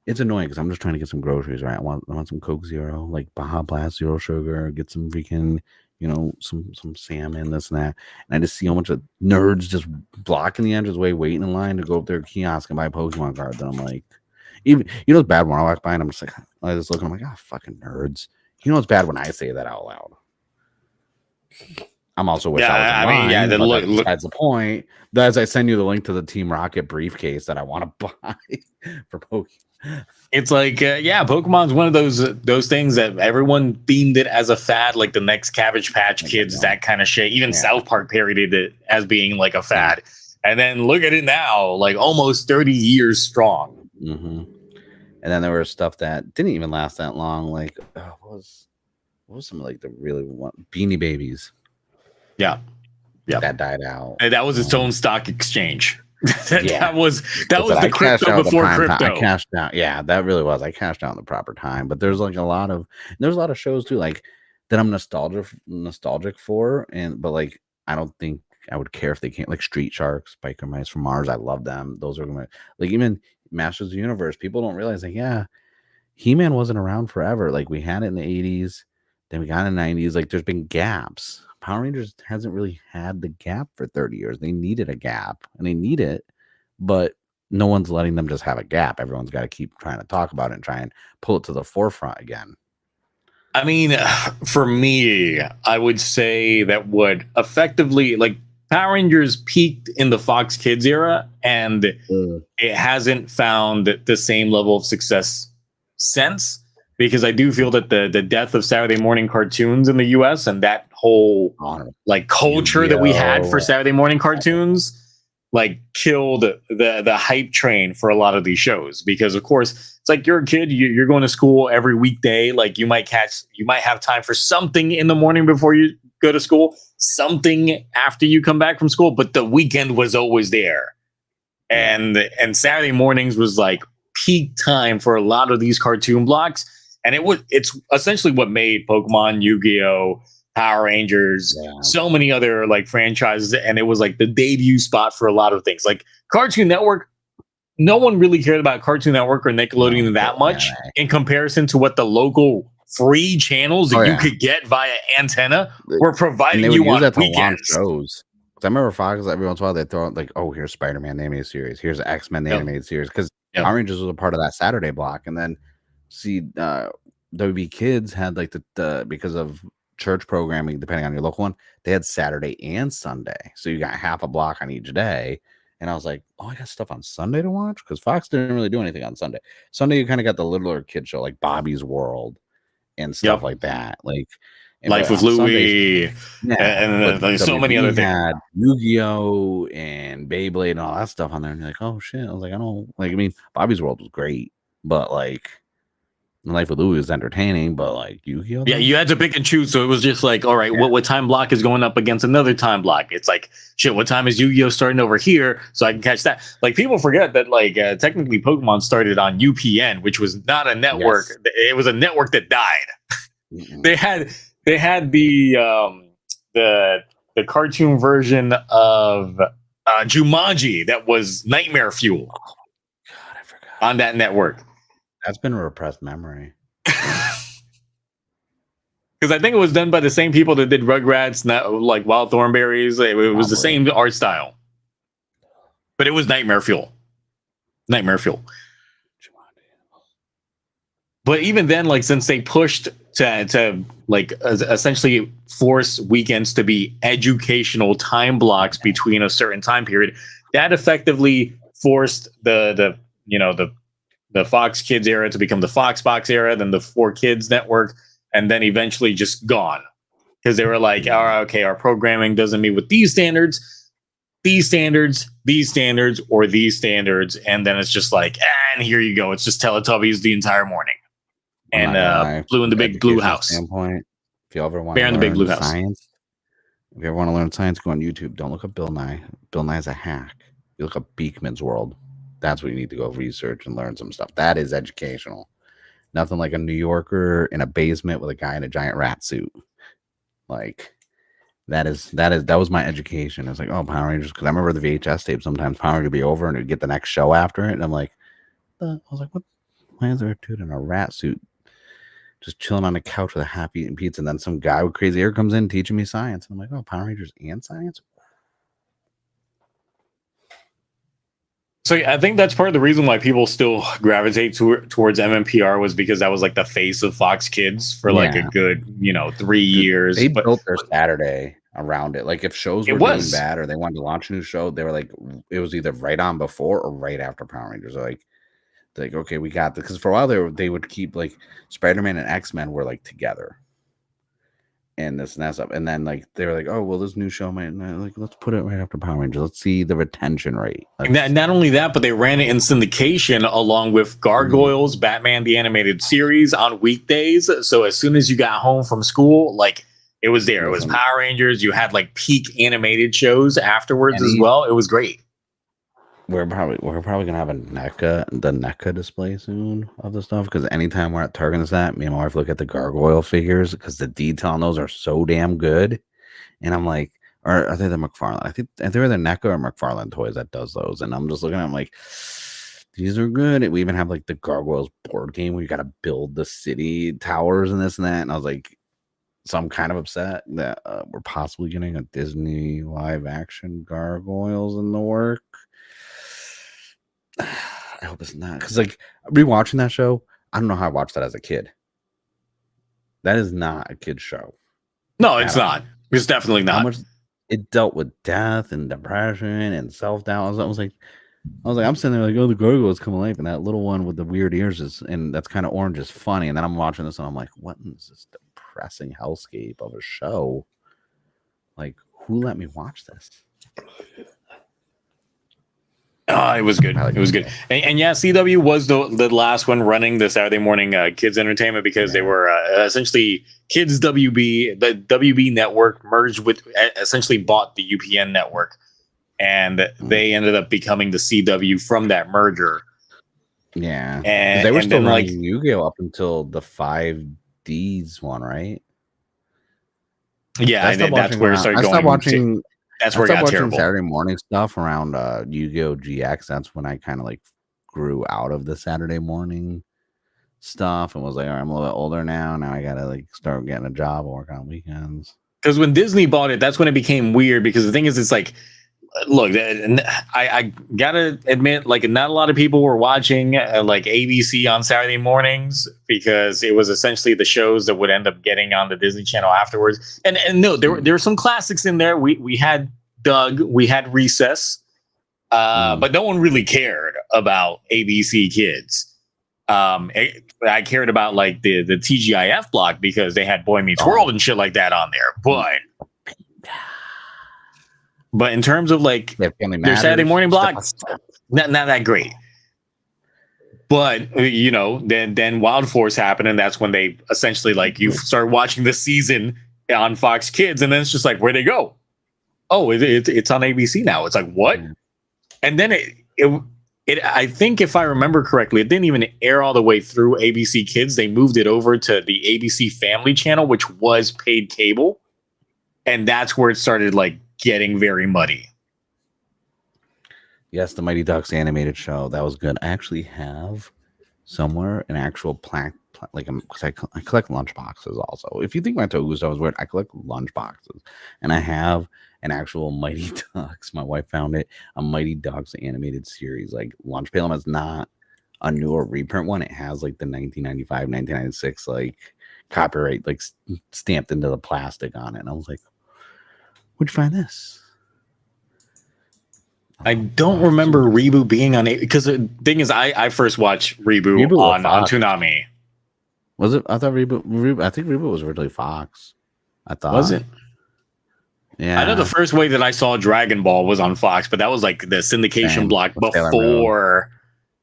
it's annoying because I'm just trying to get some groceries, right? I want some Coke Zero, like Baja Blast Zero Sugar, get some freaking, some salmon, this and that. And I just see a bunch of nerds just blocking the entranceway, waiting in line to go up their kiosk and buy Pokemon cards. And I'm like, even it's bad when I walk by and I'm just like, I just look and I'm like, fucking nerds. It's bad when I say that out loud. I'm also wish I was in line, look, that's the point. As I send you the link to the Team Rocket briefcase that I want to buy for Pokemon. It's like, Pokemon's one of those things that everyone deemed it as a fad, like the next Cabbage Patch Kids, that kind of shit. Even South Park parodied it as being like a fad. And then look at it now, like almost 30 years strong. Mm-hmm. And then there was stuff that didn't even last that long. Like, what was some like the really one? Beanie Babies. Yeah. That died out. And that was its own stock exchange. That was the crypto before crypto. I cashed out. Yeah, that really was. I cashed out in the proper time. But there's like a lot of shows too, like that I'm nostalgic for, but like I don't think I would care if they can't, like Street Sharks, Biker Mice from Mars. I love them. Those are like even Masters of the Universe. People don't realize like, He-Man wasn't around forever. Like we had it in the 80s, then we got in the 90s. Like there's been gaps. Power Rangers hasn't really had the gap for 30 years. They needed a gap, and they need it, but no one's letting them just have a gap. Everyone's got to keep trying to talk about it and try and pull it to the forefront again. I mean, for me, I would say that what effectively, like, Power Rangers peaked in the Fox Kids era, and it hasn't found the same level of success since. Because I do feel that the death of Saturday morning cartoons in the US and that whole like culture that we had for Saturday morning cartoons like killed the hype train for a lot of these shows, because of course it's like you're a kid, you're going to school every weekday, like you might have time for something in the morning before you go to school, something after you come back from school, but the weekend was always there. And Saturday mornings was like peak time for a lot of these cartoon blocks, and it's essentially what made Pokemon, Yu-Gi-Oh, Power Rangers, so many other like franchises, and it was like the debut spot for a lot of things. Like Cartoon Network, no one really cared about Cartoon Network or Nickelodeon that much in comparison to what the local free channels that you could get via antenna were providing you on weekends. Shows. I remember Fox every once in a while they throw out like, oh, here's Spider-Man the animated series, here's X-Men the animated series, because Power Rangers was a part of that Saturday block, and then WB Kids had like the because of church programming, depending on your local one, they had Saturday and Sunday, so you got half a block on each day. And I was like, oh, I got stuff on Sunday to watch, because Fox didn't really do anything on Sunday. Sunday you kind of got the littler kid show like Bobby's World and stuff like that, like Life with Louie, and so many other things. Had Yu-Gi-Oh and Beyblade and all that stuff on there, and you're like, oh shit. I was like, I don't like. I mean, Bobby's World was great, but like Life with Louie was entertaining, but like Yu-Gi-Oh, you had to pick and choose. So it was just like, all right, what time block is going up against another time block? It's like, shit, what time is Yu-Gi-Oh starting over here so I can catch that? Like, people forget that like technically Pokemon started on UPN, which was not a network. It was a network that died. They had the cartoon version of Jumanji that was Nightmare Fuel. Oh, God, I forgot. On that network. That's been a repressed memory. Because I think it was done by the same people that did Rugrats, not like Wild Thornberries. It was the same art style. But it was Nightmare Fuel. Nightmare Fuel. But even then, like, since they pushed to like essentially force weekends to be educational time blocks between a certain time period, that effectively forced the Fox Kids era to become the Fox Box era, then the 4Kids network, and then eventually just gone, because they were like, all right, okay, our programming doesn't meet with these standards, or these standards, and then it's just like, and here you go, it's just Teletubbies the entire morning. And Blue in the Big Blue House. Standpoint, if you ever want Bear in the Big Blue House. Science, if you ever want to learn science, go on YouTube. Don't look up Bill Nye. Bill Nye's a hack. You look up Beekman's World. That's where you need to go research and learn some stuff. That is educational. Nothing like a New Yorker in a basement with a guy in a giant rat suit. Like that was my education. It's like, oh, Power Rangers, because I remember the VHS tape. Sometimes Power Rangers would be over and it'd get the next show after it, and I'm like, I was like, what? Why is there a dude in a rat suit just chilling on the couch with a half eaten pizza, and then some guy with crazy hair comes in teaching me science, and I'm like, oh, Power Rangers and science. So I think that's part of the reason why people still gravitate towards MMPR, was because that was like the face of Fox Kids for like a good 3 years. They built their Saturday around it. Like if shows were doing bad or they wanted to launch a new show, they were like, it was either right on before or right after Power Rangers. Like okay, we got this, because for a while they would keep like Spider-Man and X-Men were like together, and this and that stuff, and then like they were like, oh well, this new show might like, let's put it right after Power Rangers. Let's see the retention rate. Not only that, but they ran it in syndication along with Gargoyles, Batman the Animated Series on weekdays. So as soon as you got home from school, like it was there. It was Power Rangers. You had like peak animated shows afterwards as well. It was great. We're probably gonna have the NECA display soon of the stuff, because anytime we're at Target and that, me and my wife look at the gargoyle figures, because the detail on those are so damn good, and I'm like, or are they the McFarlane? I think they're the NECA or McFarlane Toys that does those, and I'm just looking at them like, these are good. We even have like the Gargoyles board game where you got to build the city towers and this and that, and I was like, so I'm kind of upset that we're possibly getting a Disney live action Gargoyles in the work. I hope it's not, because like rewatching that show, I don't know how I watched that as a kid. That is not a kid's show. No, it's not. It's definitely not. How much it dealt with death and depression and self-doubt. I was like, I'm sitting there like, oh, the gargoyles come alive, and that little one with the weird ears and that's kind of orange is funny. And then I'm watching this and I'm like, what is this depressing hellscape of a show? Like, who let me watch this? Oh, it was good. It was good. And yeah, CW was the last one running the Saturday morning kids entertainment because they were essentially Kids WB. The WB network merged with essentially bought the UPN network, and they ended up becoming the CW from that merger. Yeah, and they were and still then, running like, Yu-Gi-Oh up until the 5Ds one, right? yeah, I stopped that's watching where it around. started I stopped going. watching. That's I where it stopped got watching terrible. Saturday morning stuff around Yu-Gi-Oh GX. That's when I kind of like grew out of the Saturday morning stuff and was like, all right, I'm a little bit older now. Now I gotta like start getting a job or work on weekends. Because when Disney bought it, that's when it became weird. Because the thing is, it's like, look, I gotta admit, like, not a lot of people were watching like ABC on Saturday mornings because it was essentially the shows that would end up getting on the Disney Channel afterwards. And no, there were some classics in there. We had Doug, we had Recess, but no one really cared about ABC Kids. I cared about like the TGIF block because they had Boy Meets World and shit like that on there. But in terms of like their Saturday morning block, not that great. But you know, then Wild Force happened, and that's when they essentially like you start watching the season on Fox Kids, and then it's just like, where'd they go? Oh, it's on ABC now. It's like, what? And then it I think if I remember correctly, it didn't even air all the way through ABC Kids. They moved it over to the ABC Family channel, which was paid cable, and that's where it started like getting very muddy. Yes, the Mighty Ducks animated show, that was good. I actually have somewhere an actual plaque, like because I collect lunch boxes also. If you think my Toku stuff is weird, I collect lunch boxes, and I have an actual Mighty Ducks. My wife found it, a Mighty Ducks animated series, like lunch pail. It's not a newer reprint one. It has like the 1995, 1996 like copyright like stamped into the plastic on it. And I was like, where'd you find this? I don't remember Reboot being on it because the thing is, I first watched Reboot on Toonami. Was it? I thought Reboot. I think Reboot was originally Fox. I thought. Was it? Yeah. I know the first way that I saw Dragon Ball was on Fox, but that was like the syndication block before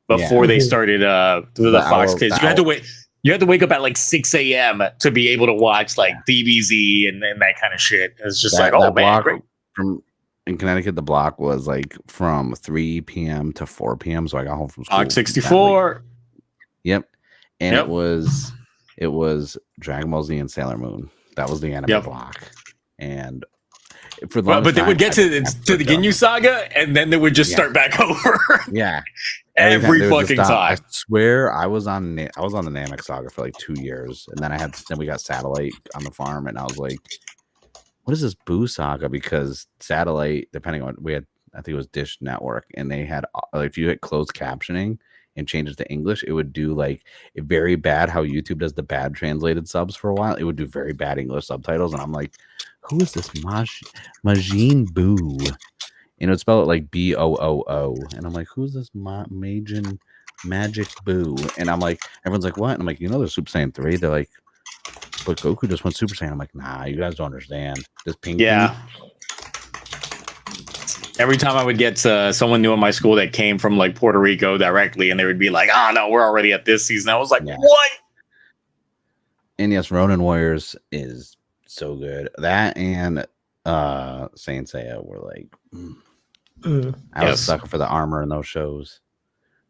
they started the Fox Kids. You had to wait. You had to wake up at like 6 a.m. to be able to watch like DBZ and that kind of shit. It's just like, oh man, great. In Connecticut, the block was like from 3 p.m. to 4 p.m. So I got home from school. 64. Yep. And it was Dragon Ball Z and Sailor Moon. That was the anime block. And for the but they would get to the Ginyu Saga, and then they would just start back over. Yeah. Every fucking time. I swear I was on the Namek Saga for like 2 years, and then we got Satellite on the farm, and I was like, what is this Boo Saga? Because Satellite, depending on I think it was Dish Network, and they had if you hit closed captioning and change it to English, it would do like very bad how YouTube does the bad translated subs for a while. It would do very bad English subtitles, and I'm like, who is this Majin Boo? And it would spell it like Booo, and I'm like, who's this Majin Magic Boo? And I'm like, everyone's like, what? And I'm like, there's Super Saiyan 3. They're like, but Goku just went Super Saiyan. I'm like, nah, you guys don't understand. This pink. Yeah. Every time I would get someone new in my school that came from like Puerto Rico directly, and they would be like, no, we're already at this season. I was like, what? And yes, Ronin Warriors is so good. That and Saint Seiya were like, I was stuck for the armor in those shows.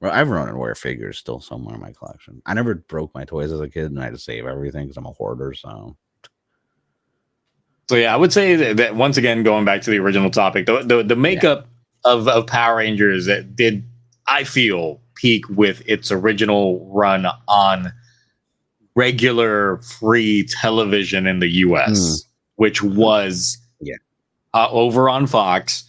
Well, I have Ronin Warrior figures still somewhere in my collection. I never broke my toys as a kid, and I had to save everything because I'm a hoarder. So yeah, I would say that once again, going back to the original topic, the makeup of Power Rangers that did, I feel, peak with its original run on regular free television in the US, which was over on Fox,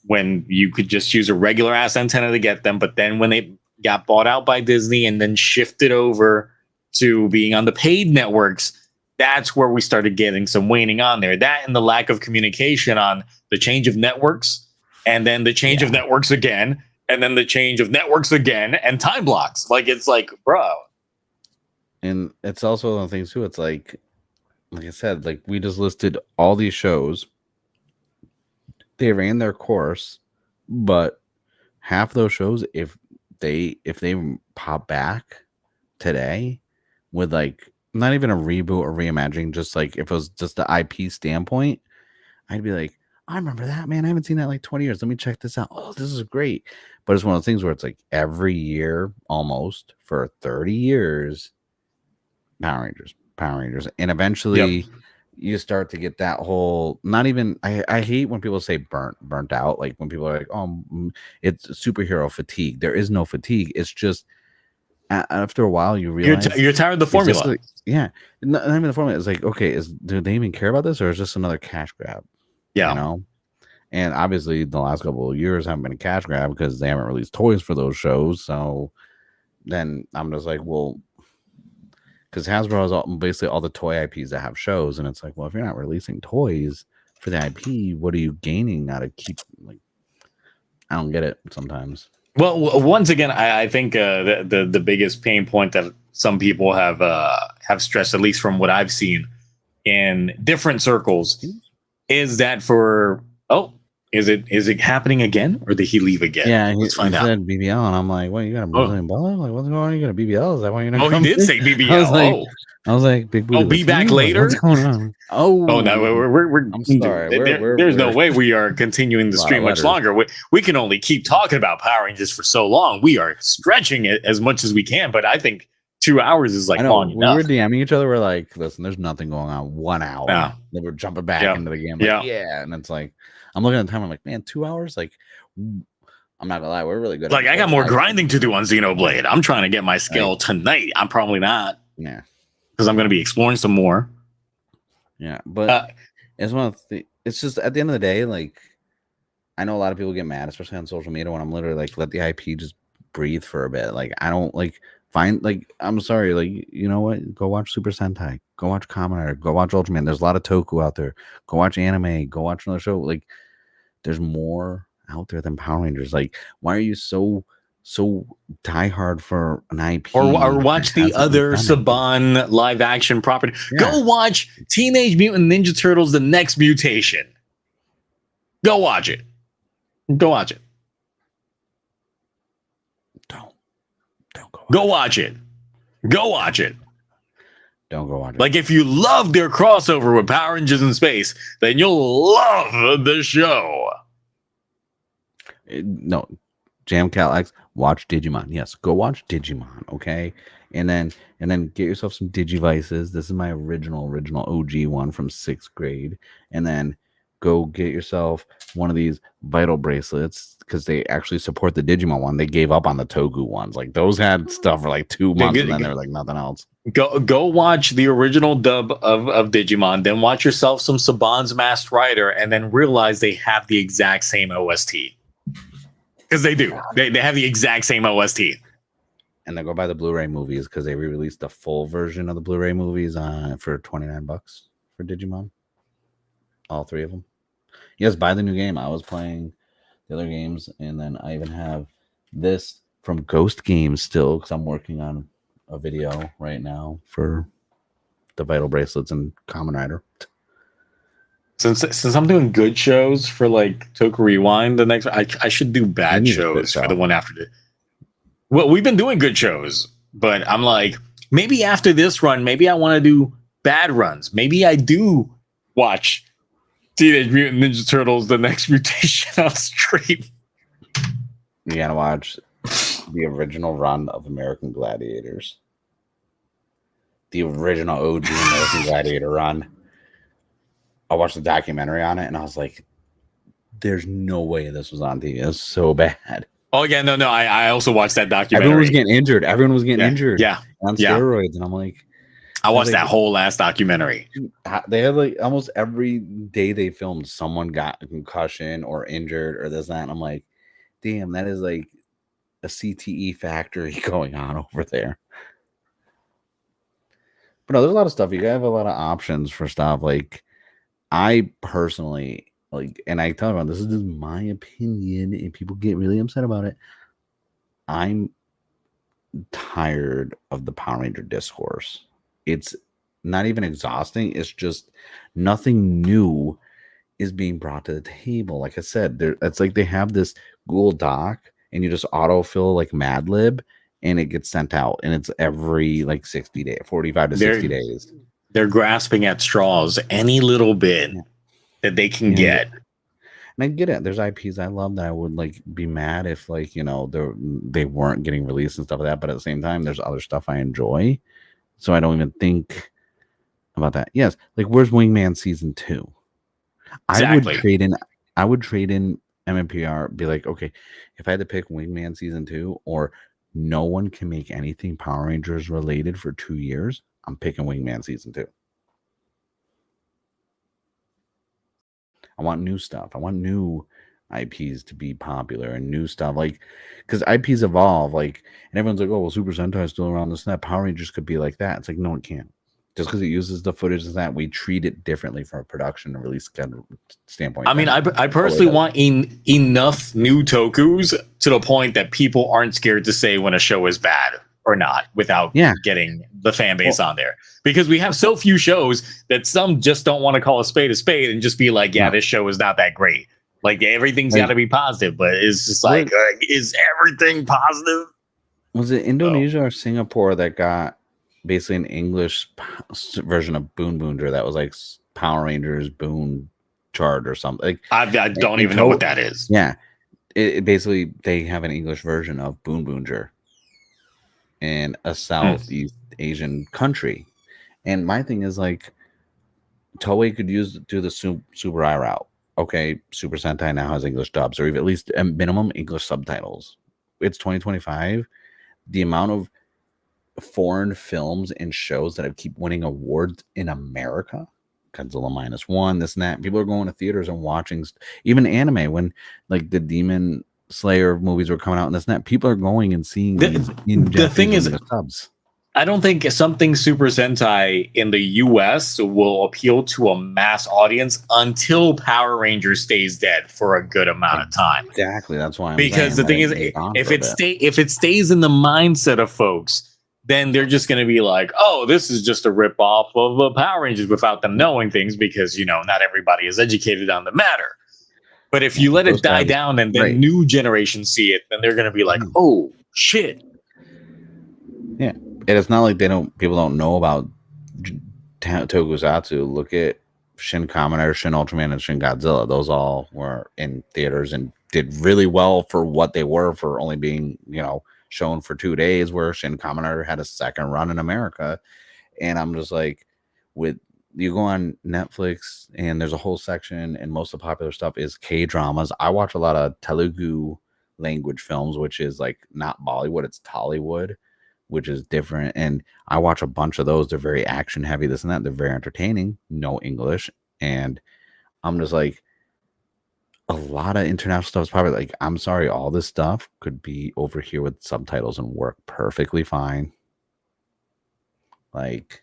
when you could just use a regular ass antenna to get them. But then when they got bought out by Disney and then shifted over to being on the paid networks, that's where we started getting some waning on there. That and the lack of communication on the change of networks, and then the change of networks again, and then the change of networks again, and time blocks. Like, it's like, bro. And it's also one of the things too. It's like I said, like we just listed all these shows. They ran their course, but half those shows, if they pop back today with like not even a reboot or reimagining, just like if it was just the IP standpoint, I'd be like, I remember that, man. I haven't seen that in like 20 years. Let me check this out. Oh, this is great. But it's one of those things where it's like every year almost for 30 years, Power Rangers. And eventually you start to get that whole, not even, I hate when people say burnt out. Like when people are like, oh, it's superhero fatigue. There is no fatigue. It's just after a while you realize you're tired of the formula. Like, yeah. Not even the formula. It's like, okay, do they even care about this, or is this another cash grab? Yeah. You know? And obviously the last couple of years haven't been a cash grab because they haven't released toys for those shows. So then I'm just like, well, because Hasbro has basically all the toy IPs that have shows, and it's like, well, if you're not releasing toys for the IP, what are you gaining out of keep? Like, I don't get it sometimes. Well, once again, I think the biggest pain point that some people have stressed, at least from what I've seen in different circles, is that is it happening again, or did he leave again? Yeah, let's find out. Said BBL, and I'm like, what, you got a Brazilian baller? Like, what's going on? You got a BBL? Is that why you're not? Oh, he did say BBL. I was like, big booty. Oh, be back later. What's going on? Oh no, we're I'm sorry. There's no way we are continuing the stream much longer. We can only keep talking about Power Rangers for so long. We are stretching it as much as we can, but I think 2 hours is like long enough. We were DMing each other. We're like, listen, there's nothing going on. 1 hour. Yeah. Then we're jumping back into the game. Like, and it's like, I'm looking at the time. I'm like, man, 2 hours. Like, I'm not gonna lie, we're really good. Like, I got more grinding to do on Xenoblade. I'm trying to get my skill tonight. I'm probably not. Yeah. Because I'm going to be exploring some more. Yeah, but it's one of the. It's just at the end of the day, like, I know a lot of people get mad, especially on social media, when I'm literally like, let the IP just breathe for a bit. Like, I don't like find like, I'm sorry, like, you know what? Go watch Super Sentai. Go watch Kamen Rider. Go watch Ultraman. There's a lot of toku out there. Go watch anime. Go watch another show. Like, there's more out there than Power Rangers. Like, why are you so diehard for an IP? Or watch the other Saban live action property. Yeah. Go watch Teenage Mutant Ninja Turtles: The Next Mutation. Go watch it. Go watch it. Don't go watch it. Go watch it. Don't go watch it. Like, if you love their crossover with Power Rangers in space, then you'll love the show. No, Jam Cal X, watch Digimon. Yes, go watch Digimon, okay? And then get yourself some Digivices. This is my original OG one from 6th grade. And then go get yourself one of these Vital bracelets, because they actually support the Digimon one. They gave up on the Toku ones. Like, those had stuff for like 2 months, and then they were like nothing else. Go watch the original dub of Digimon, then watch yourself some Saban's Masked Rider, and then realize they have the exact same OST. Because they do. They have the exact same OST. And then go buy the Blu-ray movies, because they re-released the full version of the Blu-ray movies for $29 for Digimon. All 3 of them. Yes, buy the new game. I was playing the other games, and then I even have this from Ghost Games still, because I'm working on a video right now for the Vital bracelets and Kamen Rider. Since I'm doing good shows for like Toku Rewind, the next I should do bad shows for the one after the. Well, we've been doing good shows, but I'm like, maybe after this run, maybe I want to do bad runs. Maybe I do watch Teenage Mutant Ninja Turtles: The Next Mutation on stream. You gotta watch the original run of American Gladiators. The original OG American Gladiator run. I watched the documentary on it, and I was like, there's no way this was on TV. It was so bad. Oh, yeah, no. I also watched that documentary. Everyone was getting injured. Everyone was getting injured. Yeah. On steroids. And I'm like, I watched that whole last documentary. They had like almost every day they filmed, someone got a concussion or injured or this, that. And I'm like, damn, that is like a CTE factory going on over there. But no, there's a lot of stuff. You have a lot of options for stuff. Like, I personally, like, and I tell everyone, this is just my opinion, and people get really upset about it. I'm tired of the Power Ranger discourse. It's not even exhausting. It's just nothing new is being brought to the table. Like I said, it's like they have this Google Doc, and you just autofill like Mad Lib, and it gets sent out, and it's every like 60 days, 45 to 60 days. They're grasping at straws any little bit that they can get. And I get it. There's IPs I love that I would like be mad if like, you know, they weren't getting released and stuff like that. But at the same time, there's other stuff I enjoy. So I don't even think about that. Yes. Like where's Wingman season 2? Exactly. I would trade in MMPR, be like, okay, if I had to pick Wingman season 2 or no one can make anything Power Rangers related for 2 years, I'm picking Wingman season 2. I want new stuff. I want new IPs to be popular and new stuff. Like, because IPs evolve, like, and everyone's like, oh, well, Super Sentai is still around this and that. Power Rangers could be like that. It's like, no, it can't. Just because it uses the footage of that, we treat it differently from a production and release standpoint. I mean, I personally want enough new tokus to the point that people aren't scared to say when a show is bad or not without getting the fan base on there. Because we have so few shows that some just don't want to call a spade and just be like, this show is not that great. Like everything's got to be positive, but it's just like, is everything positive? Was it Indonesia or Singapore that got basically an English version of Boon Boonger that was like Power Rangers Boon Chart or something? Like I don't even know what that is. Yeah, it basically they have an English version of Boon Boonger in a Southeast Asian country. And my thing is like, Toei could do the Super I route. Okay, Super Sentai now has English dubs, or even at least a minimum English subtitles. It's 2025. The amount of foreign films and shows that have keep winning awards in America, Godzilla -1, this and that. People are going to theaters and watching even anime when like the Demon Slayer movies were coming out and this and that. People are going and seeing these in the thing is subs. I don't think something Super Sentai in the US will appeal to a mass audience until Power Rangers stays dead for a good amount of time. Exactly. That's why because the thing is, if it stays in the mindset of folks, then they're just going to be like, oh, this is just a ripoff of Power Rangers without them knowing things because, you know, not everybody is educated on the matter. But if you let it die down and then new generations see it, then they're going to be like, oh, shit. Yeah. And it's not like people don't know about Tokusatsu. Look at Shin Kamen Rider, Shin Ultraman, and Shin Godzilla. Those all were in theaters and did really well for what they were for only being, you know, shown for 2 days, where Shin Kamen Rider had a second run in America. And I'm just like, you go on Netflix and there's a whole section, and most of the popular stuff is K-dramas. I watch a lot of Telugu language films, which is like not Bollywood, it's Tollywood, which is different. And I watch a bunch of those. They're very action heavy, this and that. They're very entertaining, no English. And I'm just like, a lot of international stuff is probably like, I'm sorry, all this stuff could be over here with subtitles and work perfectly fine. Like,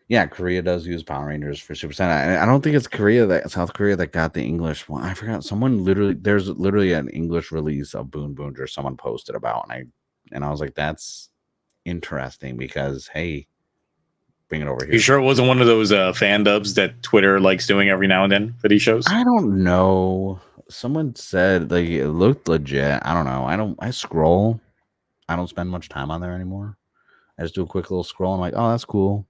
yeah, Korea does use Power Rangers for Super Sentai. I don't think it's South Korea that got the English one. I forgot. There's literally an English release of Boon Boonger someone posted about, and I was like, that's interesting because hey, bring it over here. You sure it wasn't one of those fan dubs that Twitter likes doing every now and then for these shows? I don't know. Someone said like it looked legit. I don't know. I scroll. I don't spend much time on there anymore. I just do a quick little scroll. I'm like, oh, that's cool.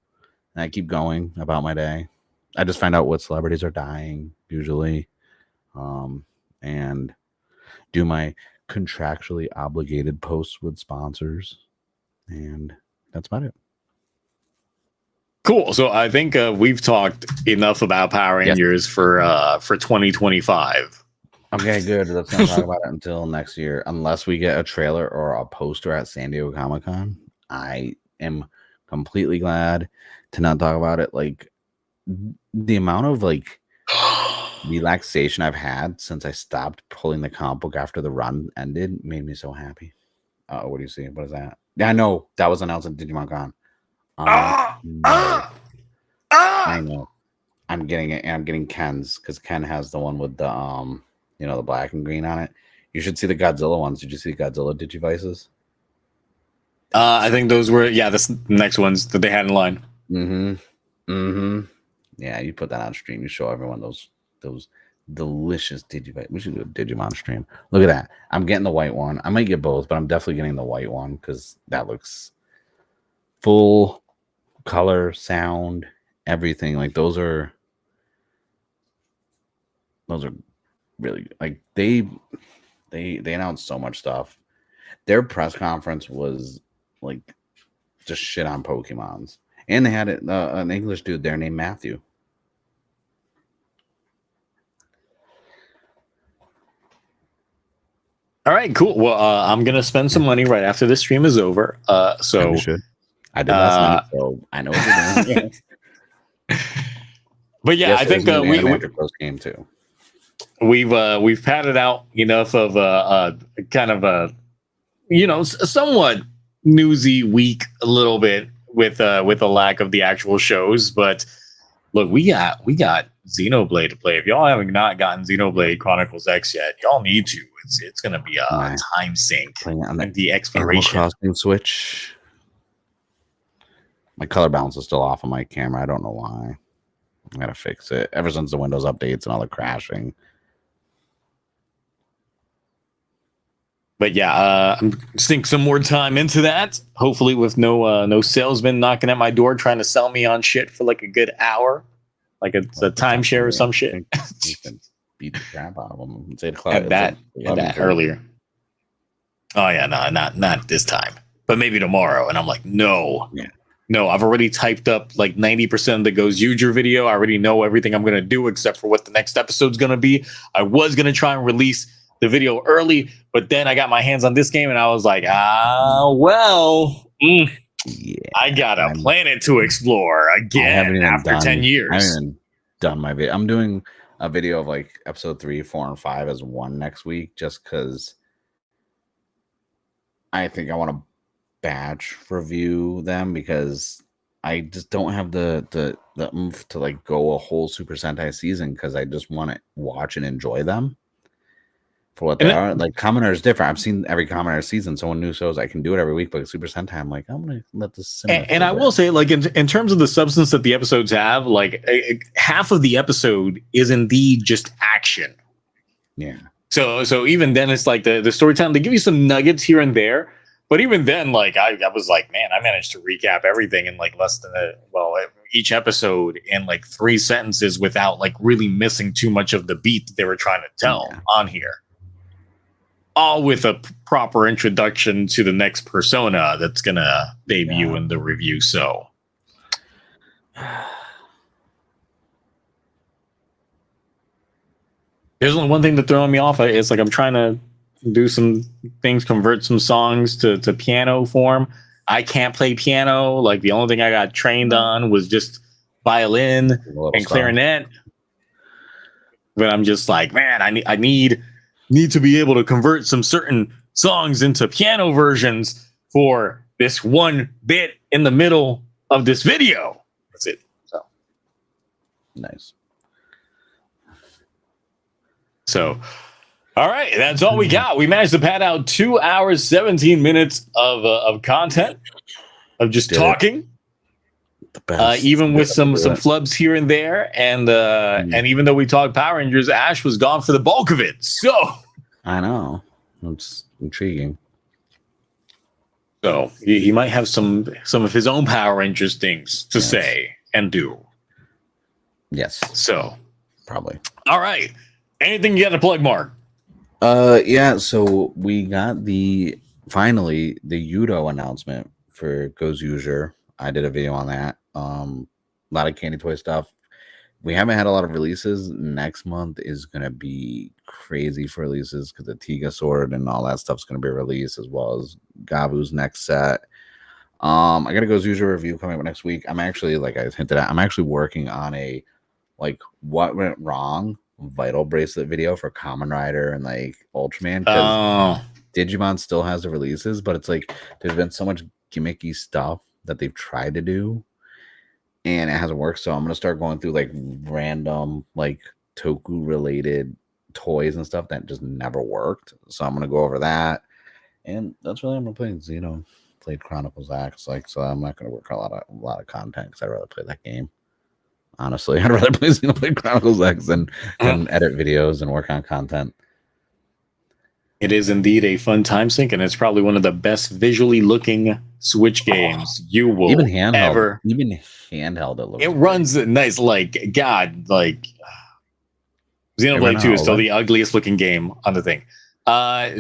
And I keep going about my day. I just find out what celebrities are dying usually, and do my contractually obligated posts with sponsors, and that's about it. Cool. So I think we've talked enough about Power Rangers for 2025. Okay, good. Let's not talk about it until next year, unless we get a trailer or a poster at San Diego Comic-Con. I am completely glad to not talk about it. Like the amount of like relaxation I've had since I stopped pulling the comic book after the run ended made me so happy. What do you see? What is that? Yeah, no, that was announced at Digimon Con. I know. I'm getting it, and I'm getting Ken's because Ken has the one with the the black and green on it. You should see the Godzilla ones. Did you see Godzilla Digivices? I think those were the next ones that they had in line. Yeah, you put that on stream. You show everyone those delicious Digivite. We should do a Digimon stream. Look at that. I'm getting the white one. I might get both, but I'm definitely getting the white one because that looks full color, sound, everything. Like those are really like they announced so much stuff. Their press conference was like just shit on Pokemons, and they had an English dude there named Matthew. All right, cool. Well, I'm gonna spend some money right after this stream is over. So should. I did last night, so I know what you're doing. But yeah, I think game too. We've padded out enough of kind of a somewhat newsy week a little bit with the lack of the actual shows. But look, we got Xenoblade to play. If y'all haven't not gotten Xenoblade Chronicles X yet, y'all need to. It's gonna be a time sink on the exploration. Animal Crossing Switch. My color balance is still off on my camera. I don't know why. I gotta fix it. Ever since the Windows updates and all the crashing. But yeah, I'm sink some more time into that. Hopefully, with no salesman knocking at my door trying to sell me on shit for like a good hour, like it's a timeshare or some shit. You can beat the crap out of them. It's 8 o'clock. Had that earlier. Oh yeah, no, not this time, but maybe tomorrow. And I'm like, no. I've already typed up like 90% of the Goes User video. I already know everything I'm gonna do except for what the next episode's gonna be. I was gonna try and release the video early, but then I got my hands on this game and I was like, I got a planet to explore again after 10 years. I haven't even done my video. I'm doing a video of like episode 3, 4, and 5 as one next week, just because I think I want to batch review them because I just don't have the oomph to like go a whole Super Sentai season because I just want to watch and enjoy them for what they are. Like Kamen Rider is different. I've seen every Kamen Rider season, so when new shows I can do it every week. But Super Sentai, I'm like, I'm gonna let this simmer. And I will say, like in terms of the substance that the episodes have, like half of the episode is indeed just action. Yeah. So even then, it's like the storytelling. They give you some nuggets here and there, but even then, like I was like, man, I managed to recap everything in like less than each episode in like 3 sentences without like really missing too much of the beat that they were trying to tell on here. All with a proper introduction to the next persona that's gonna debut in the review. So there's only one thing that's throwing me off. It's like I'm trying to do some things, convert some songs to piano form. I can't play piano. Like the only thing I got trained on was just violin and clarinet. But I'm just like, man, I need to be able to convert some certain songs into piano versions for this one bit in the middle of this video. That's it. So nice. So, all right, that's all we got. We managed to pad out 2 hours, 17 minutes of content of just talking. Even with some flubs here and there, and even though we talked Power Rangers, Ash was gone for the bulk of it. So I know it's intriguing. So he might have some of his own Power Rangers things to say and do. Yes. So probably. All right. Anything you got to plug, Mark? Yeah. So we got finally the Yudo announcement for Goes User. I did a video on that. A lot of candy toy stuff. We haven't had a lot of releases. Next month is going to be crazy for releases because the Tiga Sword and all that stuff's going to be released, as well as Gavu's next set. I got to Goes User review coming up next week. I'm actually, like I hinted at, I'm actually working on a like what went wrong Vital bracelet video for Kamen Rider and like Ultraman, because Digimon still has the releases, but it's like there's been so much gimmicky stuff that they've tried to do and it hasn't worked. So I'm gonna start going through like random like Toku related toys and stuff that just never worked. So I'm gonna go over that, and that's really I'm gonna play played Chronicles X, like, so I'm not gonna work on a lot of content because I'd rather play that game. honestly. I'd rather play Xenoblade Chronicles X than edit videos and work on content. It is indeed a fun time sink, and it's probably one of the best visually looking Switch games you will Even handheld, ever. even handheld, it looks. It runs nice. Like God, like Xenoblade 2 is still the ugliest looking game on the thing.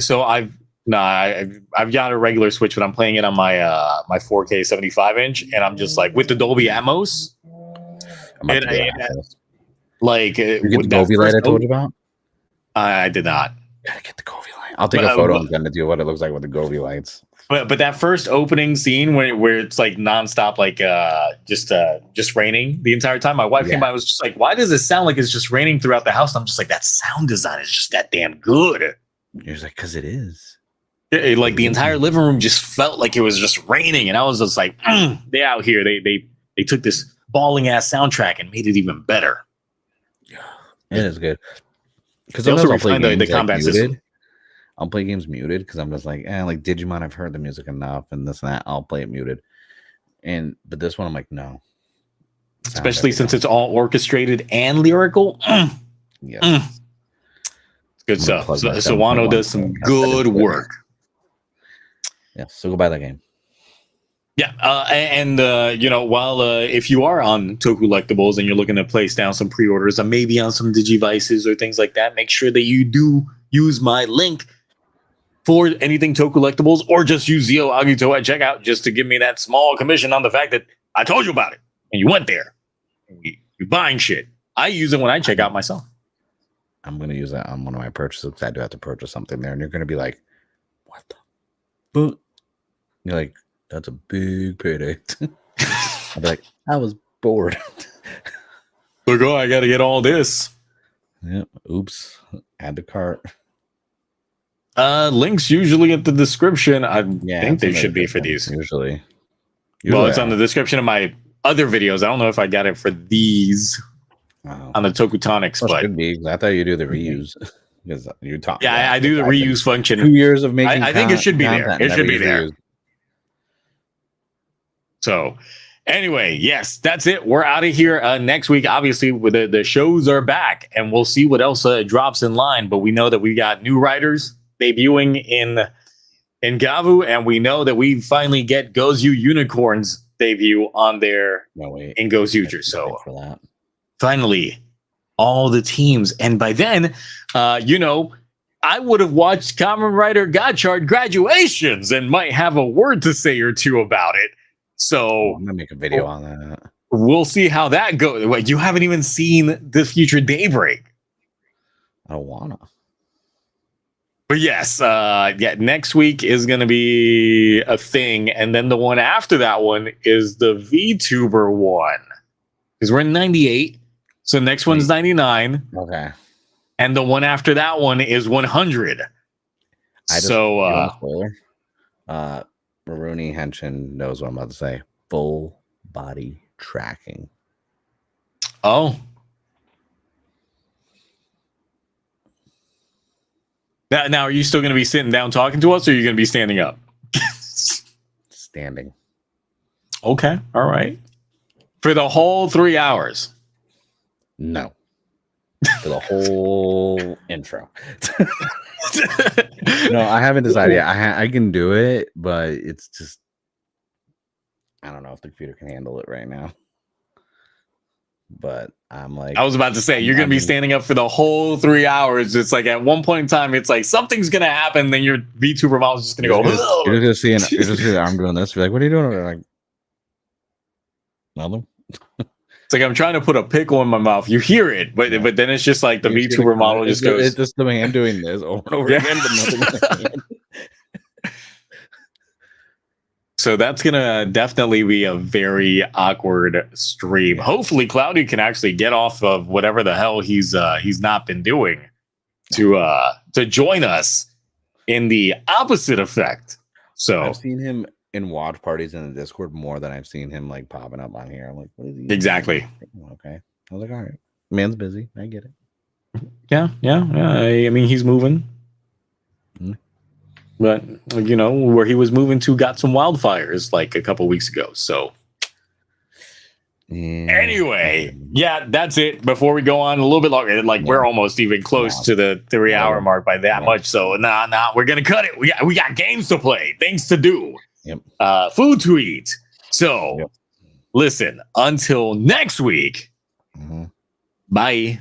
So I've got a regular Switch, but I'm playing it on my my 4K 75-inch, and I'm just like with the Dolby Atmos. Like you get the Dolby light I told you about. I did not. Gotta get the Govy light. I'll take a photo and send it to you what it looks like with the Govy lights. But that first opening scene where it's like nonstop, like just raining the entire time. My wife came by and was just like, "Why does it sound like it's just raining throughout the house?" And I'm just like, that sound design is just that damn good. You're like, because it is. Like the entire living room just felt like it was just raining, and I was just like, they out here. They took this balling ass soundtrack and made it even better. It is good. Because they also refined the combat system. I'll play games muted because I'm just like, like Digimon, I've heard the music enough and this and that. I'll play it muted. But this one, I'm like, no. Especially since it's all orchestrated and lyrical. Yes. It's good stuff. So Wano does some good work. Yeah, so go buy that game. Yeah, while if you are on tokullectibles and you're looking to place down some pre-orders, maybe on some Digivices or things like that, make sure that you do use my link for anything tokullectibles, or just use Zio Agito at checkout just to give me that small commission on the fact that I told you about it and you went there. You're buying shit. I use it when I check out myself. I'm going to use that on one of my purchases because I do have to purchase something there, and you're going to be like, what the? But you're like, that's a big payday. I'll be like, I was bored. Look, I got to get all this. Yeah. Oops. Add to cart. Links usually at the description. I think they should be for these. Usually. Well, it's on the description of my other videos. I don't know if I got it for these on the TokuTonics, but should be. I thought you do the reuse. Because you talk. Yeah, I do the reuse function. 2 years of making. I think it should be there. It should be there. So, anyway, yes, that's it. We're out of here next week. Obviously, the shows are back, and we'll see what else drops in line. But we know that we got new writers debuting in Gavu, and we know that we finally get Gozu Unicorns debut on there in Gozuger. So, finally, all the teams. And by then, I would have watched Kamen Rider Godchard Graduations and might have a word to say or two about it. So I'm gonna make a video on that. We'll see how that goes. Wait, you haven't even seen the future Daybreak. I don't wanna. But yes, next week is gonna be a thing, and then the one after that one is the VTuber one. Because we're in 98, so next one's 99. Okay. And the one after that one is 100. Spoiler. Maruni Henshin knows what I'm about to say. Full body tracking. Oh. Now, are you still going to be sitting down talking to us, or are you going to be standing up? Standing. Okay. All right. For the whole 3 hours? No. For the whole intro. No, I haven't decided yet. I can do it, but it's just I don't know if the computer can handle it right now. But I'm like, I was about to say, you're going to be standing up for the whole 3 hours. It's like at one point in time, it's like something's going to happen. Then your VTuber mouth is just going to go. You're just seeing the arm doing this. You're like, what are you doing? Like, nothing. It's like I'm trying to put a pickle in my mouth. You hear it, but then it's just like the VTuber model just goes. It's just the man doing this over and over again, but nothing. So that's gonna definitely be a very awkward stream. Hopefully, Cloudy can actually get off of whatever the hell he's not been doing to join us in the opposite effect. So I've seen him in watch parties in the Discord more than I've seen him like popping up on here. I'm like, what is he? Exactly. Okay. I was like, all right, man's busy. I get it. Yeah. I mean, he's moving. Mm-hmm. But, where he was moving to got some wildfires like a couple weeks ago. So, anyway, yeah, that's it. Before we go on a little bit longer, like we're almost even close to the 3 hour mark by that much. So nah, we're gonna cut it. We got games to play, things to do, food to eat. So listen, until next week. Bye.